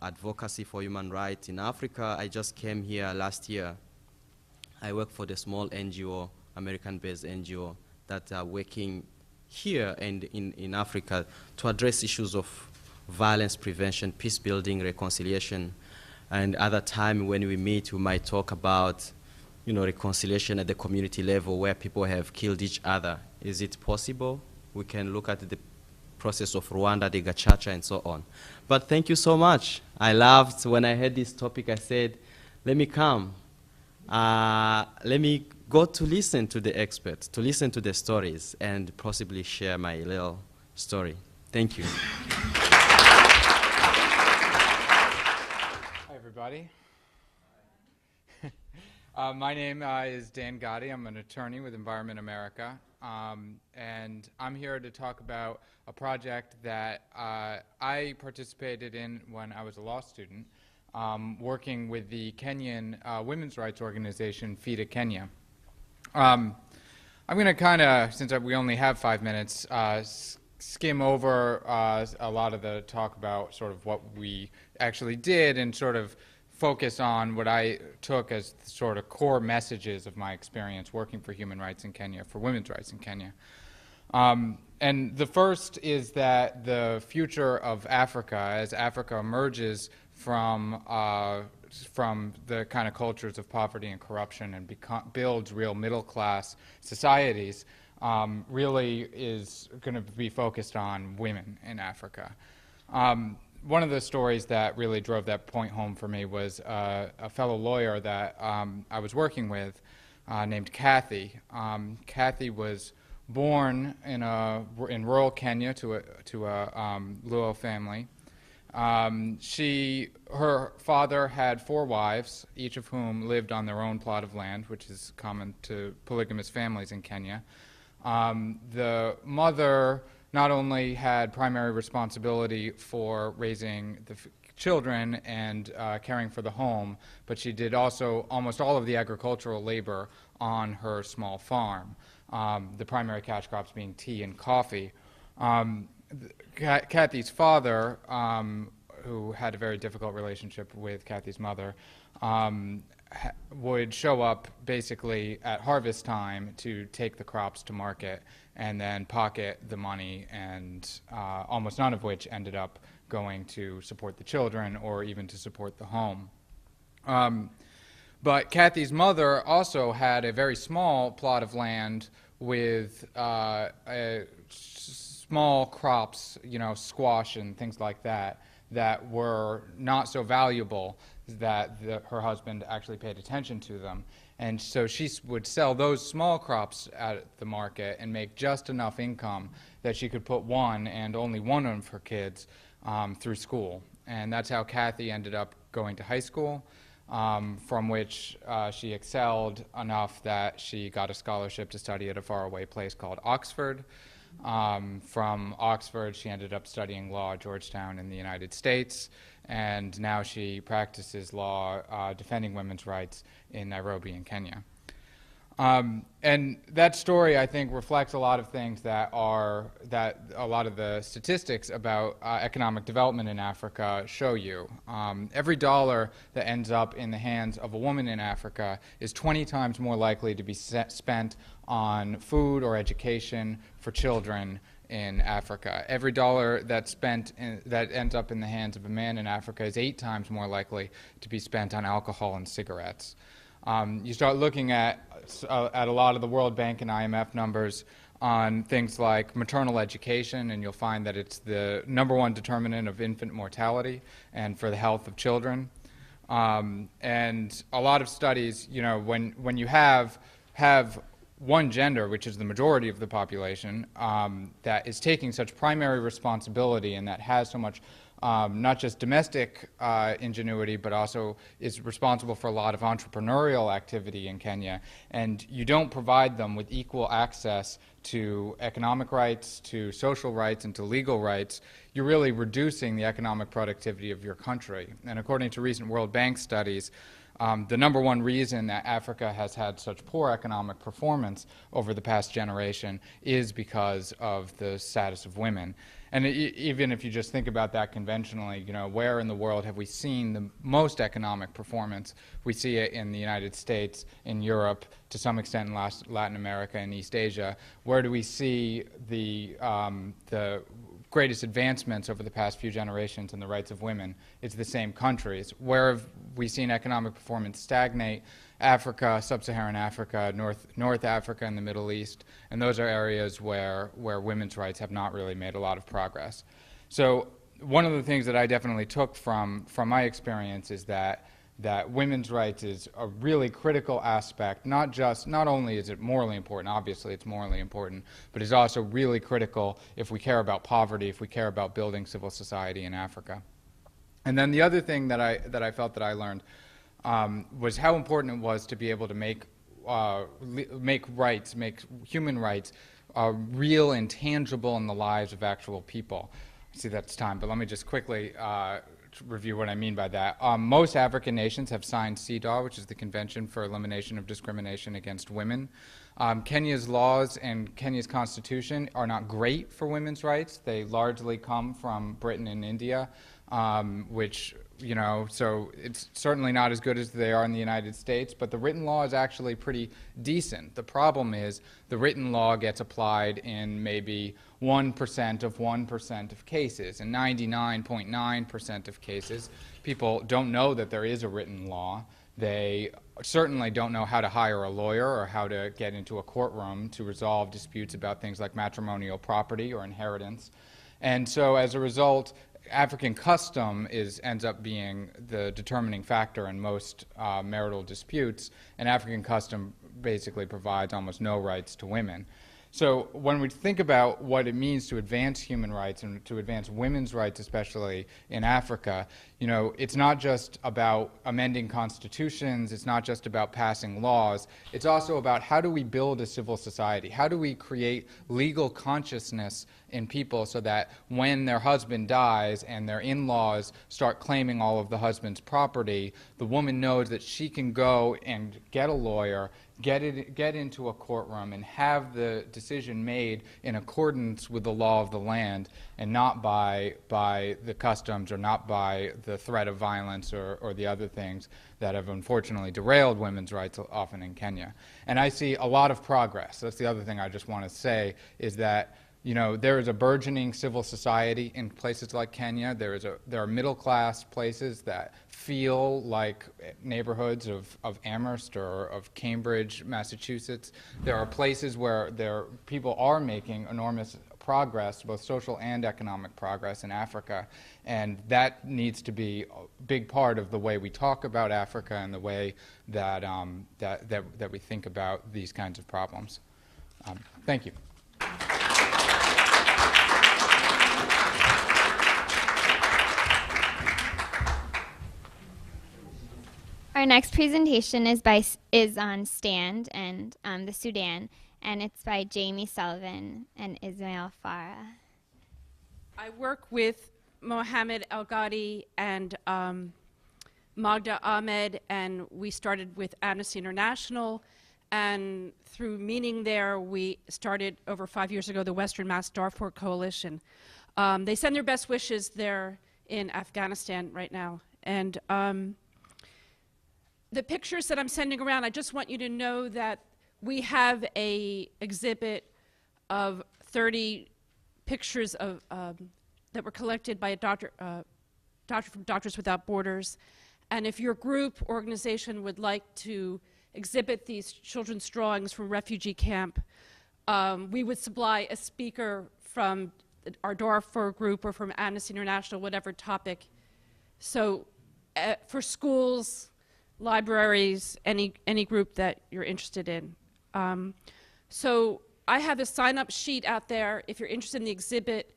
advocacy for human rights in Africa. I just came here last year. I work for the small NGO, American-based NGO, that are working here and in Africa to address issues of violence prevention, peace building, reconciliation. And other time when we meet, we might talk about reconciliation at the community level where people have killed each other. Is it possible? We can look at the process of Rwanda, the Gacaca, and so on. But thank you so much. I loved when I heard this topic, I said, let me come. Let me go to listen to the experts, to listen to the stories, and possibly share my little story. Thank you. Hi, everybody. My name is Dan Gotti. I'm an attorney with Environment America, and I'm here to talk about a project that I participated in when I was a law student, working with the Kenyan women's rights organization, FIDA Kenya. I'm going to kind of, since we only have 5 minutes, skim over a lot of the talk about sort of what we actually did and sort of focus on what I took as the sort of core messages of my experience working for human rights in Kenya, for women's rights in Kenya. And the first is that the future of Africa, as Africa emerges from from the kind of cultures of poverty and corruption and builds real middle-class societies really is going to be focused on women in Africa. One of the stories that really drove that point home for me was a fellow lawyer that I was working with named Kathy. Kathy was born in rural Kenya to a Luo family. Her father had 4 wives, each of whom lived on their own plot of land, which is common to polygamous families in Kenya. The mother not only had primary responsibility for raising the children and caring for the home, but she did also almost all of the agricultural labor on her small farm, the primary cash crops being tea and coffee. Kathy's father, who had a very difficult relationship with Kathy's mother, would show up basically at harvest time to take the crops to market and then pocket the money, and almost none of which ended up going to support the children or even to support the home. But Kathy's mother also had a very small plot of land with small crops, squash and things like that, that were not so valuable that her husband actually paid attention to them. And so she would sell those small crops at the market and make just enough income that she could put one and only one of her kids through school. And that's how Kathy ended up going to high school, from which she excelled enough that she got a scholarship to study at a faraway place called Oxford. From Oxford, she ended up studying law at Georgetown in the United States, and now she practices law defending women's rights in Nairobi in Kenya. And that story, I think, reflects a lot of things that a lot of the statistics about economic development in Africa show you. Every dollar that ends up in the hands of a woman in Africa is 20 times more likely to be spent on food or education for children in Africa. Every dollar that's that ends up in the hands of a man in Africa is 8 times more likely to be spent on alcohol and cigarettes. You start looking at a lot of the World Bank and IMF numbers on things like maternal education, and you'll find that it's the #1 determinant of infant mortality and for the health of children. And a lot of studies, when you have one gender, which is the majority of the population, that is taking such primary responsibility and that has so much not just domestic ingenuity, but also is responsible for a lot of entrepreneurial activity in Kenya, and you don't provide them with equal access to economic rights, to social rights, and to legal rights, you're really reducing the economic productivity of your country. And according to recent World Bank studies, the #1 reason that Africa has had such poor economic performance over the past generation is because of the status of women. And even if you just think about that conventionally, where in the world have we seen the most economic performance? We see it in the United States, in Europe, to some extent in Latin America and East Asia. Where do we see the greatest advancements over the past few generations in the rights of women? It's the same countries. Where have we seen economic performance stagnate? Africa, sub-Saharan Africa, North Africa, and the Middle East, and those are areas where women's rights have not really made a lot of progress. So one of the things that I definitely took from my experience is that women's rights is a really critical aspect. Not only is it morally important, obviously it's morally important, but it's also really critical if we care about poverty, if we care about building civil society in Africa. And then the other thing that I felt that I learned was how important it was to be able to make human rights real and tangible in the lives of actual people. I see that's time, but let me just quickly review what I mean by that. Most African nations have signed CEDAW, which is the Convention for Elimination of Discrimination Against Women. Kenya's laws and Kenya's constitution are not great for women's rights. They largely come from Britain and India. which, you know, so it's certainly not as good as they are in the United States, but the written law is actually pretty decent. The problem is the written law gets applied in maybe 1% of cases. In 99.9% of cases, people don't know that there is a written law. They certainly don't know how to hire a lawyer or how to get into a courtroom to resolve disputes about things like matrimonial property or inheritance. And so as a result, African custom ends up being the determining factor in most marital disputes, and African custom basically provides almost no rights to women. So when we think about what it means to advance human rights and to advance women's rights, especially in Africa, you know, it's not just about amending constitutions, it's not just about passing laws, it's also about how do we build a civil society? How do we create legal consciousness in people so that when their husband dies and their in-laws start claiming all of the husband's property, the woman knows that she can go and get a lawyer, get into a courtroom and have the decision made in accordance with the law of the land and not by the customs or not by the threat of violence or the other things that have unfortunately derailed women's rights often in Kenya. And I see a lot of progress. That's the other thing I just want to say is that, you know, there is a burgeoning civil society in places like Kenya. There are middle-class places that feel like neighborhoods of Amherst or of Cambridge, Massachusetts. There are places where people are making enormous progress, both social and economic progress in Africa, and that needs to be a big part of the way we talk about Africa and the way that that we think about these kinds of problems. Thank you. Our next presentation is on Stand and the Sudan, and it's by Jamie Sullivan and Ismail Farah. I work with Mohammed El Ghadi and Magda Ahmed, and we started with Amnesty International, and through meeting there, we started over 5 years ago the Western Mass Darfur Coalition. They send their best wishes there in Afghanistan right now, and the pictures that I'm sending around, I just want you to know that we have an exhibit of 30 pictures of, that were collected by a doctor from Doctors Without Borders. And if your group, organization would like to exhibit these children's drawings from refugee camp, we would supply a speaker from our Darfur group or from Amnesty International, whatever topic. So for schools, libraries, any group that you're interested in. So I have a sign-up sheet out there. If you're interested in the exhibit,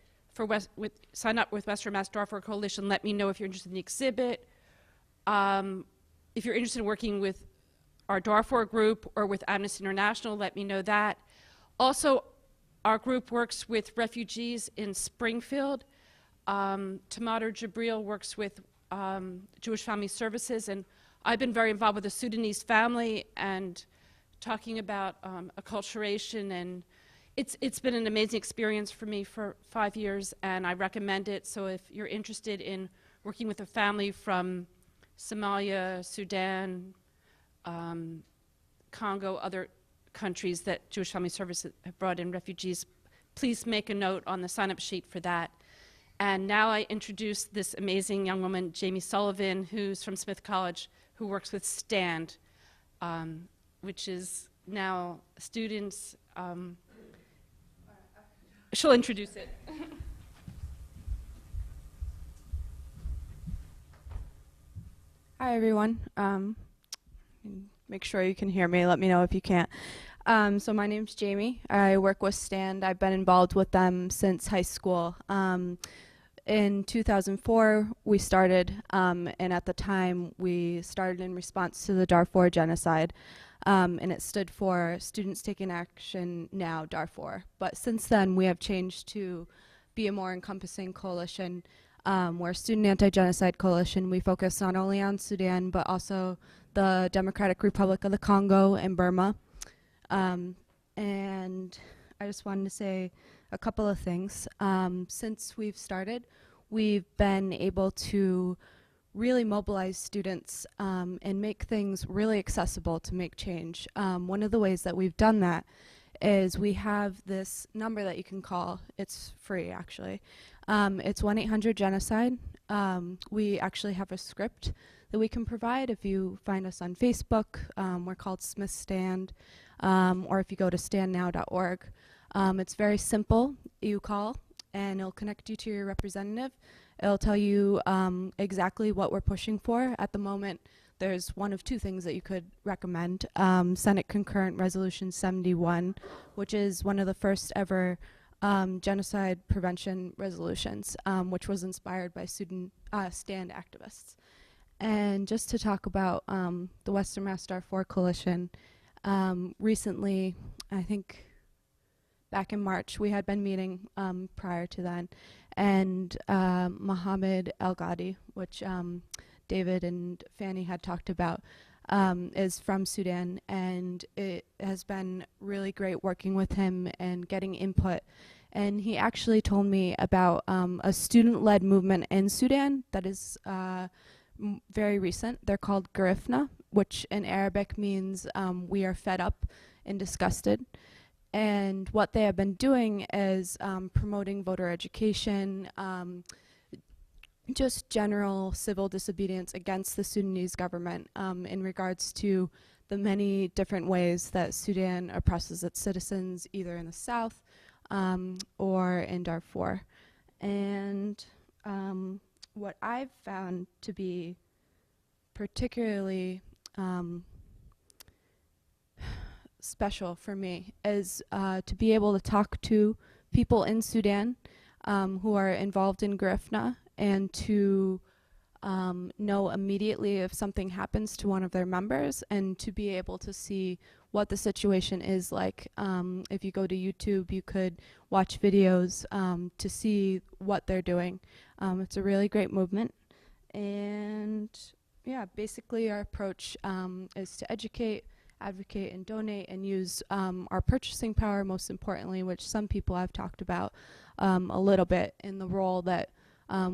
sign up with Western Mass Darfur Coalition. Let me know if you're interested in the exhibit. If you're interested in working with our Darfur group or with Amnesty International, let me know that. Also, our group works with refugees in Springfield. Tomato Jibril works with Jewish Family Services, and I've been very involved with the Sudanese family and talking about acculturation, and it's been an amazing experience for me for 5 years, and I recommend it. So if you're interested in working with a family from Somalia, Sudan, Congo, other countries that Jewish Family Services have brought in refugees, please make a note on the sign-up sheet for that. And now I introduce this amazing young woman, Jamie Sullivan, who's from Smith College, who works with STAND, which is now students. She'll introduce it. Hi, everyone. Make sure you can hear me. Let me know if you can't. So my name's Jamie. I work with STAND. I've been involved with them since high school. In 2004, we started, and at the time, we started in response to the Darfur genocide, and it stood for Students Taking Action Now, Darfur. But since then, we have changed to be a more encompassing coalition. We're Student Anti-Genocide Coalition. We focus not only on Sudan, but also the Democratic Republic of the Congo and Burma. And I just wanted to say a couple of things. Since we've started, we've been able to really mobilize students and make things really accessible to make change. One of the ways that we've done that is we have this number that you can call. It's free, actually. It's 1-800-GENOCIDE. We actually have a script that we can provide if you find us on Facebook. We're called Smith Stand, or if you go to standnow.org. It's very simple. You call, and it'll connect you to your representative. It'll tell you exactly what we're pushing for. At the moment, there's one of two things that you could recommend. Senate Concurrent Resolution 71, which is one of the first ever genocide prevention resolutions, which was inspired by student stand activists. And just to talk about the Western Mass Darfur Coalition, recently, I think back in March, we had been meeting prior to then, and Mohammed El-Ghadi, which David and Fanny had talked about, is from Sudan, and it has been really great working with him and getting input. And he actually told me about a student-led movement in Sudan that is very recent. They're called Garifna, which in Arabic means we are fed up and disgusted. And what they have been doing is promoting voter education, just general civil disobedience against the Sudanese government in regards to the many different ways that Sudan oppresses its citizens, either in the south or in Darfur. And what I've found to be particularly special for me is to be able to talk to people in Sudan who are involved in Garifna, and to know immediately if something happens to one of their members, and to be able to see what the situation is like. If you go to YouTube, you could watch videos to see what they're doing. It's a really great movement. And yeah, basically our approach is to educate, advocate, and donate, and use our purchasing power, most importantly, which some people have talked about a little bit, in the role that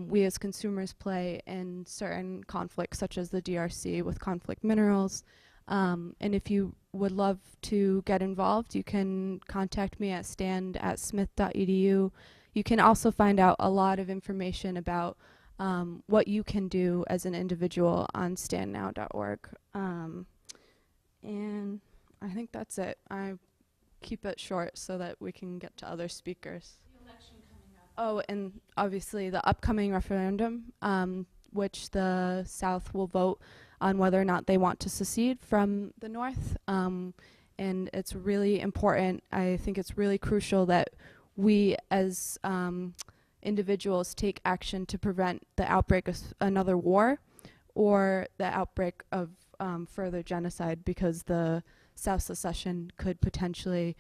we as consumers play in certain conflicts, such as the DRC with conflict minerals. And if you would love to get involved, you can contact me at stand@smith.edu. You can also find out a lot of information about what you can do as an individual on standnow.org. And I think that's it. I keep it short so that we can get to other speakers. The election coming up. Oh, and obviously the upcoming referendum, which the South will vote on whether or not they want to secede from the North. And it's really important. I think it's really crucial that we as individuals take action to prevent the outbreak of another war or the outbreak of further genocide, because the South secession could potentially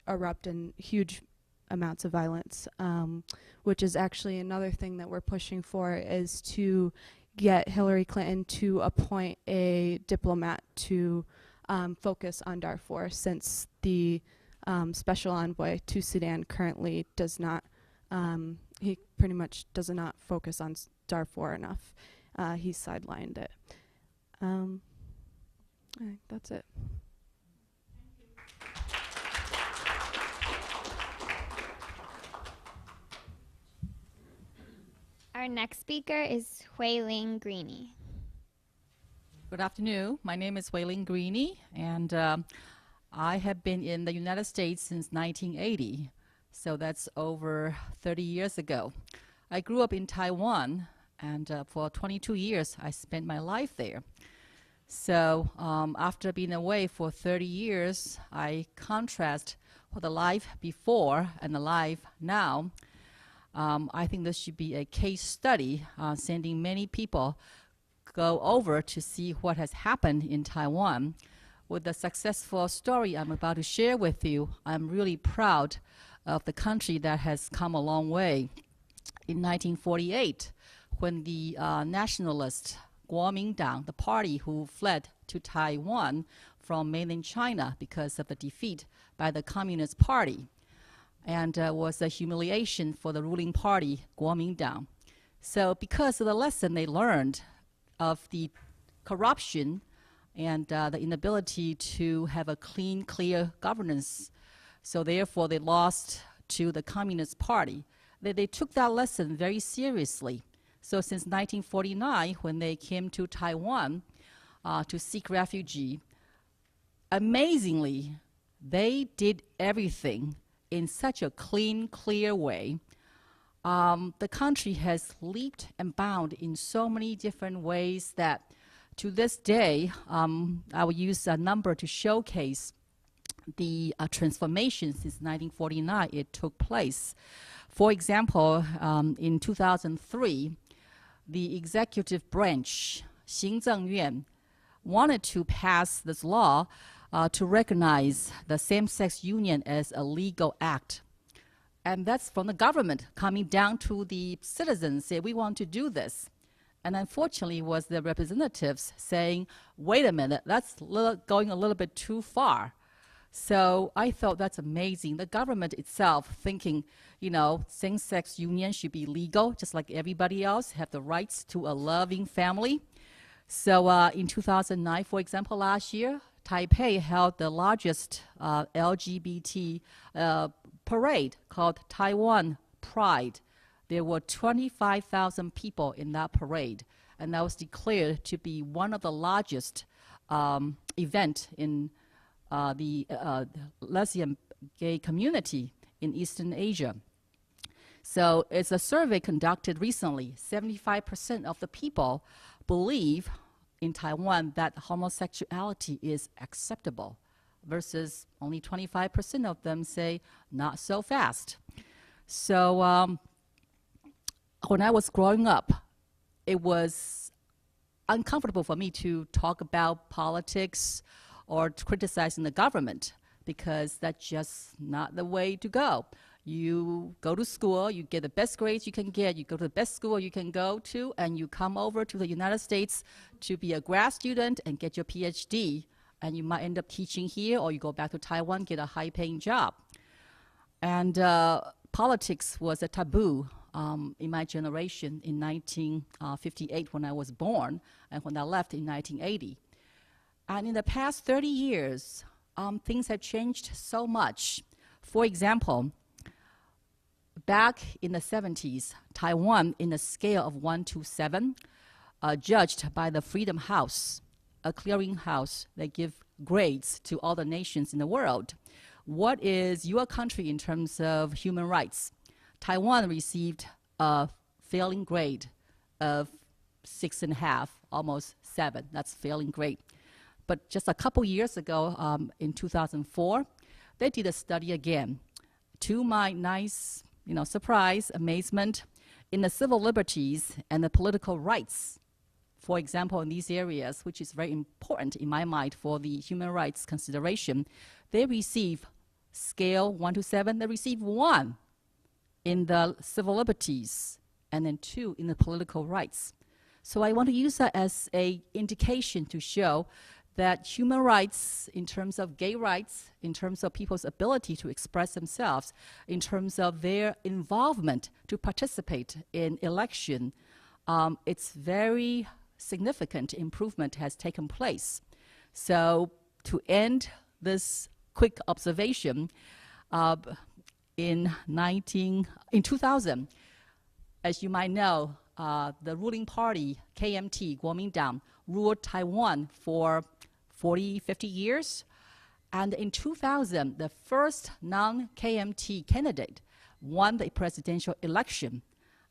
erupt in huge amounts of violence, which is actually another thing that we're pushing for, is to get Hillary Clinton to appoint a diplomat to focus on Darfur, since the special envoy to Sudan currently does not, he pretty much does not focus on Darfur enough. He's sidelined it. I think that's it. Our next speaker is Hui-Ling Greeny. Good afternoon. My name is Hui-Ling Greeny, and I have been in the United States since 1980, so that's over 30 years ago. I grew up in Taiwan, and for 22 years I spent my life there. So after being away for 30 years, I contrast the life before and the life now. I think this should be a case study, sending many people go over to see what has happened in Taiwan. With the successful story I'm about to share with you, I'm really proud of the country that has come a long way. In 1948, when the nationalist Kuomintang, the party who fled to Taiwan from mainland China because of the defeat by the Communist Party, and was a humiliation for the ruling party, Kuomintang. So because of the lesson they learned of the corruption and the inability to have a clean, clear governance, so therefore they lost to the Communist Party. They took that lesson very seriously. So since 1949, when they came to Taiwan to seek refuge, amazingly, they did everything in such a clean, clear way. The country has leaped and bounded in so many different ways that to this day, I will use a number to showcase the transformation since 1949 it took place. For example, in 2003, the executive branch, 行政院, wanted to pass this law to recognize the same-sex union as a legal act. And that's from the government coming down to the citizens, say, we want to do this. And unfortunately, it was the representatives saying, wait a minute, that's going a little bit too far. So I thought that's amazing. The government itself thinking, you know, same-sex union should be legal, just like everybody else, have the rights to a loving family. So in 2009, for example, last year, Taipei held the largest LGBT parade called Taiwan Pride. There were 25,000 people in that parade, and that was declared to be one of the largest event in the lesbian gay community in Eastern Asia. So it's a survey conducted recently. 75% of the people believe in Taiwan that homosexuality is acceptable, versus only 25% of them say not so fast. So when I was growing up, it was uncomfortable for me to talk about politics or criticizing the government, because that's just not the way to go. You go to school, you get the best grades you can get, you go to the best school you can go to, and you come over to the United States to be a grad student and get your PhD, and you might end up teaching here, or you go back to Taiwan, get a high-paying job. And politics was a taboo in my generation in 1958 when I was born, and when I left in 1980. And in the past 30 years, things have changed so much. For example, back in the 70s, Taiwan, in a scale of 1 to 7, judged by the Freedom House, a clearinghouse that gives grades to all the nations in the world. What is your country in terms of human rights? Taiwan received a failing grade of 6.5, almost 7. That's failing grade. But just a couple years ago, in 2004, they did a study again. To my nice, surprise, amazement, in the civil liberties and the political rights, for example, in these areas, which is very important in my mind for the human rights consideration, they receive scale 1 to 7, they receive 1 in the civil liberties and then 2 in the political rights. So I want to use that as an indication to show that human rights, in terms of gay rights, in terms of people's ability to express themselves, in terms of their involvement to participate in election, it's very significant improvement has taken place. So to end this quick observation, in 2000, as you might know, the ruling party, KMT, Kuomintang, ruled Taiwan for 40, 50 years. And in 2000, the first non-KMT candidate won the presidential election.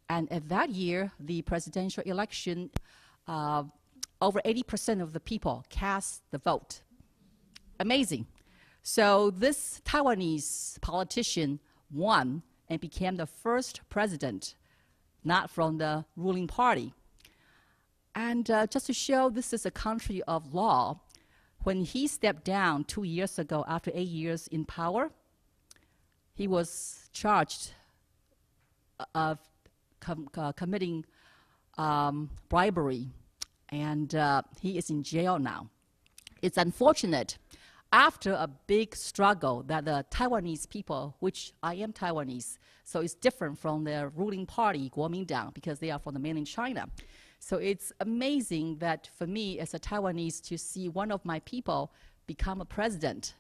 And at that year, the presidential election, over 80% of the people cast the vote. Amazing. So this Taiwanese politician won and became the first president, not from the ruling party. And just to show this is a country of law, when he stepped down 2 years ago after 8 years in power, he was charged of committing bribery, and he is in jail now. It's unfortunate. after a big struggle that the Taiwanese people, which I am Taiwanese, so it's different from the ruling party, Kuomintang, because they are from the mainland China. So it's amazing that for me as a Taiwanese to see one of my people become a president,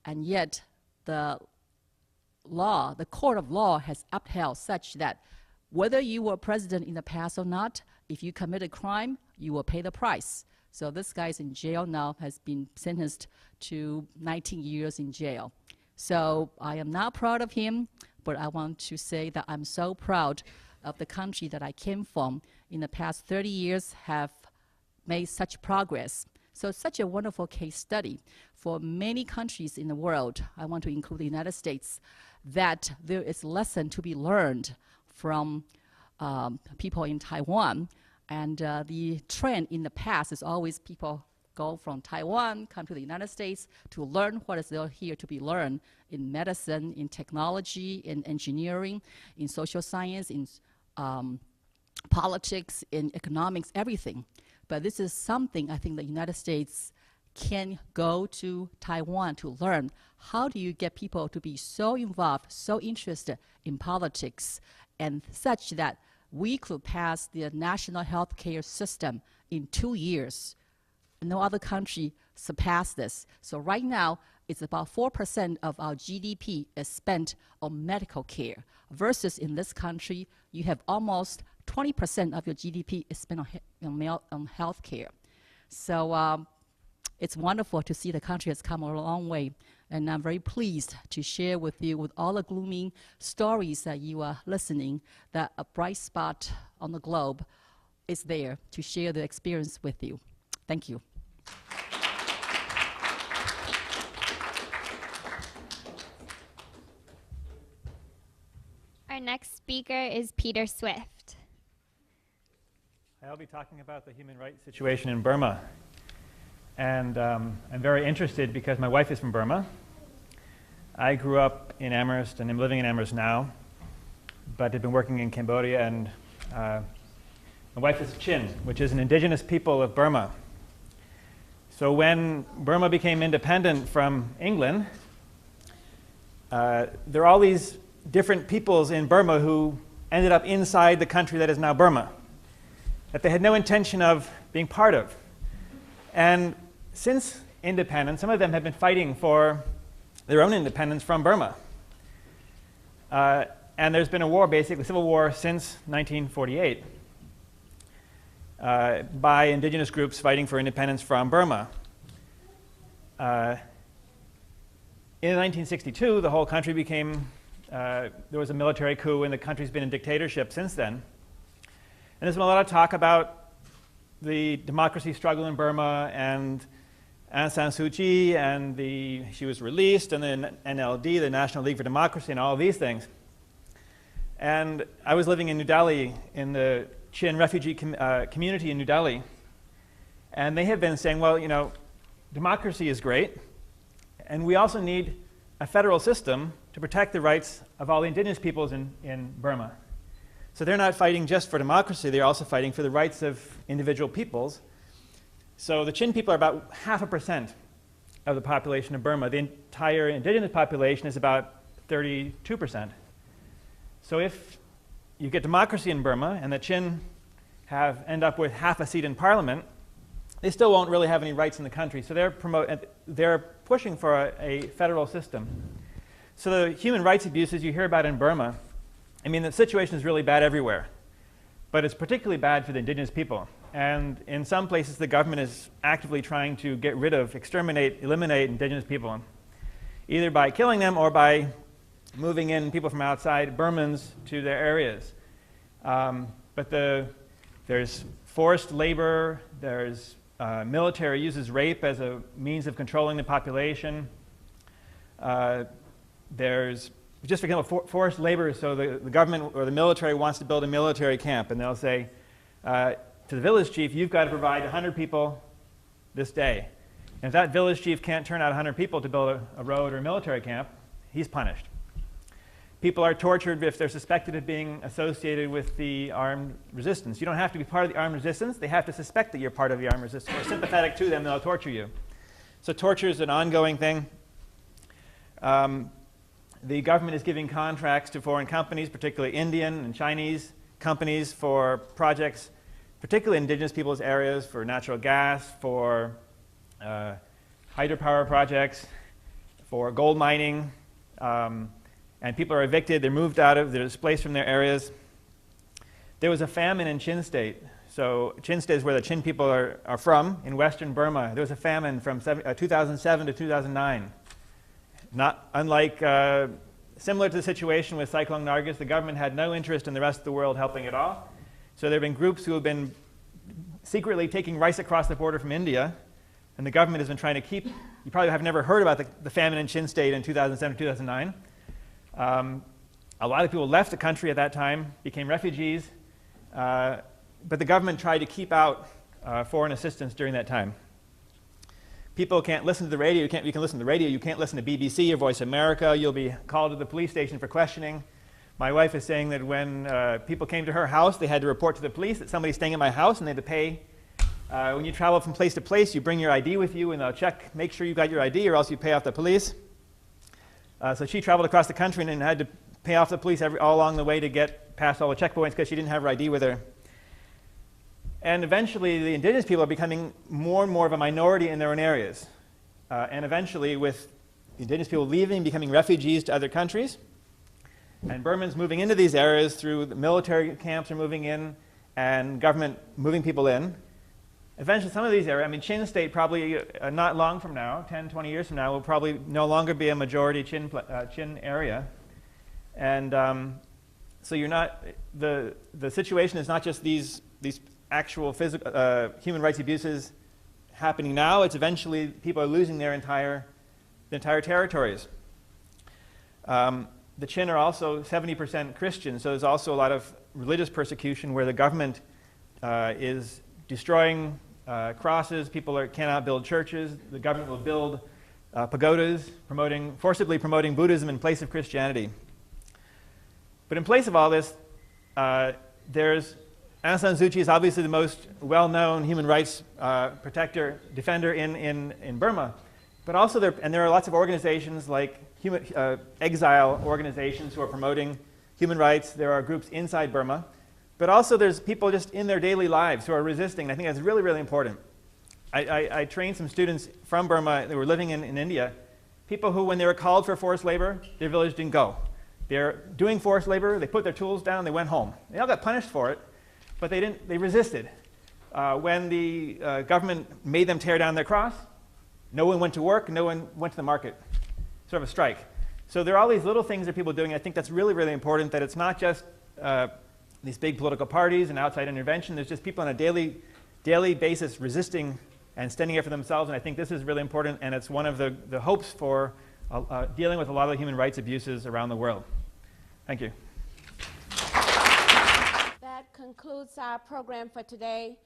and yet the law, the court of law has upheld such that whether you were president in the past or not, if you commit a crime, you will pay the price. So this guy's in jail now, has been sentenced to 19 years in jail. So I am not proud of him, but I want to say that I'm so proud of the country that I came from. In the past 30 years have made such progress. So such a wonderful case study for many countries in the world. I want to include the United States, that there is a lesson to be learned from people in Taiwan. And the trend in the past is always people go from Taiwan, come to the United States to learn what is there here to be learned in medicine, in technology, in engineering, in social science, in politics, in economics, everything. But this is something I think the United States can go to Taiwan to learn. How do you get people to be so involved, so interested in politics, and such that we could pass the national health care system in 2 years? No other country surpassed this. So right now, it's about 4% of our GDP is spent on medical care, versus in this country, you have almost 20% of your GDP is spent on health care. So it's wonderful to see the country has come a long way. And I'm very pleased to share with you, with all the gloomy stories that you are listening, that a bright spot on the globe is there to share the experience with you. Thank you. Our next speaker is Peter Swift. I'll be talking about the human rights situation in Burma. And I'm very interested because my wife is from Burma. I grew up in Amherst and I'm living in Amherst now, but I've been working in Cambodia, and my wife is Chin, which is an indigenous people of Burma. So when Burma became independent from England, there are all these different peoples in Burma who ended up inside the country that is now Burma, that they had no intention of being part of. And since independence, some of them have been fighting for their own independence from Burma. And there's been a war, basically, civil war, since 1948 by indigenous groups fighting for independence from Burma. In 1962, the whole country became, there was a military coup, and the country's been in dictatorship since then. And there's been a lot of talk about the democracy struggle in Burma, and Aung San Suu Kyi, and she was released, and then NLD, the National League for Democracy, and all of these things. And I was living in New Delhi, in the Chin refugee community in New Delhi, and they have been saying, well, you know, democracy is great, and we also need a federal system to protect the rights of all the indigenous peoples in Burma. So they're not fighting just for democracy, they're also fighting for the rights of individual peoples. So the Chin people are about 0.5% of the population of Burma. The entire indigenous population is about 32%. So if you get democracy in Burma and the Chin end up with half a seat in parliament, they still won't really have any rights in the country. So they're pushing for a federal system. So the human rights abuses you hear about in Burma, I mean, the situation is really bad everywhere, but it's particularly bad for the indigenous people. And in some places, the government is actively trying to get rid of, exterminate, eliminate indigenous people, either by killing them or by moving in people from outside, Burmans, to their areas. But there's forced labor, there's military uses rape as a means of controlling the population. There's, just for example, forced labor, so the government or the military wants to build a military camp, and they'll say, to the village chief, you've got to provide 100 people this day. And if that village chief can't turn out 100 people to build a road or a military camp, he's punished. People are tortured if they're suspected of being associated with the armed resistance. You don't have to be part of the armed resistance. They have to suspect that you're part of the armed resistance. Or sympathetic to them, they'll torture you. So torture is an ongoing thing. The government is giving contracts to foreign companies, particularly Indian and Chinese companies, for projects, particularly in indigenous people's areas, for natural gas, for hydropower projects, for gold mining, and people are evicted, they're moved out of, they're displaced from their areas. There was a famine in Chin State. So Chin State is where the Chin people are from, in western Burma. There was a famine from 2007 to 2009. Not unlike, similar to the situation with Cyclone Nargis, the government had no interest in the rest of the world helping at all. So there have been groups who have been secretly taking rice across the border from India, and the government has been trying to keep, you probably have never heard about the famine in Chin State in 2007, 2009. A lot of people left the country at that time, became refugees, but the government tried to keep out foreign assistance during that time. People can't listen to the radio. You can listen to the radio. You can't listen to BBC or Voice America. You'll be called to the police station for questioning. My wife is saying that when people came to her house, they had to report to the police that somebody's staying at my house, and they had to pay. When you travel from place to place, you bring your ID with you, and they'll check, make sure you got your ID, or else you pay off the police. So she traveled across the country and had to pay off the police all along the way to get past all the checkpoints because she didn't have her ID with her. And eventually, the indigenous people are becoming more and more of a minority in their own areas. And eventually, with the indigenous people leaving, becoming refugees to other countries, and Burmans moving into these areas through the military camps are moving in, and government moving people in. Eventually, some of these areas, I mean, Chin State probably not long from now, 10, 20 years from now, will probably no longer be a majority Chin area. And so you're not, the situation is not just these actual physical, human rights abuses happening now. It's eventually people are losing their entire territories. The Chin are also 70% Christian, so there's also a lot of religious persecution where the government is destroying crosses. People cannot build churches. The government will build pagodas, forcibly promoting Buddhism in place of Christianity. But in place of all this, there's Aung San Suu Kyi is obviously the most well-known human rights defender in Burma. But also there are lots of organizations like exile organizations who are promoting human rights. There are groups inside Burma. But also there's people just in their daily lives who are resisting. I think that's really, really important. I trained some students from Burma that were living in India, people who, when they were called for forced labor, their village didn't go. They're doing forced labor, they put their tools down, they went home. They all got punished for it, but they resisted. When the government made them tear down their cross, no one went to work, no one went to the market. Sort of a strike. So there are all these little things that people are doing. I think that's really, really important, that it's not just these big political parties and outside intervention. There's just people on a daily basis resisting and standing up for themselves, and I think this is really important, and it's one of the hopes for dealing with a lot of the human rights abuses around the world. Thank you. That concludes our program for today,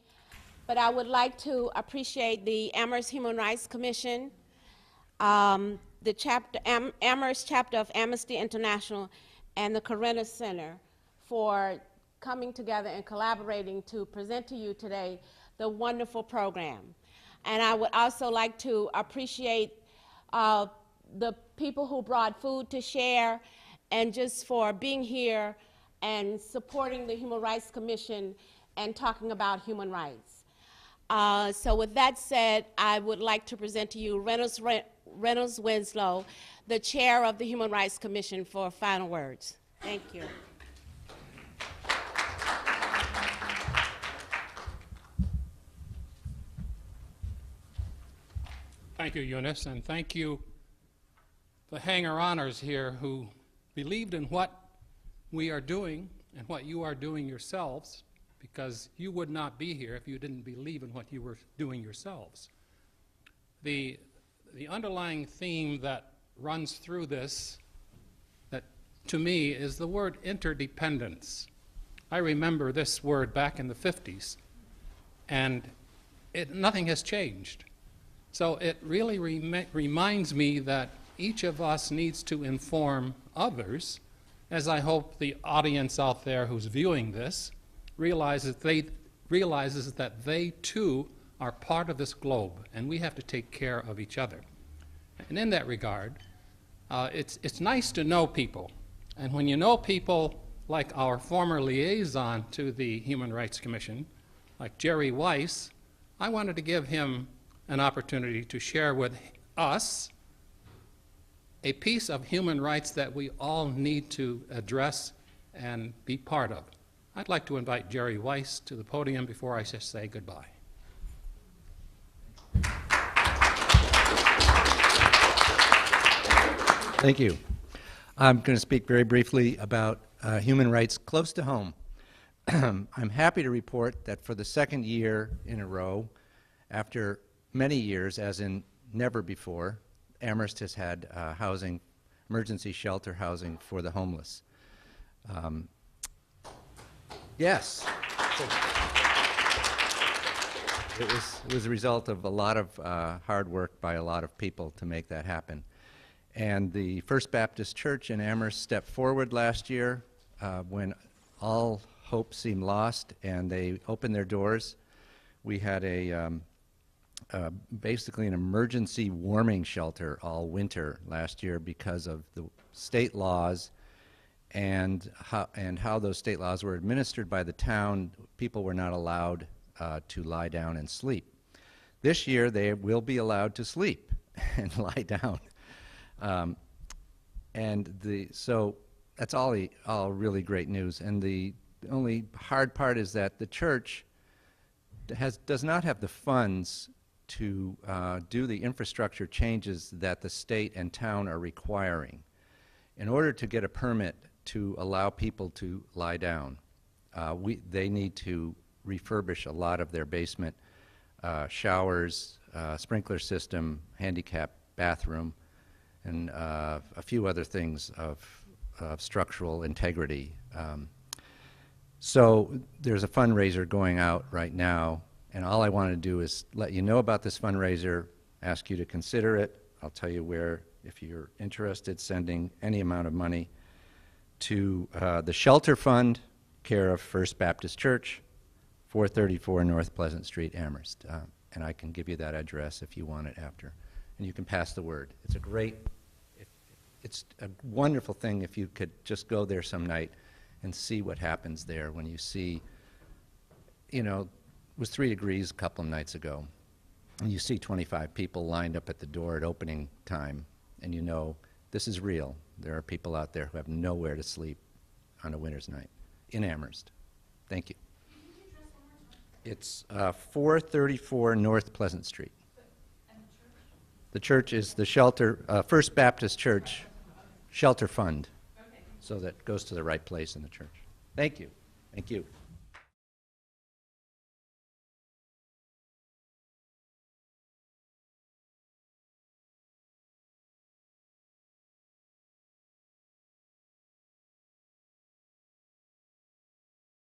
but I would like to appreciate the Amherst Human Rights Commission, the Amherst chapter of Amnesty International, and the Corona Center for coming together and collaborating to present to you today the wonderful program. And I would also like to appreciate the people who brought food to share and just for being here and supporting the Human Rights Commission and talking about human rights. So with that said, I would like to present to you Reynolds Winslow, the chair of the Human Rights Commission, for final words. Thank you. Thank you, Eunice, and thank you, the hanger-oners here who believed in what we are doing and what you are doing yourselves, because you would not be here if you didn't believe in what you were doing yourselves. The underlying theme that runs through this, that to me, is the word interdependence. I remember this word back in the 50s, and nothing has changed. So it really reminds me that each of us needs to inform others, as I hope the audience out there who's viewing this realizes that they too are part of this globe, and we have to take care of each other. And in that regard, it's nice to know people. And when you know people like our former liaison to the Human Rights Commission, like Jerry Weiss, I wanted to give him an opportunity to share with us a piece of human rights that we all need to address and be part of. I'd like to invite Jerry Weiss to the podium before I just say goodbye. Thank you. I'm going to speak very briefly about human rights close to home. I'm happy to report that for the second year in a row, after many years, as in never before, Amherst has had housing, emergency shelter housing for the homeless. Yes. It was a result of a lot of hard work by a lot of people to make that happen. And the First Baptist Church in Amherst stepped forward last year when all hope seemed lost, and they opened their doors. We had basically an emergency warming shelter all winter last year because of the state laws and how those state laws were administered by the town. People were not allowed to lie down and sleep. This year they will be allowed to sleep and lie down. So that's all really great news. And the only hard part is that the church does not have the funds to do the infrastructure changes that the state and town are requiring. In order to get a permit to allow people to lie down, they need to refurbish a lot of their basement showers, sprinkler system, handicap bathroom, and a few other things of structural integrity. So there's a fundraiser going out right now, and all I want to do is let you know about this fundraiser, ask you to consider it. I'll tell you where, if you're interested, sending any amount of money to the Shelter Fund, care of First Baptist Church, 434 North Pleasant Street, Amherst. And I can give you that address if you want it after. And you can pass the word. It's a wonderful thing if you could just go there some night and see what happens there when you see, it was 3 degrees a couple of nights ago, and you see 25 people lined up at the door at opening time, and you know this is real. There are people out there who have nowhere to sleep on a winter's night in Amherst. Thank you. It's 434 North Pleasant Street. The church is the First Baptist Church Shelter Fund, so that goes to the right place in the church. Thank you. Thank you.